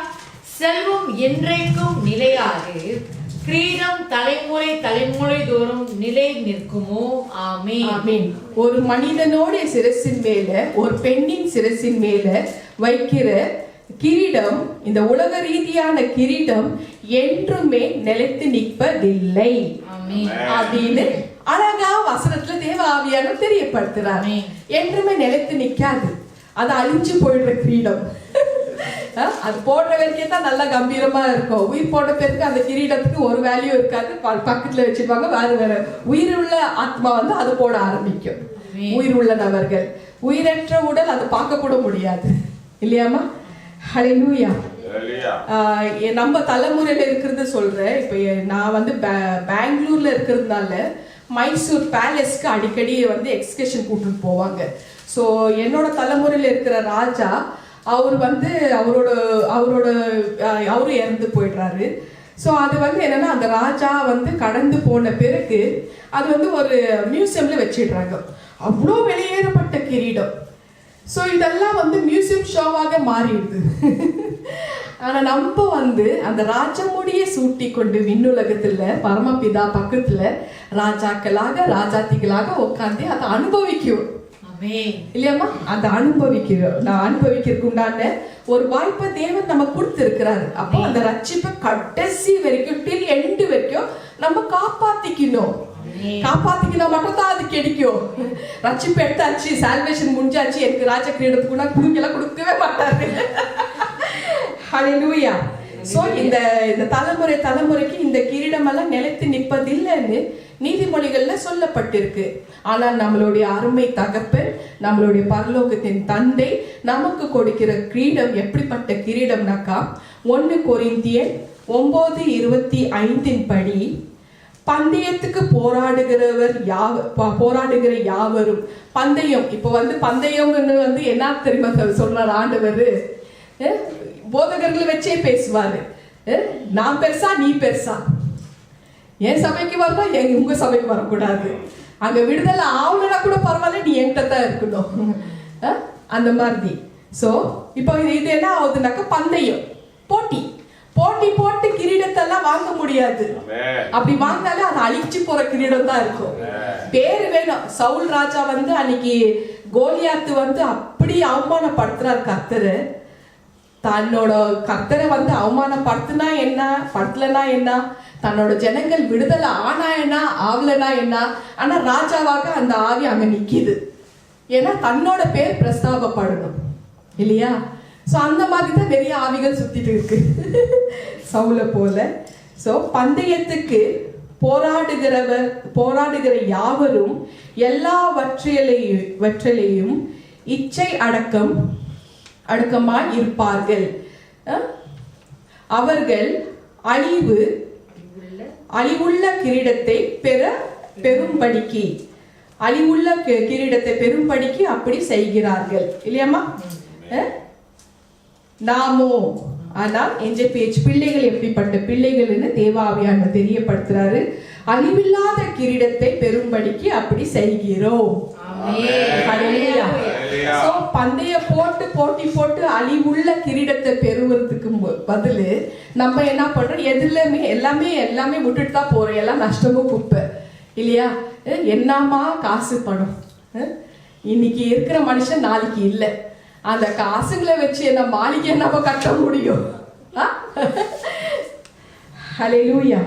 செல்வம் என்றைக்கும் நிலையாது, கிரீடம் தலைமுறை தலைமுறை தோறும் நிலை நிற்குமோ? ஆமென். ஆமென். ஒரு மனிதனோட சிரசின் மேல, ஒரு பெண்ணின் சிரசின் மேல வைக்கிற கிரீடம், இந்த உலக ரீதியான கிரீடம் என்றுமே நிலைத்து நிற்பதில்லை அப்படின்னு அழகா வசனத்துல தேவ ஆவியானவர் தெரியப்படுத்துறார். என்றுமே நிலைத்து நிக்காது, அது அழிஞ்சு போயிடுற கிரீடம். அது போடுற வரைக்கும் தான் நல்லா கம்பீரமா இருக்கும். உயிர் போட்ட பேருக்கு அந்த கிரீடத்துக்கு ஒரு வேல்யூ இருக்காது, பக்கத்துல வச்சிருப்பாங்க. வேற வேற உயிர் உள்ள ஆத்மா அது போட ஆரம்பிக்கும். உயிர் உள்ள நபர்கள். உயிரற்ற உடல் அதை பார்க்க கூட முடியாது இல்லையாமா? ஹல்லேலூயா. நம்ம தலைமுறையில இருக்கிறது சொல்றேன். இப்ப நான் வந்து பெங்களூர்ல இருக்கிறதுனால மைசூர் பேலஸ்க்கு அடிக்கடி வந்து எக்ஸ்கர்ஷன் கூட்டிட்டு போவாங்க. ஸோ என்னோட தலைமுறையில இருக்கிற ராஜா அவர் வந்து அவரு இறந்து போயிடுறாரு. ஸோ அது வந்து என்னன்னா, அந்த ராஜா வந்து கடந்து போன பிறகு அது வந்து ஒரு மியூசியம்ல வச்சிடுறாங்க. அவ்வளோ வெளியேறப்பட்ட கிரீடம். ஸோ இதெல்லாம் வந்து மியூசியம் ஷோவாக மாறிடுது. ஆனா நம்ம வந்து அந்த ராஜமுடியை சூட்டி கொண்டு விண்ணுலகத்துல பரமபிதா பக்கத்துல ராஜாக்களாக ராஜாத்திகளாக உட்காந்து அதை அனுபவிக்கிறோம் இல்லையாமா? அதை அனுபவிக்கிறோம். நான் அனுபவிக்கிறதுக்கு உண்டான ஒரு வாய்ப்பை தேவன் நம்ம கொடுத்திருக்கிறாரு. அப்போ அந்த ரட்சிப்பை கடைசி வரைக்கும் டில் எண்டு வரைக்கும் நம்ம காப்பாத்திக்கணும். காப்பாத்திக்கணும் மட்டும் தான் அது கிடைக்கும். ரட்சிப்பு எடுத்தாச்சு, சால்வேஷன் முடிஞ்சாச்சு, எனக்கு ராஜ கிரீடத்துக்குன்னா குடுக்கலாம் கொடுக்கவே மாட்டாரு. ஹல்லேலூயா. சோ இந்த தலைமுறைக்கு இந்த கிரீடம் எல்லாம் நிலைத்து நிற்பதில்லைன்னு நீதிமொழிகள்ல சொல்லப்பட்டிருக்கு. ஆனால் நம்மளுடைய அருமை தகப்பன், நம்மளுடைய பரலோகத்தின் தந்தை நமக்கு கொடுக்கிற கிரீடம் எப்படிப்பட்ட கிரீடம்னாக்கா 1 கொரிந்தியர் 9:25 படி பந்தயத்துக்கு போராடுகிற யாவரும் பந்தயம். இப்ப வந்து பந்தயம்னு வந்து என்ன தெரியுமா சொல்றாரு ஆண்டவர்? போதகர்களை வச்சே பேசுவாரு. நான் பெருசா நீ பெருசா, என் சபைக்கு வரணும் உங்க சபைக்கு வரக்கூடாது, அங்க விடுதலை ஆவலனா கூட பரவாயில்ல, நீ என்கிட்ட தான் இருக்கணும், அந்த மாதிரி. சோ இப்போ இது என்ன ஆகுதுனாக்கா பந்தயம், போட்டி போட்டு கிரீடத்தெல்லாம் வாங்க முடியாது. அப்படி வாங்கினாலே அது அழிச்சு போற கிரீடம் தான் இருக்கும். பேரு வேணும். சவுல் ராஜா வந்து அன்னைக்கு கோலியாத்து வந்து அப்படி அவமானப்படுத்துறாரு கர்த்தரை. தன்னோட கர்த்தரை வந்து அவமானப்படுத்தினா என்ன, படுத்தலனா என்ன, தன்னோட ஜனங்கள் விடுதலை ஆனா என்ன ஆவலனா என்ன, ஆனா ராஜாவாக அந்த ஆவி அங்க நிக்குது. ஏன்னா தன்னோட பேர் பிரஸ்தாபப்படணும் இல்லையா? சோ அந்த மாதிரி தான் நிறைய ஆவிகள் சுத்திட்டு இருக்கு சவுல போல. சோ பந்தயத்துக்கு போராடுகிற யாவரும் எல்லாவற்றிலையும் இச்சை அடக்கமாய் இருப்பார்கள். அவர்கள் அழிவுள்ள கிரீடத்தை பெரும்படிக்கு அப்படி செய்கிறார்கள் இல்லையாமா? நாமோ ஆனால் என்ஜேபிஹெச் பிள்ளைகள் எப்படிப்பட்ட பிள்ளைகள்னு தேவாவியான தெரியப்படுத்துறாரு. அழிவில்லாத கிரீடத்தை பெரும்படிக்கு அப்படி செய்கிறோம். பந்தய போட்டி போட்டு அழிவுள்ள கிரீடத்தை பெறுவதற்கு பதிலு நம்ம என்ன பண்றோம்? எல்லாமே விட்டுட்டு தான் போறோம். எல்லாம் நஷ்டமும் குப்பை இல்லையா? என்னமா காசு பணம், இன்னைக்கு இருக்கிற மனுஷன் நாளைக்கு இல்லை. அந்த காசுகளை வச்சு என்ன மாளிகை நம்ம கட்ட முடியும்? ஹல்லேலூயா.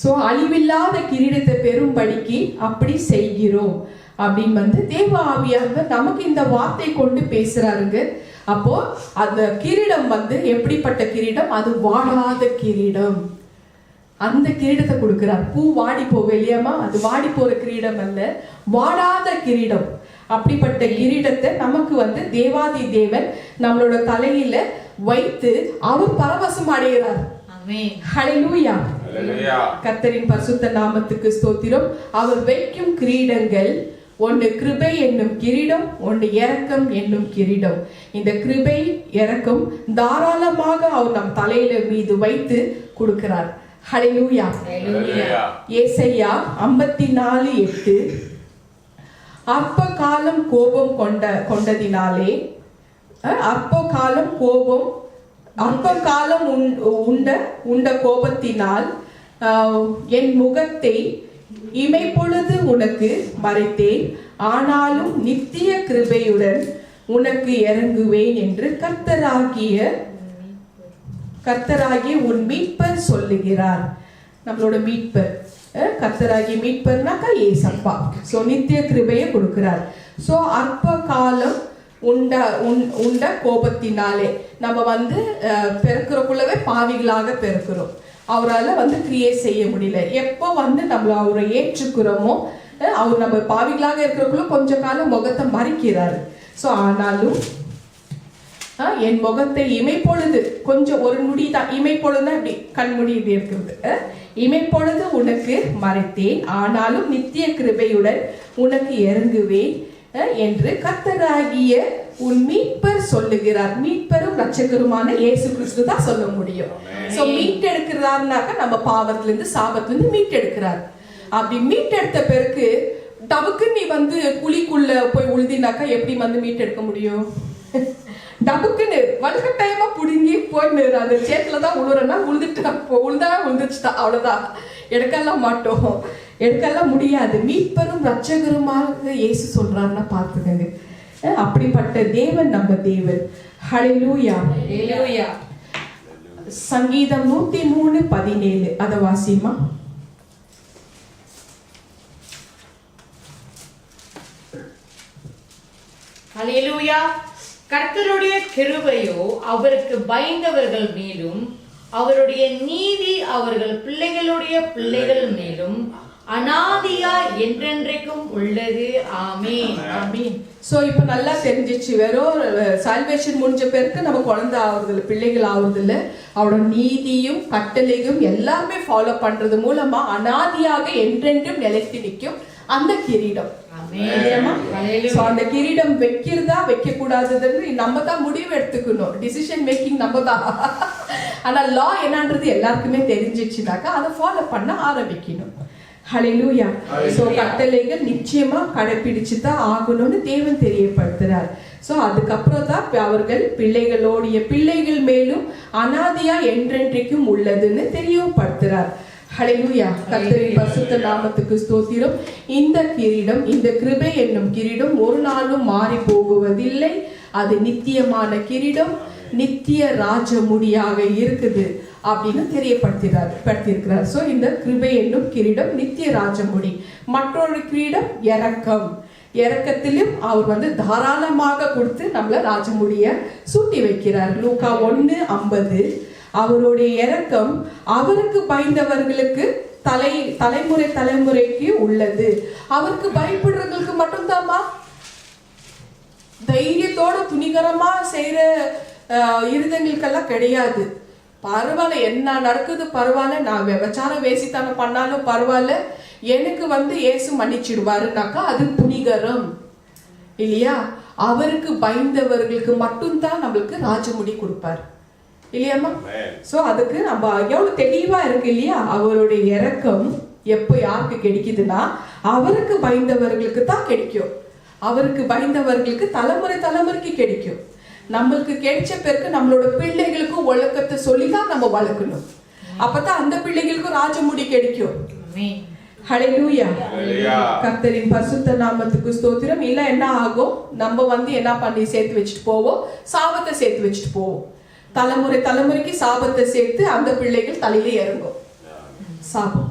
சோ அழிவில்லாத கிரீடத்தை பெரும்படிக்கு அப்படி செய்கிறோம் அப்படின்னு வந்து தேவ ஆவியானவர் நமக்கு இந்த வார்த்தை கொண்டு பேசுறாருங்க. அப்போ அந்த கிரீடம் வந்து எப்படிப்பட்ட கிரீடம்? அது வாடாத கிரீடம். அந்த கிரீடத்தை கொடுக்கிறார். பூ வாடி போவே இல்லையாமா? அது வாடி போற கிரீடம் அல்ல, வாடாத கிரீடம். அப்படிப்பட்ட கிரீடத்தை நமக்கு வந்து தேவாதி தேவன் நம்மளோட தலையில வைத்து அவர் பரவசம் அடைகிறார். ஹல்லேலூயா. கர்த்தரின் பரிசுத்த நாமத்துக்கு ஸ்தோத்திரம். அவர் வைக்கும் கிரீடங்கள், ஒன்று கிருபை என்னும் கிரீடம், ஒன்று இரக்கம் என்னும் கிரீடம். இந்த கிருபை இரக்கம் தாராளமாக அவர் நம் தலையில மீது வைத்து கொடுக்கிறார். ஹல்லேலூயா. ஏசாயா 54:8 அற்ப காலம் கோபம் கொண்டதினாலே அற்ப காலம் உண்ட கோபத்தினால் என் முகத்தை இமைப்பொழுது உனக்கு மறைத்தேன், ஆனாலும் நித்திய கிருபையுடன் உனக்கு இறங்குவேன் என்று கர்த்தராகிய உன் மீட்பர் சொல்லுகிறார். நம்மளோட மீட்பர் கர்த்தராகிய மீட்பர்னாக்கா ஏசப்பா. சோ நித்திய கிருபையை கொடுக்கிறார். சோ அற்ப காலம் உண்ட கோபத்தினாலே நம்ம வந்து பெருக்கிறக்குள்ளவே பாவிகளாக பெருக்கிறோம். அவரால் வந்து கிரியேட் செய்ய முடியல. எப்போ வந்து நம்மள அவரை ஏற்றுக்கிறோமோ அவர் நம்ம பாவிகளாக இருக்கிறவங்களும் கொஞ்ச காலம் முகத்தை மறைக்கிறாரு. ஸோ ஆனாலும் என் முகத்தை இமைப்பொழுது, கொஞ்சம் ஒரு நொடி தான், இமைப்பொழுதுனா இப்படி கண்முடி இப்படி இருக்கிறது, இமைப்பொழுது உனக்கு மறைத்தேன், ஆனாலும் நித்திய கிருபையுடன் உனக்கு இறங்குவேன் என்று கர்த்தராகிய உன் மீட்பர் சொல்லுகிறார். மீட்பரும் ரட்சகருமான இயேசு கிறிஸ்து தான் சொல்ல முடியும். சோ மீட்டெடுக்கிறாருனாக்க நம்ம பாவத்திலிருந்து சாபத்திலிருந்து மீட்டெடுக்கிறார். அப்படி மீட்டெடுத்த பிறகு டபுக்கு நீ வந்து குழிக்குள்ள போய் உழுதினாக்கா எப்படி வந்து மீட்டெடுக்க முடியும்? டபுக்குன்னு வலுக்கட்டாயமா புடுங்கி போய் அந்த சேத்துலதான் உழுறனா உழுந்துச்சுட்டா அவ்வளவுதான், எடுக்கலாம் மாட்டோம், எடுக்கலாம் முடியாது. மீட்பரும் ரட்சகருமாக இயேசு சொல்றாருன்னா பார்த்துக்கங்க. அப்படிப்பட்ட தேவன் நம்ம தேவன். ஹல்லேலூயா. ஹல்லேலூயா. சங்கீதம் 103:17 அத வாசிமா. ஹல்லேலூயா. கர்த்தருடைய கிருபையோ அவருக்கு பயந்தவர்கள் மேலும், அவருடைய நீதி அவர்கள் பிள்ளைகளுடைய பிள்ளைகள் மேலும் அநாதியா என்றென்றைக்கும் உள்ளது. ஆமென். ஆமென். சோ இப்ப நல்லா தெரிஞ்சிச்சு, வெறும் சால்வேஷன் முடிஞ்ச பிறகு நம்ம குழந்தை ஆகுறது, பிள்ளைகள் ஆகுறது இல்ல, அவரோட நீதியும் கட்டளையும் எல்லாமே ஃபாலோ பண்றது மூலமா அநாதியாக என்றென்றும் நிலைத்து நிற்கும் அந்த கிரீடம். அந்த கிரீடம் வைக்கிறதா வைக்க கூடாதுன்னு நம்ம தான் முடிவு எடுத்துக்கணும். டிசிஷன் மேக்கிங் நம்ம தான். ஆனா லா என்னன்றது எல்லாருக்குமே தெரிஞ்சிச்சுனாக்கா அதை ஃபாலோ பண்ண ஆரம்பிக்கணும். ஹல்லேலூயா. சோ கட்டளைகள் நிச்சயமா கடைபிடிச்சு தான் ஆகணும்னு தேவன் தெரியப்படுத்துறார். சோ அதுக்கப்புறம் தான் அவர்கள் பிள்ளைகளுடைய பிள்ளைகள் மேலும் அநாதியா என்றென்றைக்கும் உள்ளதுன்னு தெரியப்படுத்துறார். ஹல்லேலூயா. கர்த்தரின் பரிசுத்த நாமத்துக்கு ஸ்தோத்திரம். இந்த கிரீடம், இந்த கிருபை என்னும் கிரீடம் ஒரு நாளும் மாறி போகுவதில்லை. அது நித்தியமான கிரீடம், நித்திய ராஜ முடியாக இருக்குது அப்படின்னு தெரியப்படுத்தியிருக்கிறார். சோ இந்த கிருபை என்னும் கிரீடம் நித்திய ராஜமுடி. மற்றொரு கிரீடம் இரக்கம். இரக்கத்திலும் அவர் வந்து தாராளமாக கொடுத்து நம்மள ராஜமுடிய சூட்டி வைக்கிறார். லூக்கா 1:50. அவருடைய இரக்கம் அவருக்கு பயந்தவர்களுக்கு தலைமுறை தலைமுறைக்கு உள்ளது. அவருக்கு பயப்படுறவங்களுக்கு மட்டும்தாமா தைரியத்தோட துணிகரமா செய்யற இருதங்களுக்கெல்லாம் கிடையாது. பரவாயில்ல, என்ன நடக்குது பரவாயில்ல, நான் விபச்சாரம் வேசித்தனம் பண்ணாலும் பரவாயில்ல, எனக்கு வந்து இயேசு மன்னிச்சிடுவாருனாக்கா அது துணிகரம் இல்லையா? அவருக்கு பயந்தவர்களுக்கு மட்டும்தான் நம்மளுக்கு ராஜமுடி கொடுப்பார் இல்லையாமா? சோ அதுக்கு நம்ம எவ்வளவு தெளிவா இருக்கு இல்லையா? அவருடைய இரக்கம் எப்போ யாருக்கு கிடைக்குதுன்னா அவருக்கு பயந்தவர்களுக்கு தான் கிடைக்கும். அவருக்கு பயந்தவர்களுக்கு தலைமுறை தலைமுறைக்கு கிடைக்கும். நம்மளுக்கு கிடைச்ச பிறகு நம்மளோட பிள்ளைகளுக்கு ஒழுக்கத்தை சொல்லிதான் நம்ம வளர்க்கணும். அப்பதான் அந்த பிள்ளைகளுக்கும் ராஜமுடி கிடைக்கும். ஹல்லேலூயா. கர்த்தரின் பரிசுத்த நாமத்துக்கு ஸ்தோத்திரம். இல்ல என்ன ஆகும், நம்ம வந்து என்ன பண்ணி சேர்த்து வச்சுட்டு போவோம், சாபத்தை சேர்த்து வச்சுட்டு போவோம். தலைமுறை தலைமுறைக்கு சாபத்தை சேர்த்து அந்த பிள்ளைகள் தலையில இறங்கும் சாபம்.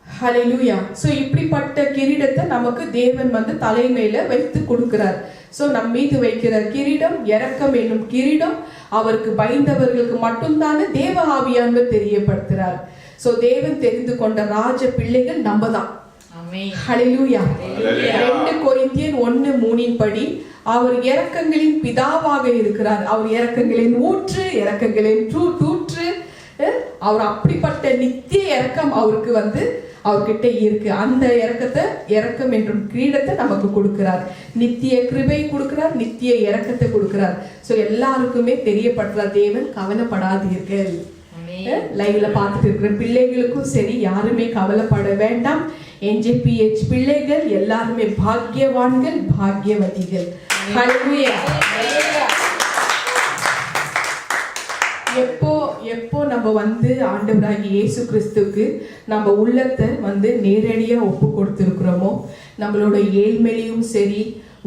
ஹல்லேலூயா. சோ இப்படிப்பட்ட கிரீடத்தை நமக்கு தேவன் வந்து தலைமையில வைத்து கொடுக்கிறார். சோ நம் மீது வைக்கிற கிரீடம் இரக்கம் என்னும் கிரீடம் அவருக்கு பயந்தவர்களுக்கு மட்டும்தான் தேவ ஆவியானவர் தெரியப்படுத்துறார். சோ தேவன் தெரிந்து கொண்ட ராஜ பிள்ளைகள் நம்ம தான். ஹல்லேலூயா. 2 கொரிந்தியர் 1:3 படி அவர் இரக்கங்களின் பிதாவாக இருக்கிறார். அவர் இரக்கங்களின் ஊற்று, இரக்கங்களின் தூற்று. அவர் அப்படிப்பட்ட நித்திய இரக்கம் அவருக்கு வந்து அவர்கிட்ட இருக்கு. அந்த இரக்கம் என்றும் கிரீடத்தை நமக்கு கொடுக்கிறார். நித்திய கிருபை கொடுக்கிறார், நித்திய இரக்கத்தை கொடுக்கிறார். சோ எல்லாருக்குமே தெரியப்படுறார் தேவன், கவலைப்படாதீர்கள். லைவ்ல பார்த்துட்டு இருக்கிற பிள்ளைகளுக்கும் சரி, யாருமே கவலைப்பட வேண்டாம். NJPH பிள்ளைகள் எல்லாருமே பாக்கியவான்கள், பாக்கியவதிகள். ஹல்லேலூயா. எப்போ நம்ம வந்து ஆண்டவராகிய இயேசு கிறிஸ்துவுக்கு நம்ம உள்ளத்தை வந்து நேரடியா ஒப்பு கொடுத்திருக்கிறோமோ, நம்மளோட ஏழ்மையிலும் சரி,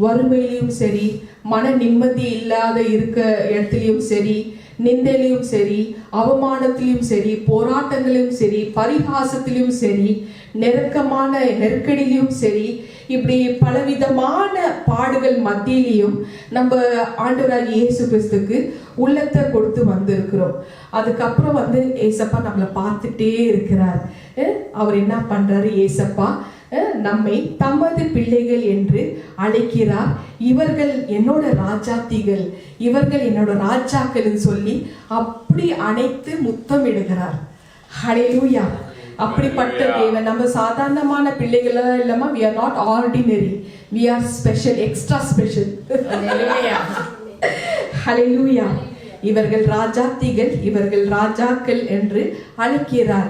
வறுமையிலும் சரி, மன நிம்மதி இல்லாத இருக்க இடத்துலயும் சரி, நிந்தையிலும் சரி, அவமானத்திலும் சரி, போராட்டங்களிலும் சரி, பரிகாசத்திலும் சரி, நெருக்கடியிலும் சரி, இப்படி பலவிதமான பாடுகள் மத்தியிலையும் நம்ம ஆண்டவராகிய இயேசு கிறிஸ்துக்கு உள்ளத்தை கொடுத்து வந்திருக்கிறோம். அதுக்கப்புறம் ஏசப்பா நம்மளை பார்த்துட்டே இருக்கிறார். அவர் என்ன பண்றாரு? ஏசப்பா நம்மை தமது பிள்ளைகள் என்று அழைக்கிறார். இவர்கள் என்னோட ராஜாத்திகள், இவர்கள் என்னோட ராஜாக்கள் சொல்லி அப்படி அணைத்து முத்தமிடுகிறார். ஹல்லேலூயா! அப்படிப்பட்ட தேவன். நம்ம சாதாரணமான பிள்ளைகளா இல்லாம we are not ordinary, we are special, extra special. ஹல்லேலூயா! இவர்கள் ராஜாத்திகள், இவர்கள் ராஜாக்கள் என்று அழைக்கிறார்.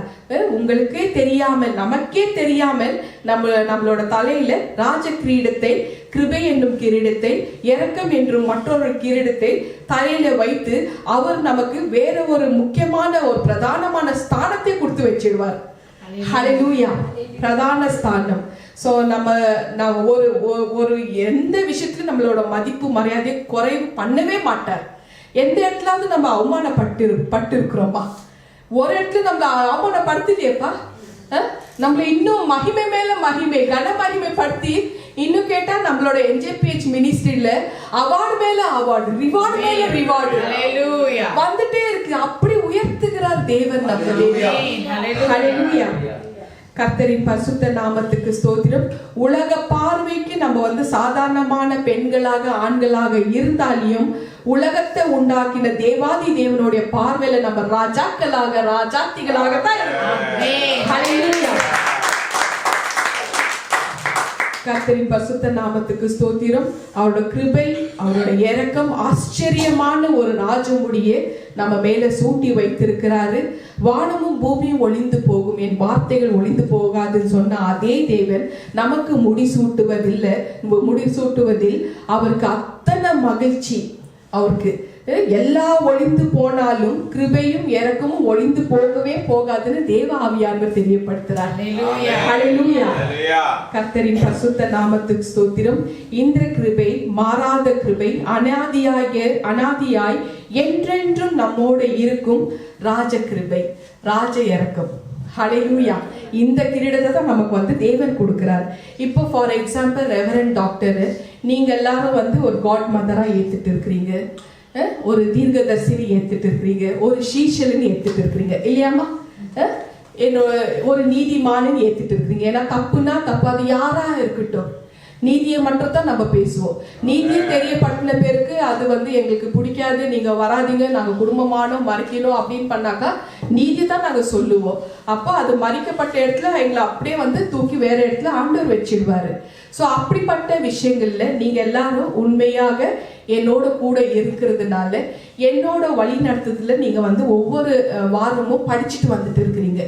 உங்களுக்கே தெரியாமல், நமக்கே தெரியாமல் நம்மளோட தலையில ராஜ கிரீடத்தை, கிருபை என்னும் கிரீடத்தை, இரக்கம் என்றும் மற்றொரு கிரீடத்தை தலையில வைத்து அவர் நமக்கு வேற ஒரு முக்கியமான ஒரு பிரதானமான ஸ்தானத்தை கொடுத்து வச்சிடுவார். ஹல்லேலூயா! பிரதான ஸ்தானம். சோ நம்ம ஒரு எந்த விஷயத்துல நம்மளோட மதிப்பு மரியாதை குறைவு பண்ணவே மாட்டார். எந்த இடத்துலாவது நம்ம அவமானப்பட்டு இருக்கிறோமா? ஒரு இடத்துல நம்ம அவமானப்படுத்திட்டேப்பா, நம்மள இன்னும் மகிமை மேல மகிமை, கன மகிமை படுத்தி, இன்னும் கேட்டா நம்மளோட NJPH மினிஸ்ட்ரியில அவார்டு மேல அவார்டு, ரிவார்டு மேல ரிவார்டு வந்துட்டே இருக்கு. அப்படி உயர்த்துகிறார் தேவன் நம்மளே. ஹல்லேலூயா! கர்த்தரின் பரிசுத்த நாமத்துக்கு ஸ்தோத்திரம். உலக பார்வைக்கு நம்ம சாதாரணமான பெண்களாக ஆண்களாக இருந்தாலும் உலகத்தை உண்டாக்கின தேவாதி தேவனுடைய பார்வையில நம்ம ராஜாக்களாக ராஜாத்திகளாக தான் இருக்கோம். ஹல்லேலூயா! கர்த்தரின் பரிசுத்த நாமத்துக்கு ஸ்தோத்திரம். அவரோட கிருபை, அவரோட இரக்கம் ஆச்சரியமான ஒரு ராஜமுடியை நம்ம மேல சூட்டி வைத்திருக்கிறாரு. வானமும் பூமியும் ஒளிந்து போகும், என் வார்த்தைகள் ஒளிந்து போகாதுன்னு சொன்ன அதே தேவன் நமக்கு முடிசூட்டுவதில் அவருக்கு அத்தனை மகிழ்ச்சி. அவருக்கு எல்லா ஒளிந்து போனாலும் கிருபையும் இரக்கமும் ஒளிந்து போகவே போகாதுன்னு தேவ ஆவியானவர் தெரியப்படுத்துறார். ஹல்லேலூயா! கர்த்தரின் பரிசுத்த நாமத்துக்கு ஸ்தோத்திரம். இந்த கிருபை மாறாத கிருபை, அனாதியாய் என்றென்றும் நம்மோடு இருக்கும் ராஜ கிருபை, ராஜ இரக்கம். ஹல்லேலூயா! இந்த கிரீடத்தை தான் நமக்கு தேவன் கொடுக்கிறார். இப்போ ஃபார் எக்ஸாம்பிள் ரெவரண்ட் டாக்டர், நீங்க எல்லாரும் ஒரு காட் மதரா ஏத்துட்டு இருக்கிறீங்க, ஒரு தீர்க்கதரிசினி ஏத்துட்டு இருக்கிறீங்க, ஒரு சீஷலன்னு ஏத்துட்டு இருக்கிறீங்க இல்லையாமா? ஒரு நீதிமானன்னு ஏத்துட்டு இருக்கிறீங்க. ஏன்னா தப்புனா தப்பு, அது யாரா இருக்கட்டும், நீதியை மட்டும் தான் நம்ம பேசுவோம். நீதியை தெரியப்பட்டின பேருக்கு அது எங்களுக்கு பிடிக்காது, நீங்க வராதிங்க, நாங்க குடும்பமானோம் மறைக்கணும் அப்படின்னு பண்ணாக்கா நீதி தான் நாங்க சொல்லுவோம். அப்போ அது மறிக்கப்பட்ட இடத்துல எங்களை அப்படியே தூக்கி வேற இடத்துல ஆண்டவர் வச்சிடுவாரு. ஸோ அப்படிப்பட்ட விஷயங்கள்ல நீங்க எல்லாரும் உண்மையாக என்னோட கூட இருக்கிறதுனால என்னோட வழி நடத்துறதுல நீங்க ஒவ்வொரு வாரமும் படிச்சுட்டு வந்துட்டு இருக்கிறீங்க.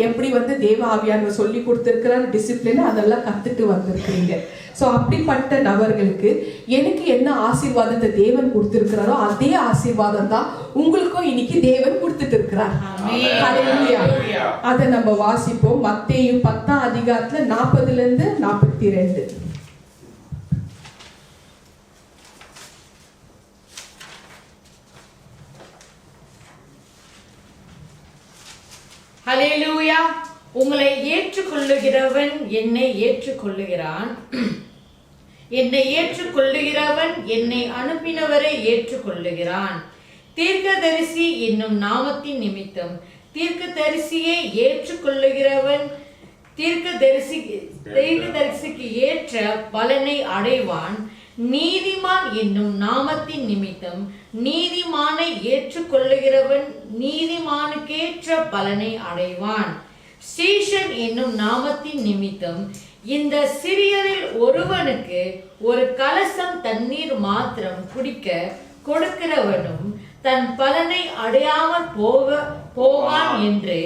எப்படி தேவ ஆவியானவர் சொல்லி கொடுத்திருக்கிறார் டிசிப்ளின், அதெல்லாம் கத்துட்டு வந்திருக்கிறீங்க. ஸோ அப்படிப்பட்ட நபர்களுக்கு எனக்கு என்ன ஆசீர்வாதத்தை தேவன் கொடுத்திருக்கிறாரோ அதே ஆசீர்வாதம் தான் உங்களுக்கும் இன்னைக்கு தேவன் கொடுத்துட்டு இருக்கிறார். அதை நம்ம வாசிப்போம். மத்தேயு 10ஆம் அதிகாரத்துல 40 - 42. ஹல்லேலூயா! உங்களை ஏற்றுக்கொள்ளுகிறவன் என்னை ஏற்றுக்கொள்ளுகிறான், என்னை ஏற்றுக்கொள்ளுகிறவன் என்னை அனுப்பினவரை ஏற்றுக்கொள்ளுகிறான். தீர்க்கதரிசி என்னும் நாமத்தின் நிமித்தம் தீர்க்கதரிசியை ஏற்றுக்கொள்ளுகிறவன் தீர்க்கதரிசிக்கு ஏற்ற பலனை அடைவான். நீதிமான் என்னும் நாமத்தின் நிமித்தம் நீதிமானை ஏற்றுக்கொள்ளுகிறவன் நீதிமானுக்கேற்ற பலனை அடைவான். சீஷன் என்னும் நாமத்தின் நிமித்தம் இந்த சிறியரில் ஒருவனுக்கு ஒரு கலசம் தண்ணீர் மாத்திரம் குடிக்க கொடுக்கிறவனும் தன் பலனை அடையாமல் போவான் என்று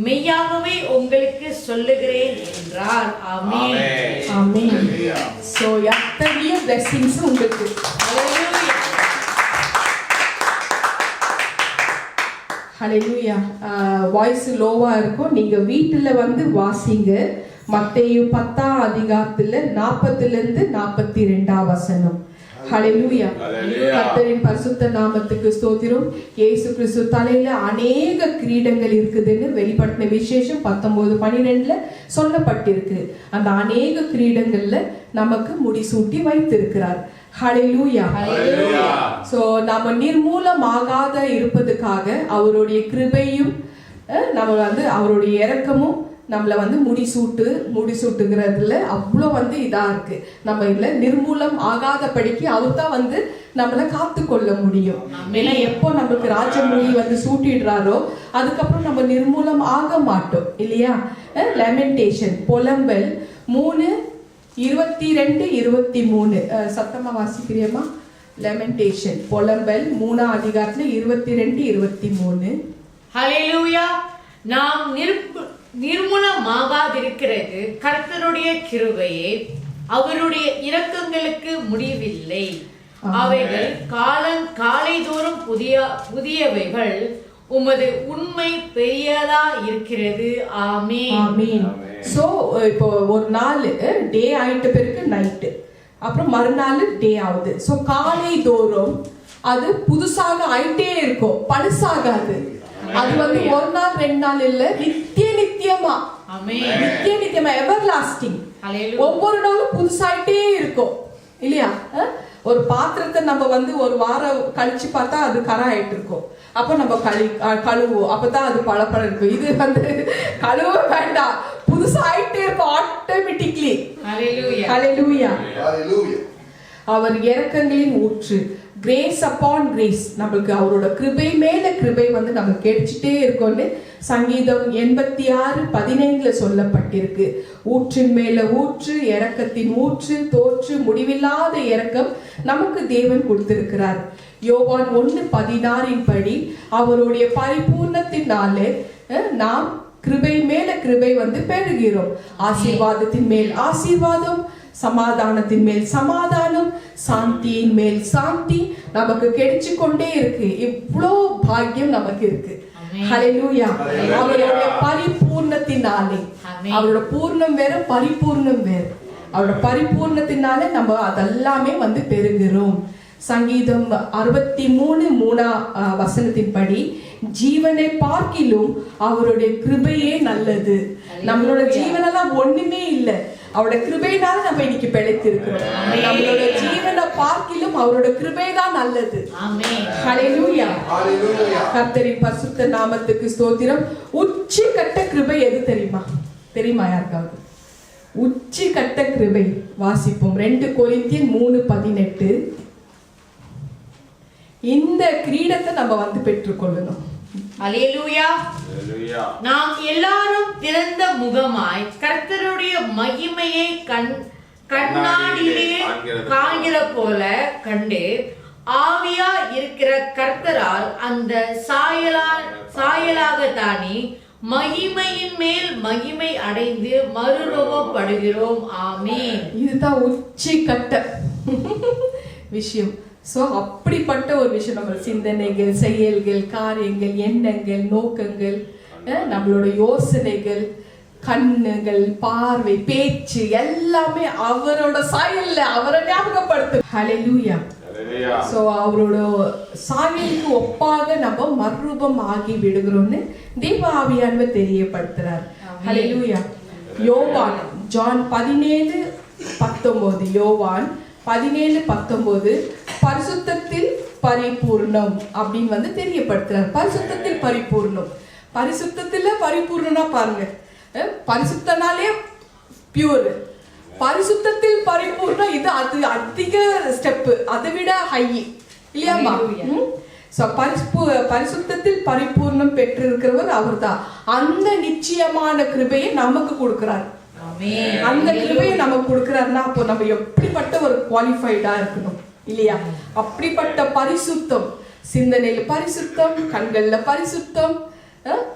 மெய்யாகவே உங்களுக்கு சொல்லுகிறேன் என்றார். ஆமென். ஆமென். சோ எத்தனையோ blessings உங்களுக்கு. ஹல்லேலூயா. வாய்ஸ் லோவா இருக்கும், நீங்க வீட்டுல வாசிங்க. மத்தேயு 10ஆம் அதிகாரத்துல 40 - 42 வசனம். ஹalleluya. Hallelujah. கர்த்தரின் பரிசுத்த நாமத்துக்கு ஸ்தோத்திரம். இயேசு கிறிஸ்து தலையில அநேக கிரீடங்கள் இருக்குதுன்னு வெளிப்படுத்தின விசேஷம் 19:12 சொல்லப்பட்டிருக்கு. அந்த அநேக கிரீடங்கள்ல நமக்கு முடிசூட்டி வைத்திருக்கிறார். ஹalleluya. சோ நாம நிர்மூலமாகாத இருப்பதுக்காக அவருடைய கிருபையும் நம்ம அவருடைய இரக்கமும் நம்மளை முடிசூட்டுகிறதுல அவ்வளோ இதா இருக்கு. நம்ம இதுல நிர்மூலம் ஆகாதபடிக்கு அவர் தான் நம்மளை காத்து கொள்ள முடியும். ஏன்னா எப்போ நமக்கு ராஜமொழி சூட்டிடுறாரோ அதுக்கப்புறம் நம்ம நிர்மூலம் ஆக மாட்டோம் இல்லையா. லெமெண்டேஷன் புலம்பல் 3:22-23 சத்தமா வாசிக்கிறியம்மா? லெமெண்டேஷன் புலம்பல் 3ஆம் அதிகாரத்துல 22-23. ஹalleluya. நாம் நிர்மூலமாகாதிருக்கிறது கர்த்தருடைய கிருபையே, அவருடைய இரக்கங்களுக்கு முடிவில்லை. அவைகள் காலைதோறும் புதியவைகள், உமது உண்மை பெரியதா இருக்கிறது. ஆமென். ஆமென். சோ இப்போ ஒரு நாள் டே ஆயிட்ட பிறகு நைட்டு, அப்புறம் மறுநாள் டே ஆகுது. சோ காலை தோறும் அது புதுசாக ஆயிட்டே இருக்கும், பழசாகாது. அது ஒரு நாள் 2 நாள் இல்ல, நித்தியமா எவர் லாஸ்டிங். ஒவ்வொரு நாளும் புதுசாயிட்டே இருக்கும் இல்லையா. ஒரு பாத்திரத்தை நம்ம ஒரு வாரம் கழிச்சு பார்த்தா அது கரை ஆயிட்டு இருக்கும். அப்ப நம்ம கழுவோம், அப்பதான் அது பழப்பழ இருக்கும். இது கழுவ வேண்டாம், புதுசாயிட்டே இருக்கும் ஆட்டோமேட்டிக்லி. ஹalleluya. அவர் இரக்கங்களின் ஊற்று, கிரேஸ் அப்பான் கிரேஸ். நம்மளுக்கு அவரோட கிருபை மேல கிருபை நமக்கு கிடைச்சிட்டே இருக்கும்னு சங்கீதம் 86:15 சொல்லப்பட்டிருக்கு. ஊற்றின் மேல ஊற்று, இரக்கத்தின் ஊற்று, தோற்று முடிவில்லாத இரக்கம் நமக்கு தேவன் கொடுத்திருக்கிறார். யோவான் 1:16 படி அவருடைய பரிபூர்ணத்தினாலே நாம் கிருபை மேல கிருபை பெறுகிறோம். ஆசீர்வாதத்தின் மேல் ஆசீர்வாதம், சமாதானத்தின் மேல் சமாதானம், சாந்தியின் மேல் சாந்தி நமக்கு கிடைச்சு கொண்டே இருக்கு. இவ்வளோ பாக்கியம் நமக்கு இருக்கு. ஹalleluya. அவருடைய பரிபூர்ணத்தினாலே, அவரோட பூர்ணம் வேற பரிபூர்ணம் வேற. அவரோட பரிபூர்ணத்தினாலே நம்ம அதெல்லாமே பெறுகிறோம். சங்கீதம் 63:3 படி ஜீவனை பார்க்கிலும் அவருடைய கிருபையே நல்லது. நம்மளோட ஜீவனெல்லாம் ஒண்ணுமே இல்லை, அவரோட கிருபையினால நம்ம இன்னைக்கு பிழைத்திருக்கிறோம். நம்மளோட ஜீவனை பார்க்கிலும் அவரோட கிருபை தான் நல்லது. ஹalleluya. கர்த்தரின் பரிசுத்த நாமத்துக்கு ஸ்தோத்திரம். உச்சி கட்ட கிருபை எது தெரியுமா யாருக்காவது? உச்சி கட்ட கிருபை வாசிப்போம். 2 கொரிந்தியர் 3:18. இந்த கிரீடத்தை நம்ம பெற்றுக்கொள்ளணும். ஹalleluya. நாம் எல்லாரும் திறந்த முகமாய் கர்த்தருடைய மகிமையை கண்ணாடியிலே காண்கிற போல கண்டு, ஆவியா இருக்கிற கர்த்தரால் அந்த சாயலாக தானே மகிமையின் மேல் மகிமை அடைந்து மறுரூபப்படுகிறோம். ஆமென். இதுதான் உச்சி கட்ட விஷயம். ஸோ அப்படிப்பட்ட ஒரு விஷயம், நம்ம சிந்தனைகள், செயல்கள், காரியங்கள், எண்ணங்கள், நோக்கங்கள், நம்மளோட யோசனைகள், கண்ணுகள், பார்வை, பேச்சு எல்லாமே அவரோட சாயல்ல அவரை ஞாபகப்படுத்து. ஹalleluya. ஸோ அவரோட சாயலுக்கு ஒப்பாக நம்ம மறுரூபம் ஆகி விடுகிறோம்னு தேவ ஆவியானவர் தெரியப்படுத்துறார். ஹalleluya. யோவான் ஜான் 17:19 யோவான் 17:19 பரிசுத்தத்தில் பரிபூர்ணம் அப்படின்னு தெரியப்படுத்துறார். பரிசுத்தத்தில் பரிபூர்ணம். பரிசுத்தத்துல பரிபூர்ணனா பாருங்க, பரிசுத்தனாலே பியூர், பரிசுத்தத்தில் பரிபூர்ணம் இது அது அதிக ஸ்டெப், அதை விட ஹை இல்லையாமா. பரிசுத்தத்தில் பரிபூர்ணம் பெற்றிருக்கிறவர் அவர் தான். அந்த நிச்சயமான கிருபையை நமக்கு கொடுக்கிறார். அந்த கிருபையை நமக்கு கொடுக்கிறாருன்னா அப்போ நம்ம எப்படிப்பட்ட ஒரு குவாலிஃபைடா இருக்கணும் இல்லையா. அப்படிப்பட்ட பரிசுத்தம், சிந்தனையில பரிசுத்தம், கண்கள்ல பரிசுத்தம்,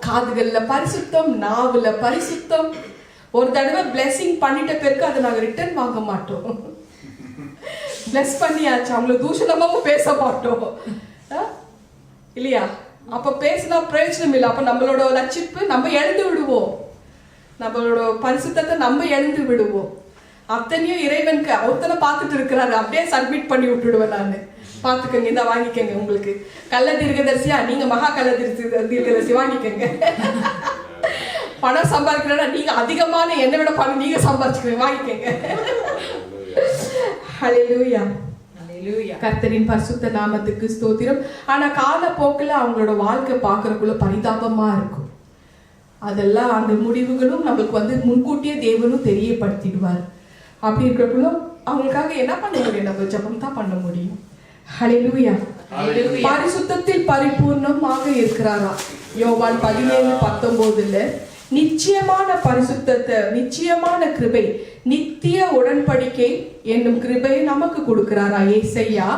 காதுகள்ல பரிசுத்தம், நாவுல பரிசுத்தம். ஒரு தடவை பிளெஸிங் பண்ணிட்ட பிறகு அதை நாங்க ரிட்டர்ன் வாங்க மாட்டோம். பிளஸ் பண்ணியாச்சு, அவங்கள தூஷணமாவும் பேச மாட்டோம் இல்லையா. அப்ப பேசினா பிரயோஜனம் இல்லை. அப்ப நம்மளோட ரட்சிப்பு நம்ம இழந்து விடுவோம், நம்மளோட பரிசுத்தத்தை நம்ம இழந்து விடுவோம். அத்தனையும் இறைவனுக்கு ஒருத்தனை பார்த்துட்டு இருக்கிறாரு, அப்படியே சப்மிட் பண்ணி விட்டுடுவேன் நான். பார்த்துக்கோங்க, இந்த வாங்கிக்கோங்க, உங்களுக்கு கள்ள தீர்க்கதரிசியா நீங்க மகா கள்ள தீர்க்கதரிசி வாங்கிக்கோங்க. பணம் சம்பாதிக்கிறா நீங்க அதிகமான என்னை விட பணம் நீங்க சம்பாதிச்சுக்கிறீங்க, வாங்கிக்கோங்க. ஹல்லேலூயா. கர்த்தரின் பரிசுத்த நாமத்துக்கு ஸ்தோத்திரம். ஆனா காலப்போக்கில் அவங்களோட வாழ்க்கை பார்க்கறதுக்குள்ள பரிதாபமா இருக்கும். அதெல்லாம் அந்த முடிவுகளும் நம்மளுக்கு வந்து முன்கூட்டியே தேவனும் தெரியப்படுத்திடுவார். அப்படி இருக்கிறக்குள்ள அவங்களுக்காக என்ன பண்ண முடியும்? நம்ம ஜெபம் தான் பண்ண முடியும். ஹல்லேலூயா. பரிசுத்தத்தில் பரிபூர்ணமாக இருக்கிறாரா? யோவான் 17:19 நிச்சயமான பரிசுத்தத்தை, நிச்சயமான கிருபை, நித்திய உடன்படிக்கை என்னும் கிருபையை நமக்கு கொடுக்கிறாரா? ஏசாயா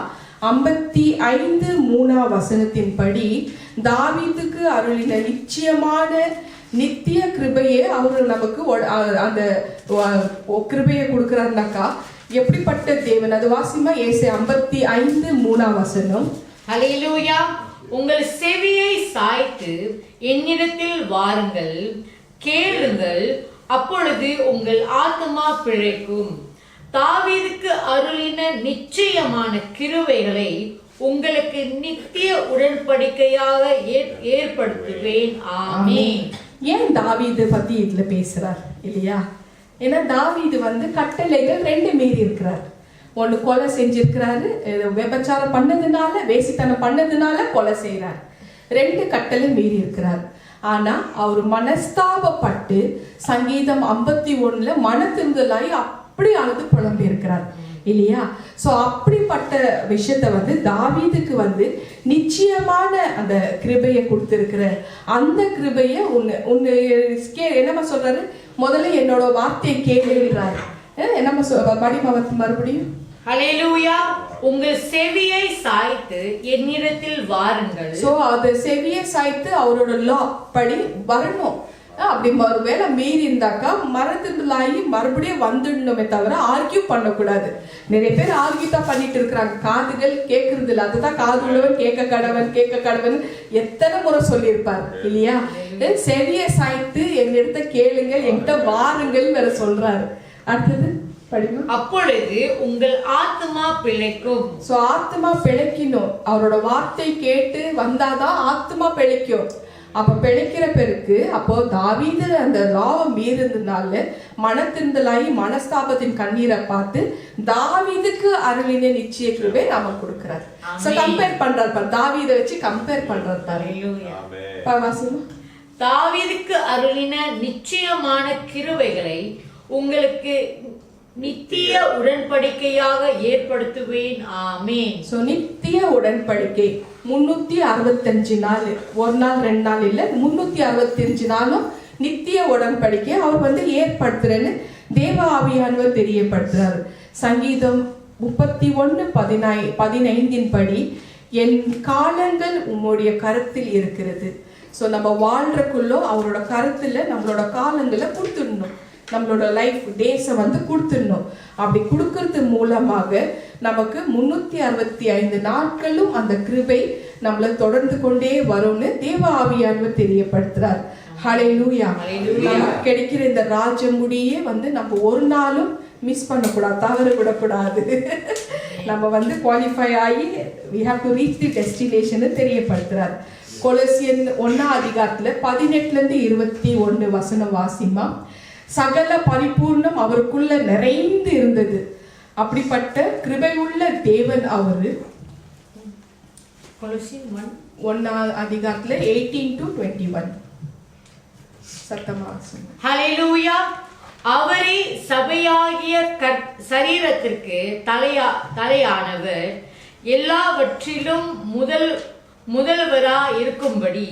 55:3 தாவீதுக்கு அருளின நிச்சயமான நித்திய கிருபையே அவரு நமக்கு அந்த கிருபையை கொடுக்கிறாருனாக்கா எப்படிப்பட்ட தேவன்? அது வாசிமா ஏசாயா 55:3. ஹல்லேலூயா. உங்கள் செவியை சாய்த்து என்னிடத்தில் வாருங்கள், கேளுங்கள், அப்பொழுது உங்கள் ஆத்துமா பிழைக்கும். தாவீதுக்கு அருளின நிச்சயமான கிருபைகளை உங்களுக்கு நித்திய உடன்படிக்கையாக ஏற்படுத்துவேன். ஆமென். ஏன் தாவீது பத்தி இதுல பேசுறார் இல்லையா? ஏன்னா தாவீது வந்து கட்டளைகள் 2 மீறி இருக்கிறார். ஒண்ணு கொலை செஞ்சிருக்கிறாரு, விபச்சாரம் பண்ணதுனால, வேசித்தனம் பண்ணதுனால கொலை செய்யறார். 2 கட்டளை மீறி இருக்கிறார். ஆனா அவர் மனஸ்தாபப்பட்டு சங்கீதம் 51 மனத்திருந்தலாய் அப்படி அழுது புலம்பி இருக்கிறார் இல்லையா? சோ அப்படிப்பட்ட விஷயத்த வந்து தாவீதுக்கு வந்து நிச்சயமான அந்த கிருபையை கொடுத்திருக்கிற அந்த கிருபைய என்னமா சொல்றாரு? முதல்ல என்னோட வார்த்தையை கேளுன்றாரு. என்னமா மறுபடியும் ஹல்லேலூயா. உங்கள் செவியை சாய்த்து என்னிடத்தில் வாருங்கள். சோ அது செவியை சாய்த்து அவரோட லா படி வரணும். அப்படி வேலை மீறி இருந்தாக்கா மறந்துலாகி மறுபடியும் வந்துடணுமே தவிர ஆர்கியூ பண்ணக்கூடாது. நிறைய பேர் ஆர்கியூ தான் பண்ணிட்டு இருக்கிறாங்க. காதுகள் கேட்கறது இல்லை. அதுதான் காது உள்ளவன் கேட்க கடவன் எத்தனை முறை சொல்லியிருப்பார் இல்லையா? செவியை சாய்த்து என்னிடத்த கேளுங்க, என்கிட்ட வாருங்கள் வேற சொல்றாரு. அடுத்தது அப்பொழுது உங்கள் ஆத்மா பிழைக்கும். சோ ஆத்மா பிழைக்கணும். அவரோட வார்த்தை கேட்டு வந்தாதான் ஆத்மா பிழைக்கும். அப்ப பிழைக்கிற பேருக்கு அப்போ தாவீது அந்த லாவை மீறினால மனத்திருந்தலாகி மனஸ்தாபத்தின் கண்ணீரை பார்த்து தாவீதுக்கு அருளின நிச்சய கிருபை நாம கொடுக்கிறார். சோ கம்பேர் பண்றாரு பாரு, தாவீதை வச்சு கம்பேர் பண்றாரு பாரு. தாவீதுக்கு அருளின நிச்சயமான கிருபைகளை உங்களுக்கு நித்திய உடன்படிக்கையாக ஏற்படுத்துவேன். ஆமென். சோ நித்திய உடன்படிக்கை 365 நாள், ஒரு நாள் 2 நாள் இல்ல, 365 நாளும் நித்திய உடன்படிக்கை அவர் வந்து ஏற்படுத்துறேன்னு தேவ ஆவியானவர் தெரியப்படுத்துறாரு. சங்கீதம் 31:15 படி என் காலங்கள் உம்முடைய கரத்தில் இருக்கிறது. சோ நம்ம வாழ்றக்குள்ளோ அவரோட கருத்துல நம்மளோட காலங்களை கொடுத்துடணும். நம்மளோட லைஃப் டேஸை வந்து கொடுத்துடணும். அப்படி கொடுக்கறது மூலமாக நமக்கு 365 நாட்களும் அந்த கிருபை நம்மள தொடர்ந்து கொண்டே வரும்னு தேவ ஆவியானவர் தெரியப்படுத்துறார். ஹல்லேலூயா. கிடைக்கிற இந்த ராஜமுடியே வந்து நம்ம ஒரு நாளும் மிஸ் பண்ணக்கூடாது, தவற விடக்கூடாது. நம்ம வந்து குவாலிஃபை ஆகி we have to reach the destination தெரியப்படுத்துறார். கொலோசியன் 1:18-21 வாசிமா. சகல பரிபூர்ணம் அவருக்குள்ள நிறைந்து இருந்தது. அப்படிப்பட்ட கிருபை உள்ள தேவன் அவரு. கொலோசியன் 1:18-21 சத்தமா. ஹல்லேலூயா. அவரே சபையாகிய சரீரத்திற்கு தலையானவர், எல்லாவற்றிலும் முதல்வரா இருக்கும்படி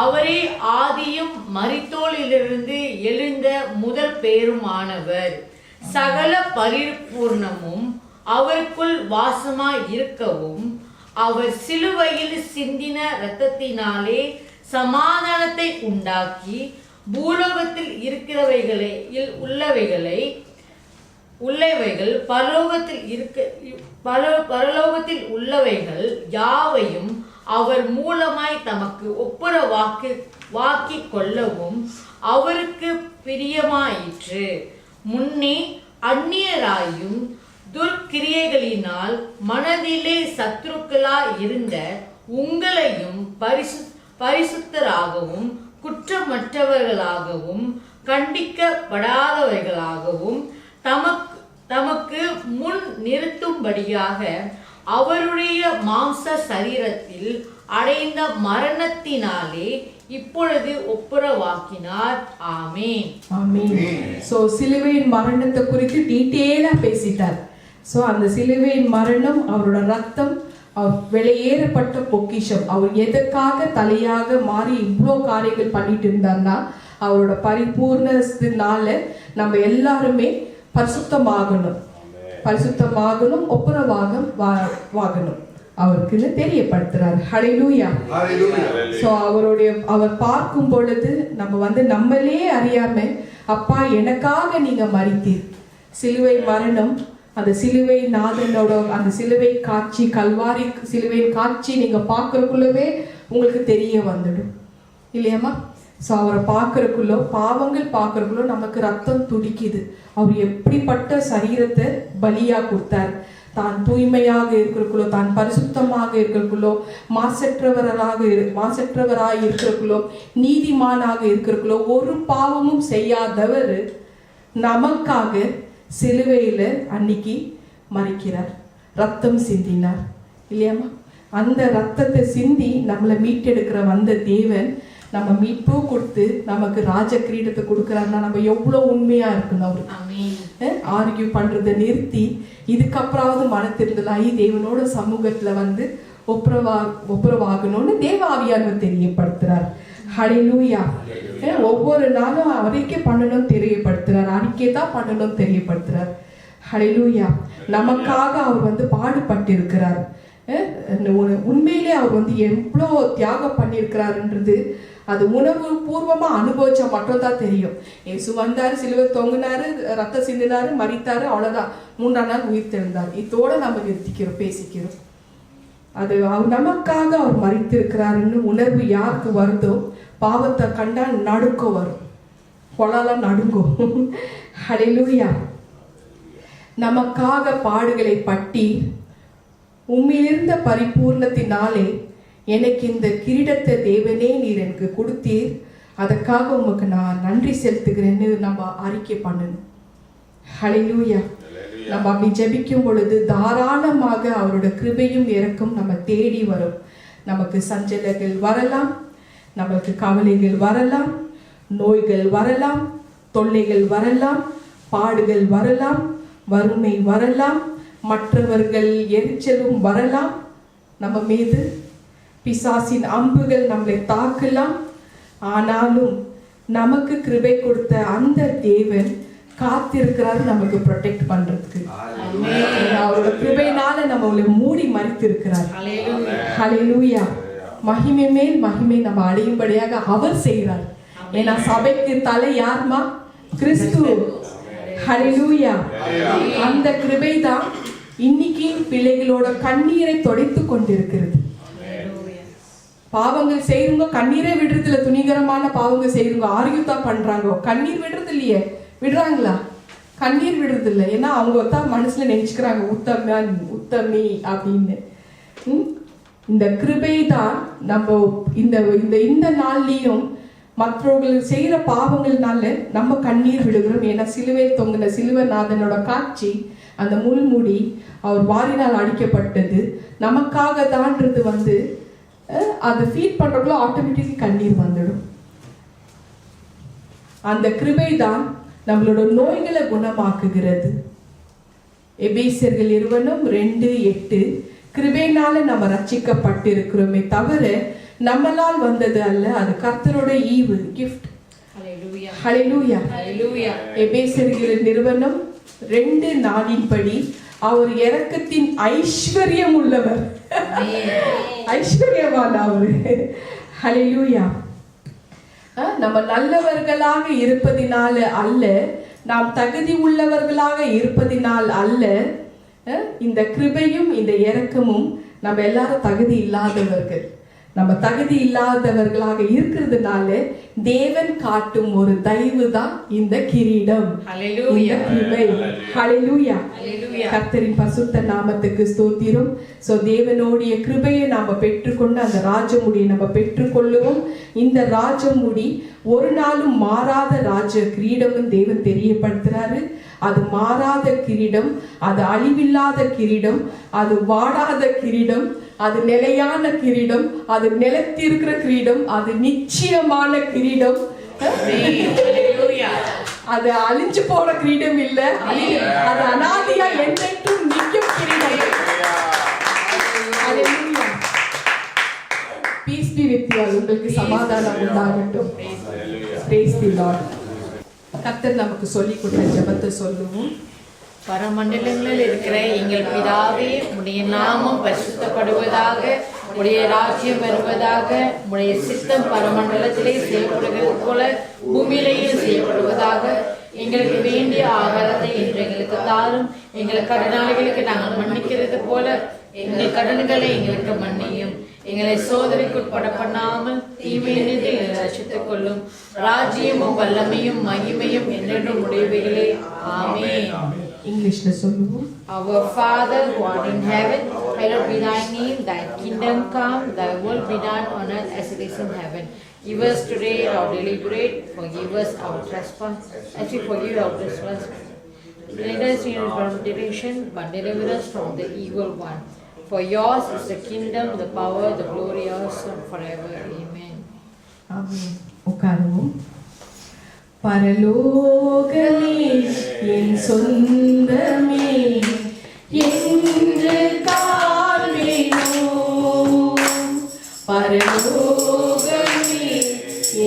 அவரே ஆதியும் மரித்தோரிலிருந்து எழுந்த முதல் பேருமானவர். சகல பரிபூர்ணமும் அவருக்குள் வாசமாய் இருக்கவும் அவர் சிலுவையில் சிந்தின இரத்தத்தினாலே சமாதானத்தை உண்டாக்கி பூலோகத்தில் இருக்கிறவைகள் உள்ளவைகள் பரலோகத்தில் உள்ளவைகள் யாவையும் அவர் மூலமாய் தமக்கு ஒப்புரவாக்கிக் கொள்ளவும் அவருக்கு பிரியமாயிற்று. முன்னே அந்நியராயும் துர்க்கிரியைகளினால் மனதிலே சத்துருக்களாய் இருந்த உங்களையும் பரிசுத்தராகவும் குற்றமற்றவர்களாகவும் கண்டிக்கப்படாதவர்களாகவும் தமக்கு முன் நிறுத்தும்படியாக அவருடைய மாம்ச சரீரத்தில் அடைந்த மரணத்தினாலே இப்பொழுது ஒப்புரவாக்கினார். ஆமென். ஆமென். சோ சிலுவையின் மரணத்தை குறித்து டீட்டெயிலா பேசிட்டார். சோ அந்த சிலுவையின் மரணம், அவரோட ரத்தம், அவர் வெளியேறப்பட்ட பொக்கிஷம், அவர் எதற்காக தலையாக மாறி இவ்வளோ காரியங்கள் பண்ணிட்டு இருந்தார்னா அவரோட பரிபூர்ணத்தினால நம்ம எல்லாருமே பரிசுத்தமாகணும், ஒப்புரவாகணும் அவருக்குன்னு தெரியப்படுத்துறார். ஹல்லேலூயா. சோ அவர் பார்க்கும் பொழுது நம்ம நம்மளே அறியாம, அப்பா எனக்காக நீங்க மரித்தீர். சிலுவை மரணம், அந்த சிலுவை நாதனோட அந்த சிலுவை காட்சி, கல்வாரி சிலுவை காட்சி நீங்க பார்க்கறதுக்குள்ளவே உங்களுக்கு தெரிய வந்துடும் இல்லையாமா? ஸோ அவரை பார்க்கறதுக்குள்ளோ, பாவங்கள் பார்க்கறதுக்குள்ளோ நமக்கு ரத்தம் துடிக்குது. அவர் எப்படிப்பட்ட சரீரத்தை பலியா கொடுத்தார். தான் தூய்மையாக இருக்கிறக்குள்ளோ, தான் பரிசுத்தமாக இருக்கிறக்குள்ளோ, மாசற்றவராக இருக்கிறக்குள்ளோ, நீதிமானாக இருக்கிறக்குள்ளோ, ஒரு பாவமும் செய்யாதவர் நமக்காக சிலுவையில அன்னைக்கு மரிக்கிறார், ரத்தம் சிந்தினார் இல்லையாமா? அந்த ரத்தத்தை சிந்தி நம்மளை மீட்டெடுக்கிற வந்த தேவன் நம்ம மீட்பு கொடுத்து நமக்கு ராஜ கிரீடத்தை கொடுக்குறாருன்னா நம்ம எவ்வளோ உண்மையா இருக்கணும். அவரு ஆர்கியூ பண்றதை நிறுத்தி இதுக்கப்புறாவது மனத்திருந்தலாகி தேவனோட சமூகத்துல ஒப்புரவாகணும்னு தேவ ஆவியானவர் தெரியப்படுத்துறார். ஹல்லேலூயா. ஒவ்வொரு நாளும் அறிக்கை பண்ணணும் தெரியப்படுத்துறார், அறிக்கை தான் பண்ணணும் தெரியப்படுத்துறார். ஹல்லேலூயா. நமக்காக அவர் பாடுபட்டு இருக்கிறார். உண்மையிலே அவர் எவ்வளோ தியாகம் பண்ணியிருக்கிறாருன்றது அது உணர்வு பூர்வமா அனுபவிச்சா மட்டும்தான் தெரியும். ஏசு வந்தாரு, சிலுவை தொங்குனாரு, ரத்தம் சிந்தினாரு, மரித்தாரு, அவ்வளவுதான். 3ஆம் நாள் உயிர் தெழுந்தார். இதோட நம்ம நிறுத்திக்கிறோம், பேசிக்கிறோம். அது அவர் நமக்காக அவர் மரித்திருக்கிறாருன்னு உணர்வு யாருக்கு வருதோ, பாவத்தை கண்டா நடுக்கம் வரும், கொலாலாம் நடுங்கும். ஹல்லேலூயா. நமக்காக பாடுகளை பட்டி உம்மிலிருந்த பரிபூர்ணத்தினாலே எனக்கு இந்த கிரீடத்தை தேவனே நீர் எனக்கு கொடுத்தீர், அதற்காக உமக்கு நான் நன்றி செலுத்துகிறேன்னு நம்ம அறிக்கை பண்ணணும். ஹல்லேலூயா. நம்ம அப்படி ஜெபிக்கும் பொழுது தாராளமாக அவரோட கிருபையும் இரக்கம் நம்ம தேடி வரும். நமக்கு சஞ்சலங்கள் வரலாம், நமக்கு கவலைகள் வரலாம், நோய்கள் வரலாம், தொல்லைகள் வரலாம், பாடுகள் வரலாம், வறுமை வரலாம், மற்றவர்கள் எரிச்சலும் வரலாம், நம்ம மீது பிசாசின் அம்புகள் நம்மளை தாக்கலாம். ஆனாலும் நமக்கு கிருபை கொடுத்த அந்த தேவன் காத்திருக்கிறார் நமக்கு ப்ரொடெக்ட் பண்றதுக்கு. அவரோட கிருபையினால நம்மளை மூடி மறைத்திருக்கிறார். ஹல்லேலூயா. மகிமை மேல் மகிமை நம்ம அடையும்படியாக அவர் செய்கிறார். ஏன்னா சபைக்கு தலை யார்மா? கிறிஸ்து. ஹல்லேலூயா. அந்த கிருபை தான் இன்னைக்கு பிள்ளைகளோட கண்ணீரை துடைத்து கொண்டிருக்கிறது. பாவங்கள் செய்யுங்க, கண்ணீரே விடுறது இல்ல. துணிகரமான பாவங்கள் செய்யுங்க, ஆர்கியூதான் பண்றாங்க, கண்ணீர் விடுறது இல்லையே. விடுறாங்களா? கண்ணீர் விடுறது இல்லை. ஏன்னா அவங்க தான் மனசுல நினைச்சுக்கிறாங்க உத்தமி அப்படின்னு. இந்த கிருபை தான் நம்ம இந்த நாள்லயும் மற்றவர்கள் செய்யற பாவங்கள்னால நம்ம கண்ணீர் விடுகிறோம். ஏன்னா சிலுவையில் தொங்கின சிலுவநாதனோட காட்சி, அந்த முள்முடி, அவர் வாரினால் அடிக்கப்பட்டது நமக்காக தான்றது அதை ஃபீல் பண்றதுக்குள்ள ஆட்டோமேட்டிக்கலி கண்ணீர் வந்துடும். அந்த கிருபை தான் நம்மளோட நோய்களை குணமாக்குகிறது. எபேசியர்கள் 2:8 கிருபையினால நம்ம ரட்சிக்கப்பட்டிருக்கிறோமே தவிர நம்மளால் வந்தது அல்ல, அது கர்த்தரோட ஈவு, கிஃப்ட். ஹல்லேலூயா. எபேசியர்கள் 2:4 படி அவர் இரக்கத்தின் ஐஸ்வர்யம் உள்ளவர், ஐஸ்வர்யவான் அவரு. ஹல்லேலூயா. நம்ம நல்லவர்களாக இருப்பதினால அல்ல, நாம் தகுதி உள்ளவர்களாக இருப்பதினால் அல்ல. இந்த கிருபையும் இந்த இரக்கமும் நம்ம எல்லாரும் தகுதி இல்லாதவர்கள். நம்ம தகுதி இல்லாதவர்களாக இருக்கிறதுனால தேவன் காட்டும் ஒரு தயவு தான் இந்த கிரீடம், இந்த கிருபை. ஹல்லேலூயா. கர்த்தரின் பரிசுத்த நாமத்துக்கு ஸ்தோத்திரம். சோ தேவனுடைய கிருபையை நாம பெற்றுக்கொண்டு அந்த ராஜமுடியை நம்ம பெற்றுக்கொள்ளுவோம். இந்த ராஜமுடி ஒரு நாளும் மாறாத ராஜ கிரீடம் தேவன் தெரியப்படுத்துறாரு. அது மாறாத கிரீடம், அது அழிவில்லாத கிரீடம், அது வாடாத கிரீடம், அது நிலையான கிரீடம், அது நிலைத்திருக்கிற கிரீடம், அது நிச்சயமான கிரீடம். அது அழிஞ்சு போன கிரீடம் இல்ல, அது அனாதியா என்றென்றும் நிற்கும் கிரீடம். Peace be with you all. உங்களுக்கு சமாதானம் உண்டாகட்டும். Praise the Lord. கர்த்தர் நமக்கு சொல்லிக் கொடுத்த ஜெபத்தை சொல்லுவோம். பரமண்டலங்களில் இருக்கிற எங்கள் பிதாவே, உடைய நாமம் பரிசுத்தப்படுவதாக, உடைய ராஜ்யம் வருவதாக, உடைய சித்தம் பரமண்டலத்திலே செய்யப்படுகிறது போல பூமியிலேயும் செய்யப்படுவதாக. எங்களுக்கு வேண்டிய ஆகாரத்தை இன்று எங்களுக்கு தாரும். எங்கள் கடனாளிகளுக்கு நாங்கள் மன்னிக்கிறது போல எங்கள் கடன்களை எங்களுக்கு மன்னியும். எங்களை சோதனைக்குட்பட பண்ணாமல் தீமையிலிருந்து எங்களை ரட்சித்துக் கொள்ளும். ராஜ்யமும் வல்லமையும் மகிமையும் என்றென்றும் உடையவைகளே. ஆமென். இங்கிலீஷ்ல சொல்லுவோம். Our Father who art in heaven, hallowed be thy name. Thy kingdom come, thy will be done on earth as it is in heaven. Give us today our daily bread. Forgive us our trespass, as we forgive our trespassers. Lead us not into temptation, but deliver us from the evil one. For yours is the kingdom, the power, the glory, also forever. Amen. ஆமென். உட்காருவோம். பரலோகமே என் சொந்தமே என்று காண்பேனோ, பரலோகமே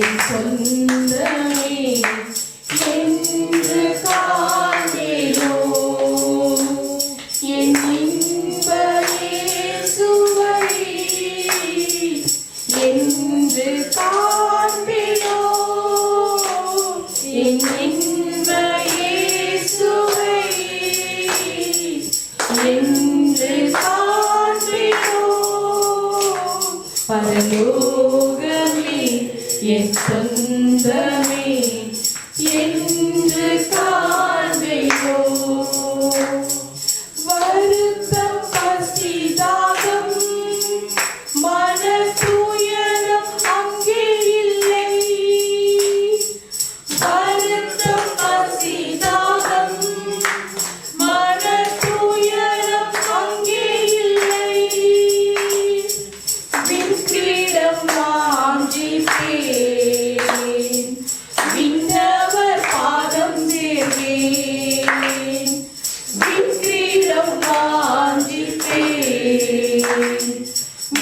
என் சொந்தமே என்று காண்பேனோ, என் இன்ப இயேசுவை என்று காண்பேனோ, என் இன்ப இயேசுவை என்று காண்பேனோ, பரலோகமே என் சொந்தமே என்று காண்பேனோ. வருத்தம் பசி தாகம் மன துயரம் அங்கே இல்லை, வருத்தம் பசி தாகம் மன துயரம் அங்கே இல்லை. விண்கிரீடம் வாஞ்சிப்பேன், விண்ணவர் பாதம் சேர்வேன். விண்கிரீடம் வாஞ்சிப்பேன்,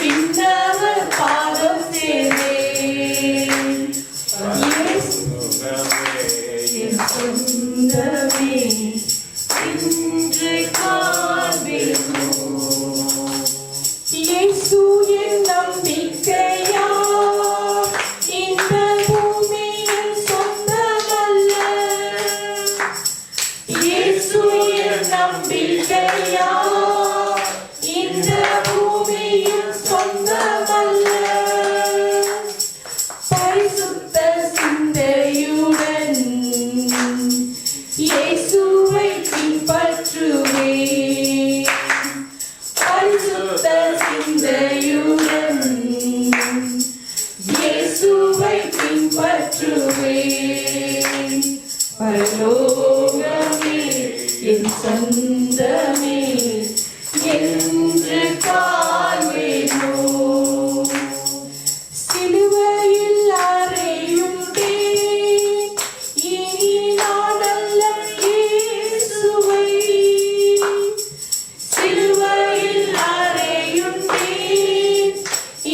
விண்ணவர் பாதம் சேர்வேன். என் சொந்தமே இன்று காண்பேனோ, இயேசு என் நம்பிக்கையா, இந்த பூமி என் சொந்தமல்ல. இயேசு என் நம்பிக்கையா, இந்த பூமி என் சொந்தமல்ல. பரிசுத்த சிந்தையுடன் இயேசுவை பின்பற்றுவேன். பரிசுத்த சிந்தையுடன் இயேசுவை பின்பற்றுவேன். பரலோகமே என் சொந்தமே என்று காண்பேனோ, சிலுவையில் அறையுண்டேன், இனி நான் அல்ல இயேசுவை. சிலுவையில் அறையுண்டேன்,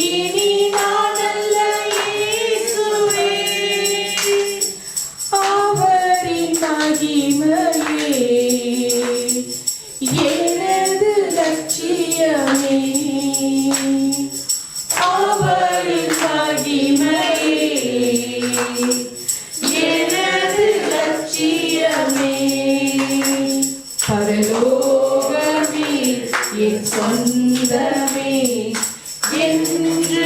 இனி நான் அல்ல இயேசுவே. அவரின் மகிமையே எனது லட்சியமே, அவரின் மகிமையே எனது லட்சியமே. பரலோகமே என் சொந்தமே என்று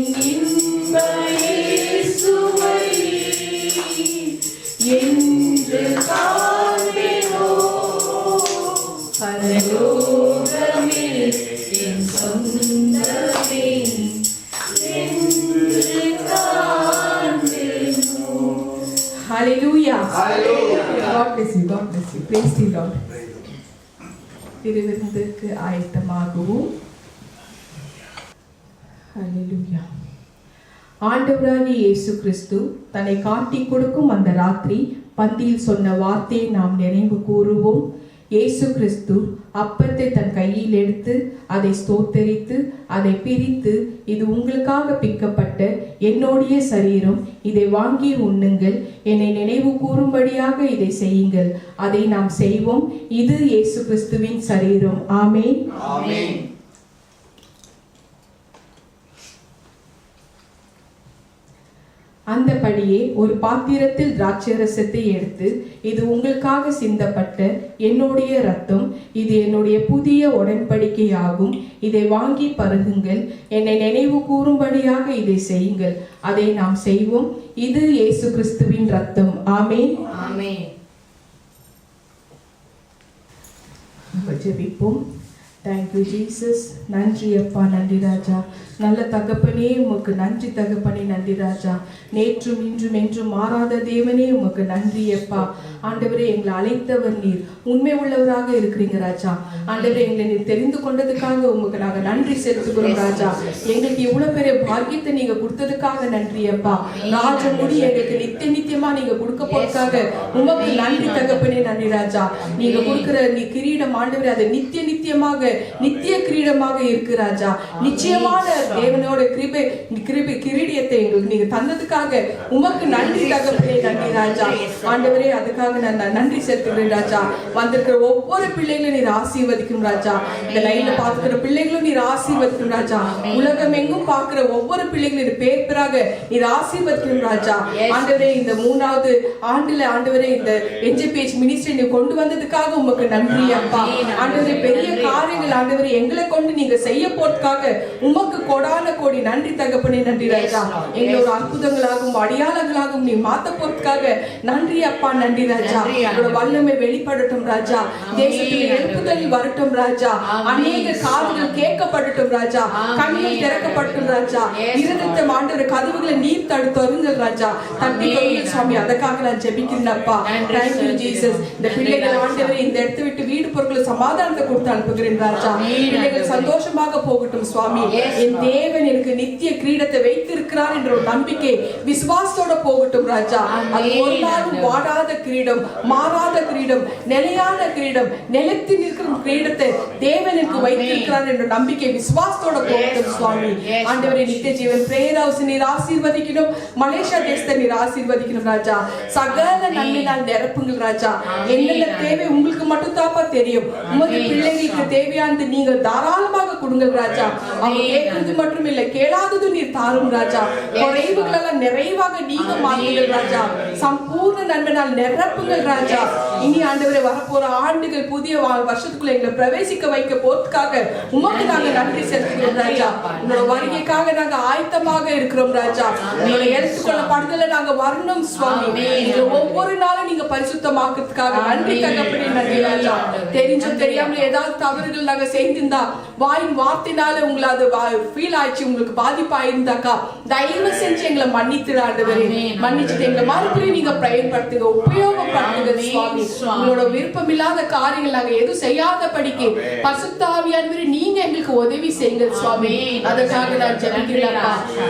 என் இன்ப இயேசுவை என்று காண்பேனோ, பரலோகமே என் சொந்தமே என்று காண்பேனோ. Hallelujah. God bless you. God bless you. Praise the Lord. திருவிருந்துக்கு ஆயத்தமாகவும். Hallelujah. ஆண்டவராகிய இயேசு கிறிஸ்து தன்னை காட்டிக் கொடுக்கும் அந்த ராத்திரி பந்தியில் சொன்ன வார்த்தையை நாம் நினைவு கூறுவோம். இயேசு கிறிஸ்து அப்பத்தை தன் கையில் எடுத்து அதை ஸ்தோத்தரித்து அதை பிரித்து, இது உங்களுக்காக பிக்கப்பட்ட என்னுடைய சரீரம், இதை வாங்கி உண்ணுங்கள், என்னை நினைவு கூறும்படியாக இதை செய்யுங்கள். அதை நாம் செய்வோம். இது இயேசு கிறிஸ்துவின் சரீரம். ஆமென். ஆமென். அந்தபடியே ஒரு பாத்திரத்தில் திராட்சரசத்தை எடுத்து, இது உங்களுக்காக சிந்தப்பட்ட என்னுடைய இரத்தம், இது என்னுடைய புதிய உடன்படிக்கையாகும், இதை வாங்கி பருகுங்கள், என்னை நினைவு கூறும்படியாக இதை செய்யுங்கள். அதை நாம் செய்வோம். இது இயேசு கிறிஸ்துவின் இரத்தம். ஆமென். ஆமென். ஜெபிப்போம். Thank you Jesus. நன்றி அப்பா, நன்றி ராஜா. நல்ல தகப்பனே உமக்கு நன்றி தகப்பனே, நன்றி ராஜா. நேற்றும் இன்றும் என்றும் மாறாத தேவனே உமக்கு நன்றி அப்பா. ஆண்டவரே, எங்களை அழைத்தவர் நீர், உண்மை உள்ளவராக இருக்கிறீங்க ராஜா. ஆண்டவரே, எங்களை நீர் தெரிந்து கொண்டதுக்காக உமக்கு நாங்கள் நன்றி செலுத்துகிறோம் ராஜா. எங்களுக்கு இவ்வளவு பெரிய பாக்கியத்தை நீங்க கொடுத்ததுக்காக நன்றி அப்பா. ராஜ முடி எங்களுக்கு நித்தியமா நீங்க கொடுக்க போறதுக்காக உமக்கு நன்றி தகப்பனே, நன்றி ராஜா. நீங்க கொடுக்கிற நீ கிரீடம் ஆண்டவரே, அது நித்தியமாக நித்திய கிரீடமாக இருக்கு ராஜா. நிச்சயமான தேவனோட கிருபை கிரீடத்தை எங்களுக்கு நீங்க தந்ததுக்காக உமக்கு நன்றி தகப்பனே, நன்றி ராஜா. ஆண்டவரே, அதுக்காக நான் நன்றி செலுத்துகிறேன் ராஜா. வந்திருக்கிற ஒவ்வொரு பிள்ளைகளும் நீர் ஆசீர்வதிக்கும் ராஜா. இந்த லைன்ல பாத்துக்கிற பிள்ளைகளும் நீர் ஆசீர்வதிக்கும் ராஜா. உலகம் எங்கும் பார்க்கிற ஒவ்வொரு பிள்ளைகளும் நீர் பேராக நீர் ஆசீர்வதிக்கும் ராஜா. ஆண்டவரே, இந்த 3வது ஆண்டுல ஆண்டவரே இந்த என்ஜிபிஎச் மினிஸ்ட்ரி நீ கொண்டு வந்ததுக்காக உமக்கு நன்றி அப்பா. ஆண்டவரே, பெரிய காரியங்கள் ஆண்டவரே எங்களை கொண்டு நீங்க செய்ய போறதுக்காக உமக்கு கோடான கோடி நன்றி தகப்பனே, நன்றி ராஜா. எங்களோட அற்புதங்களாகவும் அடையாளங்களாகவும் நீ மாத்த போறதுக்காக நன்றி அப்பா, நன்றி ராஜா. உங்களோட வல்லமை வெளிப்படட்டும் ராஜா. தேசத்தில் எழுப்புதல் வரட்டும் ராஜா. அநேக காதுகள் கேட்கப்படட்டும் ராஜா. கண்கள் திறக்கப்படட்டும் ராஜா. இருதயத்தை ஆண்டவர் கதவுகளை நீர் தடுத்தருங்கள் ராஜா. தட்டி கொடுங்கள் சுவாமி. அதற்காக நான் ஜெபிக்கிறேன் அப்பா. Thank you Jesus. இந்த பிள்ளைகள் ஆண்டவரே இந்த இடத்தை விட்டு வீடு பொருட்களை சமாதானத்தை கொடுத்து அனுப்புகிறேன் ராஜா. பிள்ளைகள் சந்தோஷமாக போகட்டும் சுவாமி. என் தேவன் எனக்கு நித்திய கிரீடத்தை வைத்திருக்கிறார் என்ற ஒரு நம்பிக்கை விசுவாசத்தோட போகட்டும் ராஜா. அது ஒரு நாளும் வாடாத கிரீடம், மாறாத கிரீடம், நிலையான கிரீடம், நிலைத்து நிற்கிற கிரீடத்தை தேவன் எனக்கு வைத்திருக்கிறார் என்ற நம்பிக்கை விசுவாசத்தோட போகட்டும் சுவாமி. ஆண்டவரே, நித்திய ஜீவன் பிரேயர் ஹவுஸ் நீர் ஆசீர்வதிக்கணும். மலேசியா தேசத்தை நீர் ஆசீர்வதிக்கணும் ராஜா. சகல நன்மையால் நிரப்புங்கள் ராஜா. என்னென்ன தேவை உங்களுக்கு மட்டும் தாப்பா தெரியும். உமது பிள்ளைகளுக்கு தேவையானது நீங்க தாராளமாக கொடுங்க ராஜா. அவங்க கேட்கறது மட்டும் இல்ல, கேளாதது நீர் தாரும் ராஜா. குறைவுகள் எல்லாம் நிறைவாக நீங்க மாற்றுங்கள் ராஜா. சம்பூர்ண நன்மையால் நிரப்புங்கள் ராஜா. இனி ஆண்டவரே, வரப்போற ஆண்டுகள் புதிய வருஷத்துக்குள்ள எங்களை பிரவேசிக்க வைக்க போறதுக்காக உமக்கு நாங்க நன்றி செலுத்துகிறோம் ராஜா. உங்களோட வருகைக்காக நாங்க ஆயத்தமாக இருக்கிறோம் ராஜா. உங்களோட எடுத்துக்கொள்ள படுதல நாங்க வரணும் சுவாமி. நீங்க ஒவ்வொரு நாளும் நீங்க பரிசுத்தமாக்குறதுக்காக நன்றி தகப்பனே, நன்றி ராஜா. தெரிஞ்சோ தெரியாமல ஏதாவது தவறுகள் நாங்க செய்திருந்தா, வாயின் வார்த்தையினால உங்களை அது ஃபீல் ஆயிடுச்சு, உங்களுக்கு பாதிப்பாயிருந்தாக்கா தயவு செஞ்சு எங்களை மன்னித்துடாண்டவரே. மன்னிச்சுட்டு எங்களை மறுபடியும் நீங்க பயன்படுத்துங்க, உபயோகப்படுத்துங்க சுவாமி. உங்களோட விருப்பம் இல்லாத காரியங்கள் நாங்க எதுவும் செய்யாத படிக்க பரிசுத்த ஆவியானவரே நீங்க எங்களுக்கு உதவி செய்யுங்க சுவாமி. அதற்காக நான் ஜெபிக்கிறேன்.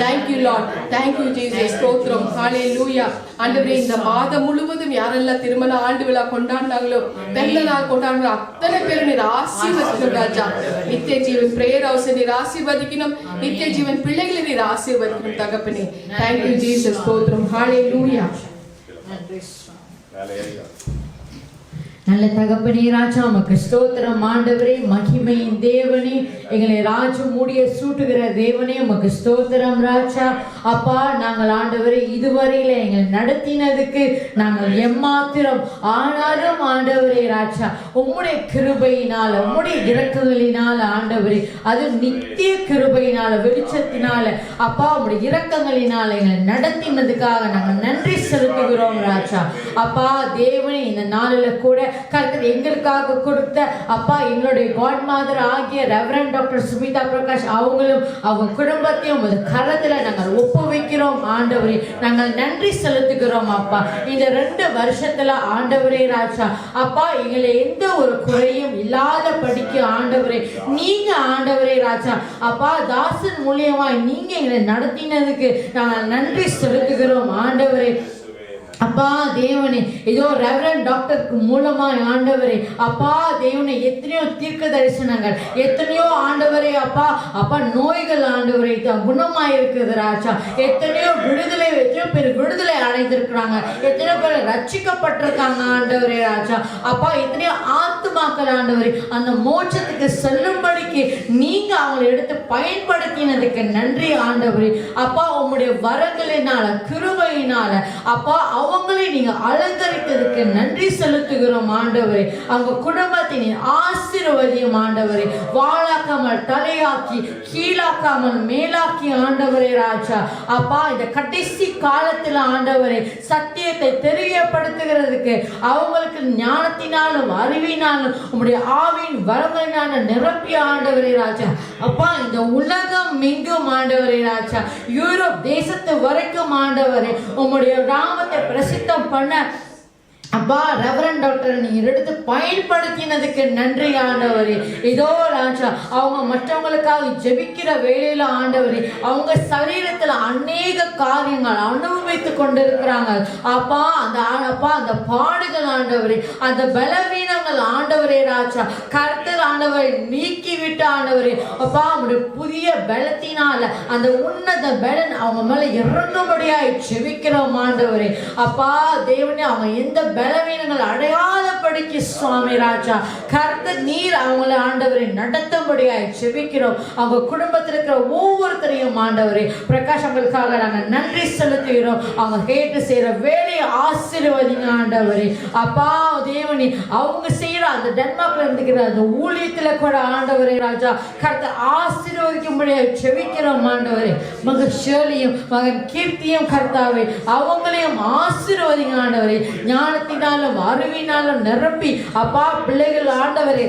Thank you Lord. Thank you Jesus. ஸ்தோத்திரம். ஹalleluya. ஆண்டவரே, இந்த மாதம் முழுவதும் யாரெல்லாம் திருமண ஆண்டு விழா கொண்டாடினாங்களோ, பிறந்த நாள் கொண்டாடினாங்களோ அத்தனை பேரும் நீர் ஆசீர்வதிக்கணும் ராஜா. நித்திய ஜீவன் பிரேயர் ஹவுஸ் நீர் ஆசீர்வதிக்கணும். நித்திய ஜீவன் பிள்ளைகளை நீர் ஆசீர்வதிக்கணும் தகப்பனே. Thank you Jesus. ஸ்தோத்திரம். ஹalleluya. நல்ல தகப்பனே ராஜா உமக்கு ஸ்தோத்திரம் ஆண்டவரே, மகிமையின் தேவனே, எங்களை ராஜு மூடிய சூட்டுகிற தேவனே உமக்கு ஸ்தோத்திரம் ராஜா. அப்பா, நாங்கள் ஆண்டவரே இதுவரையில எங்களை நடத்தினதுக்கு நாங்கள் எம்மாத்திரம். ஆனாலும் ஆண்டவரே ராஜா, உம்முடைய கிருபையினால, உம்முடைய இரக்கங்களினால ஆண்டவரே, அது நித்திய கிருபையினால, வெளிச்சத்தினால அப்பா உம்முடைய இரக்கங்களினால எங்களை நடத்தினதுக்காக நாங்கள் நன்றி செலுத்துகிறோம் ராஜா. அப்பா தேவனே, இந்த நாளில் கூட கர்த்தர் எங்களுக்காக கொடுத்த அப்பா எங்களுடைய காட் மாதர் ஆகிய ரெவரண்ட் டாக்டர் சுமிதா பிரகாஷ் அவங்களும் அவங்க குடும்பத்தையும் ஒரு கரத்துல நாங்கள் ஒப்புவிக்கிறோம் ஆண்டவரே. நாங்கள் நன்றி செலுத்துகிறோம் அப்பா. இந்த 2 வருஷத்துல ஆண்டவரே ராஜா அப்பா எங்களை எந்த ஒரு குறையும் இல்லாத படிக்க ஆண்டவரே நீங்க ஆண்டவரே ராஜா அப்பா தாசன் மூலியமாய் நீங்க எங்களை நடத்தினதுக்கு நாங்கள் நன்றி செலுத்துகிறோம் ஆண்டவரே. அப்பா தேவனே, இதோ ரெவரண்ட் டாக்டருக்கு மூலமாய் ஆண்டவரே அப்பா தேவனே எத்தனையோ தீர்க்க தரிசனங்கள், எத்தனையோ ஆண்டவரே அப்பா அப்பா நோய்கள் ஆண்டவரே குணமாய் இருக்குது ராஜா. எத்தனையோ விடுதலை, எத்தனையோ பேர் விடுதலை அடைந்திருக்கிறாங்க, எத்தனையோ பேர் ரட்சிக்கப்பட்டிருக்காங்க ஆண்டவரே ராஜா. அப்பா எத்தனையோ ஆத்துமாக்கள் ஆண்டவரே அந்த மோட்சத்துக்கு செல்லும்படிக்கு நீங்க அவங்களை எடுத்து பயன்படுத்தினதுக்கு நன்றி ஆண்டவரே. அப்பா உம்முடைய வரங்களினால, கிருபையினால அப்பா அவங்களை நீங்க அலங்கரித்ததுக்கு நன்றி செலுத்துகிறோம் ஆண்டவரே. அவங்க குடும்பத்தின் ஆசீர்வதியும் ஆண்டவரே, வாழாக்காமல் தலையாக்கி, கீழாக்காமல் மேலாக்கி ஆண்டவரே ராஜா. அப்பா இந்த கடைசி காலத்துல ஆண்டவரே சத்தியத்தை தெரியப்படுத்துகிறதுக்கு அவங்களுக்கு ஞானத்தினாலும் அறிவினாலும் உம்முடைய ஆவியின் வரங்களினால நிரப்பி ஆண்டவரே ராஜா. அப்பா இந்த உலகம் எங்கும் ஆண்டவரே ராஜா, யூரோப் தேசத்து வரைக்கும் ஆண்டவரே உம்முடைய நாமத்தை பிரசித்தம் பண்ண அப்பா ரெவரண்ட் டாக்டர் நீங்க எடுத்து பயன்படுத்தினதுக்கு நன்றி ஆண்டவரே. இதோ ராஜா அவங்க மற்றவங்களுக்காக ஜெபிக்கிற வேளையில ஆண்டவரே அவங்க சரீரத்துல அநேக காரியங்கள் அனுபவித்து கொண்டிருக்கிறாங்க அப்பா. அந்த பாடுகள் ஆண்டவரே, அந்த பலவீனங்கள் ஆண்டவரே ராஜா கர்த்தர் ஆண்டவரை நீக்கி விட்டு ஆண்டவரே அப்பா அவருடைய புதிய பலத்தினால அந்த உன்னத பலன் அவங்க மேல இறங்கும்படியாய் ஜெபிக்கிறோம் ஆண்டவரே. அப்பா தேவனே, அவங்க எந்த பலவீனங்கள் அடையாளப்படுத்தி சுவாமி ராஜா கர்த்தர் நீர் அவங்களை ஆண்டவரை நடத்தும்படியாய் ஜெபிக்கிறோம். அவங்க குடும்பத்தில் இருக்கிற ஒவ்வொருத்தரையும் ஆண்டவரே பிரகாஷ் அவங்களுக்காக நாங்கள் நன்றி செலுத்துகிறோம். அவங்க கேட்டு செய்யற வேலையை ஆசீர்வதிங்க ஆண்டவரே. அப்பா தேவனி அவங்க செய்யற அந்த டென்மார்க்ல இருந்துக்கிற அந்த ஊழியத்துல கூட ஆண்டவரே ராஜா கர்த்தர் ஆசீர்வதிக்கும்படியாய் ஜெபிக்கிறோம் ஆண்டவரே. மகன் ஷேர்லியும் மகன் கீர்த்தியும் கர்த்தாவே அவங்களையும் ஆசீர்வதிங்க ஆண்டவரே. ஞானத்தினாலும் அறிவினாலும் நிரப்பி அப்பா பிள்ளைகள் ஆண்டவரே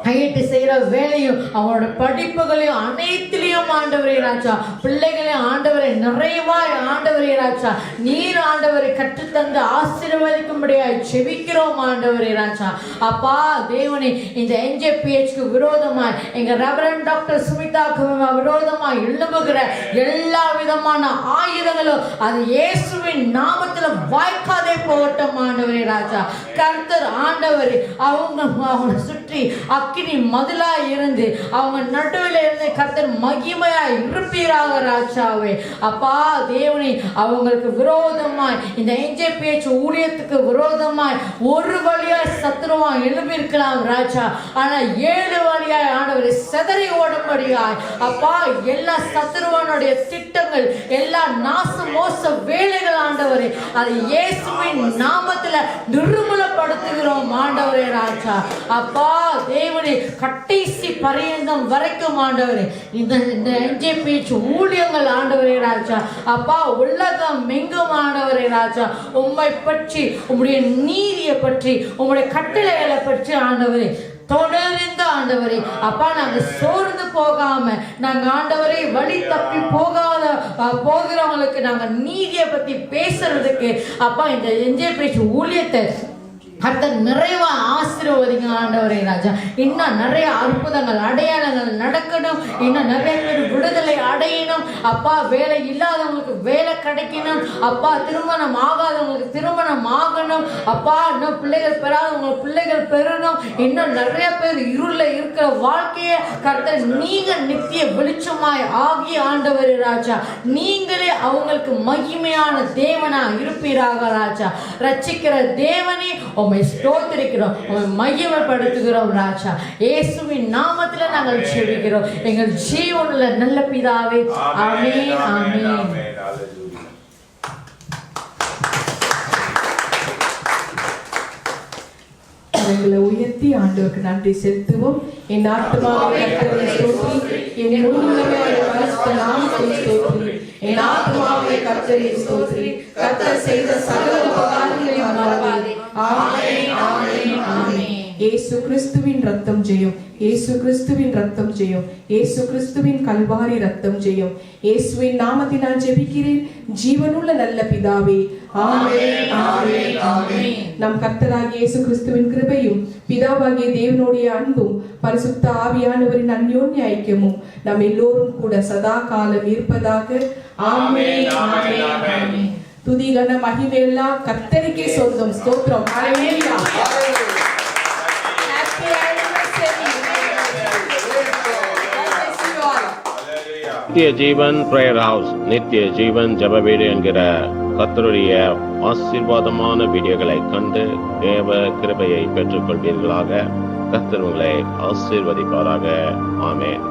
கையிட்டு செய்யற வேலையும் அவங்களோட படிப்புகளையும் அனைத்திலையும் ஆண்டவரே ராஜா பிள்ளைகளையும் ஆண்டவரை நிறைவாய் ஆண்டவரே ராஜா நீர் ஆண்டவரை கற்றுத்தந்து ஆசீர்வதிக்கும்படியாய் ஜெபிக்கிறோம் ஆண்டவரே ராஜா. அப்பா தேவனே, இந்த NJPHக்கு விரோதமாய் எங்க ரெவரண்ட் டாக்டர் சுமிதாக்கு விரோதமாய் எழும்புகிற எல்லா விதமான ஆயுதங்களும் அது இயேசுவின் நாமத்துல வாய்க்காதே போகட்டும் ஆண்டவரே ராஜா. கர்த்தர் ஆண்டவரே அவங்களை சுற்றி அக்கினி மதிலாய் இருந்து அவங்க நடுவில் இருந்து கர்த்தர் மகிமையாய் இருப்பீராக ராஜாவே. அப்பா தேவனே, அவங்களுக்கு விரோதமாய் இந்த NJPH ஊழியத்துக்கு விரோதமாய் ஒரு வழியாய் சத்துருவாய் எழுப்பியிருக்கலாம் ராஜா. ஆனா 7 வழியாய் ஆண்டவரை செதறி ஓடும்படியாய் அப்பா எல்லா சத்துருவனுடைய திட்டங்கள், எல்லா நாச மோச வேலைகள் ஆண்டவரே அது இயேசுவின் நாமத்துல நிர்மூலப்படுத்துகிறோம் ஆண்டவரே ராஜா. அப்பா தேவனே, கடைசி பரியந்தம் வரைக்கும் ஆண்டவரே இந்த NJPH ஊழியங்கள் ஆண்டவரே ராஜா அப்பா உலகம் எங்கும் ஆண்டவரே ராஜா உம்மை பற்றி, உம்முடைய நீதியை பற்றி, உம்முடைய கட்டளைகளை பற்றி ஆண்டவரே தொடர்ந்து ஆண்டவரே அப்பா நாங்க சோர்ந்து போகாம நாங்க ஆண்டவரே வழி தப்பி போகிறவங்களுக்கு நாங்க நீதியை பத்தி பேசுறதுக்கு அப்பா இந்த NJPH ஊழியத்தை கர்த்தர் நிறைவா ஆசீர்வதிங்க ஆண்டவரே ராஜா. இன்னும் நிறைய அற்புதங்கள் அடையாளங்கள் நடக்கணும், இன்னும் நிறைய பேர் விடுதலை அடையணும் அப்பா. வேலை இல்லாதவங்களுக்கு வேலை கிடைக்கணும் அப்பா. திருமணம் ஆகாதவங்களுக்கு திருமணம் ஆகணும் அப்பா. இன்னும் பிள்ளைகள் பெறாதவங்களுக்கு பிள்ளைகள் பெறணும். இன்னும் நிறைய பேர் இருள இருக்கிற வாழ்க்கையை கர்த்தர் நீங்க நித்திய வெளிச்சமாய் ஆகிய ஆண்டவரே ராஜா நீங்களே அவங்களுக்கு மகிமையான தேவனா இருப்பீராக ராஜா. ரட்சிக்கிற தேவனே உம்மை ஸ்தோத்திரிக்கிறோம், உம்மை மகிமைப்படுத்துகிறோம் ராஜா. இயேசுவின் நாமத்துல நாங்கள் ஜெபிக்கிறோம் எங்கள் ஜீவனுள்ள நல்ல பிதாவே. ஆமென், ஆமென். எங்களை உயர்த்தி ஆண்டவருக்கு நன்றி செலுத்துவோம். என் ஆத்மாவை கர்த்தரை ஸ்தோத்திரி, என் முழு உள்ளமே அவருடைய பரிசுத்த நாமத்தை ஸ்தோத்திரி. என் ஆத்மாவை கர்த்தரை ஸ்தோத்திரி, கர்த்தர் செய்த சகல உபகாரங்களையும் மறவாதே. ஆமென், ஆமென், ஆமென். இயேசு கிறிஸ்துவின் ரத்தம் ஜெயம், இயேசு கிறிஸ்துவின் ரத்தம் ஜெயம், இயேசு கிறிஸ்துவின் கல்வாரி ரத்தம் ஜெயம். இயேசுவின் நாமத்தினால் ஜெபிக்கிறேன் ஜீவனுள்ள நல்ல பிதாவே. ஆமென், ஆமென், ஆமென். நம் கர்த்தராகிய இயேசு கிறிஸ்துவின் கிருபையும் பிதாவாகிய தேவனுடைய அன்பும் பரிசுத்த ஆவியானவரின் அந்யோன்ய ஐக்கியமும் நம் எல்லோரும் கூட சதா காலம் இருப்பதாக. ஆமென், ஆமென், ஆமென். துதி கன மகிமை எல்லாம் கர்த்தருக்கே சொந்தம். ஸ்தோத்திரம். ஹல்லேலூயா. நித்திய ஜீவன் பிரேயர் ஹவுஸ், நித்திய ஜீவன் ஜெப வீடு என்கிற கர்த்தருடைய ஆசீர்வாதமான வீடியோகளை கண்டு தேவ கிருபையை பெற்றுக் கொள்வீர்களாக. கர்த்தர் உங்களை ஆசீர்வதிப்பாராக. ஆமென்.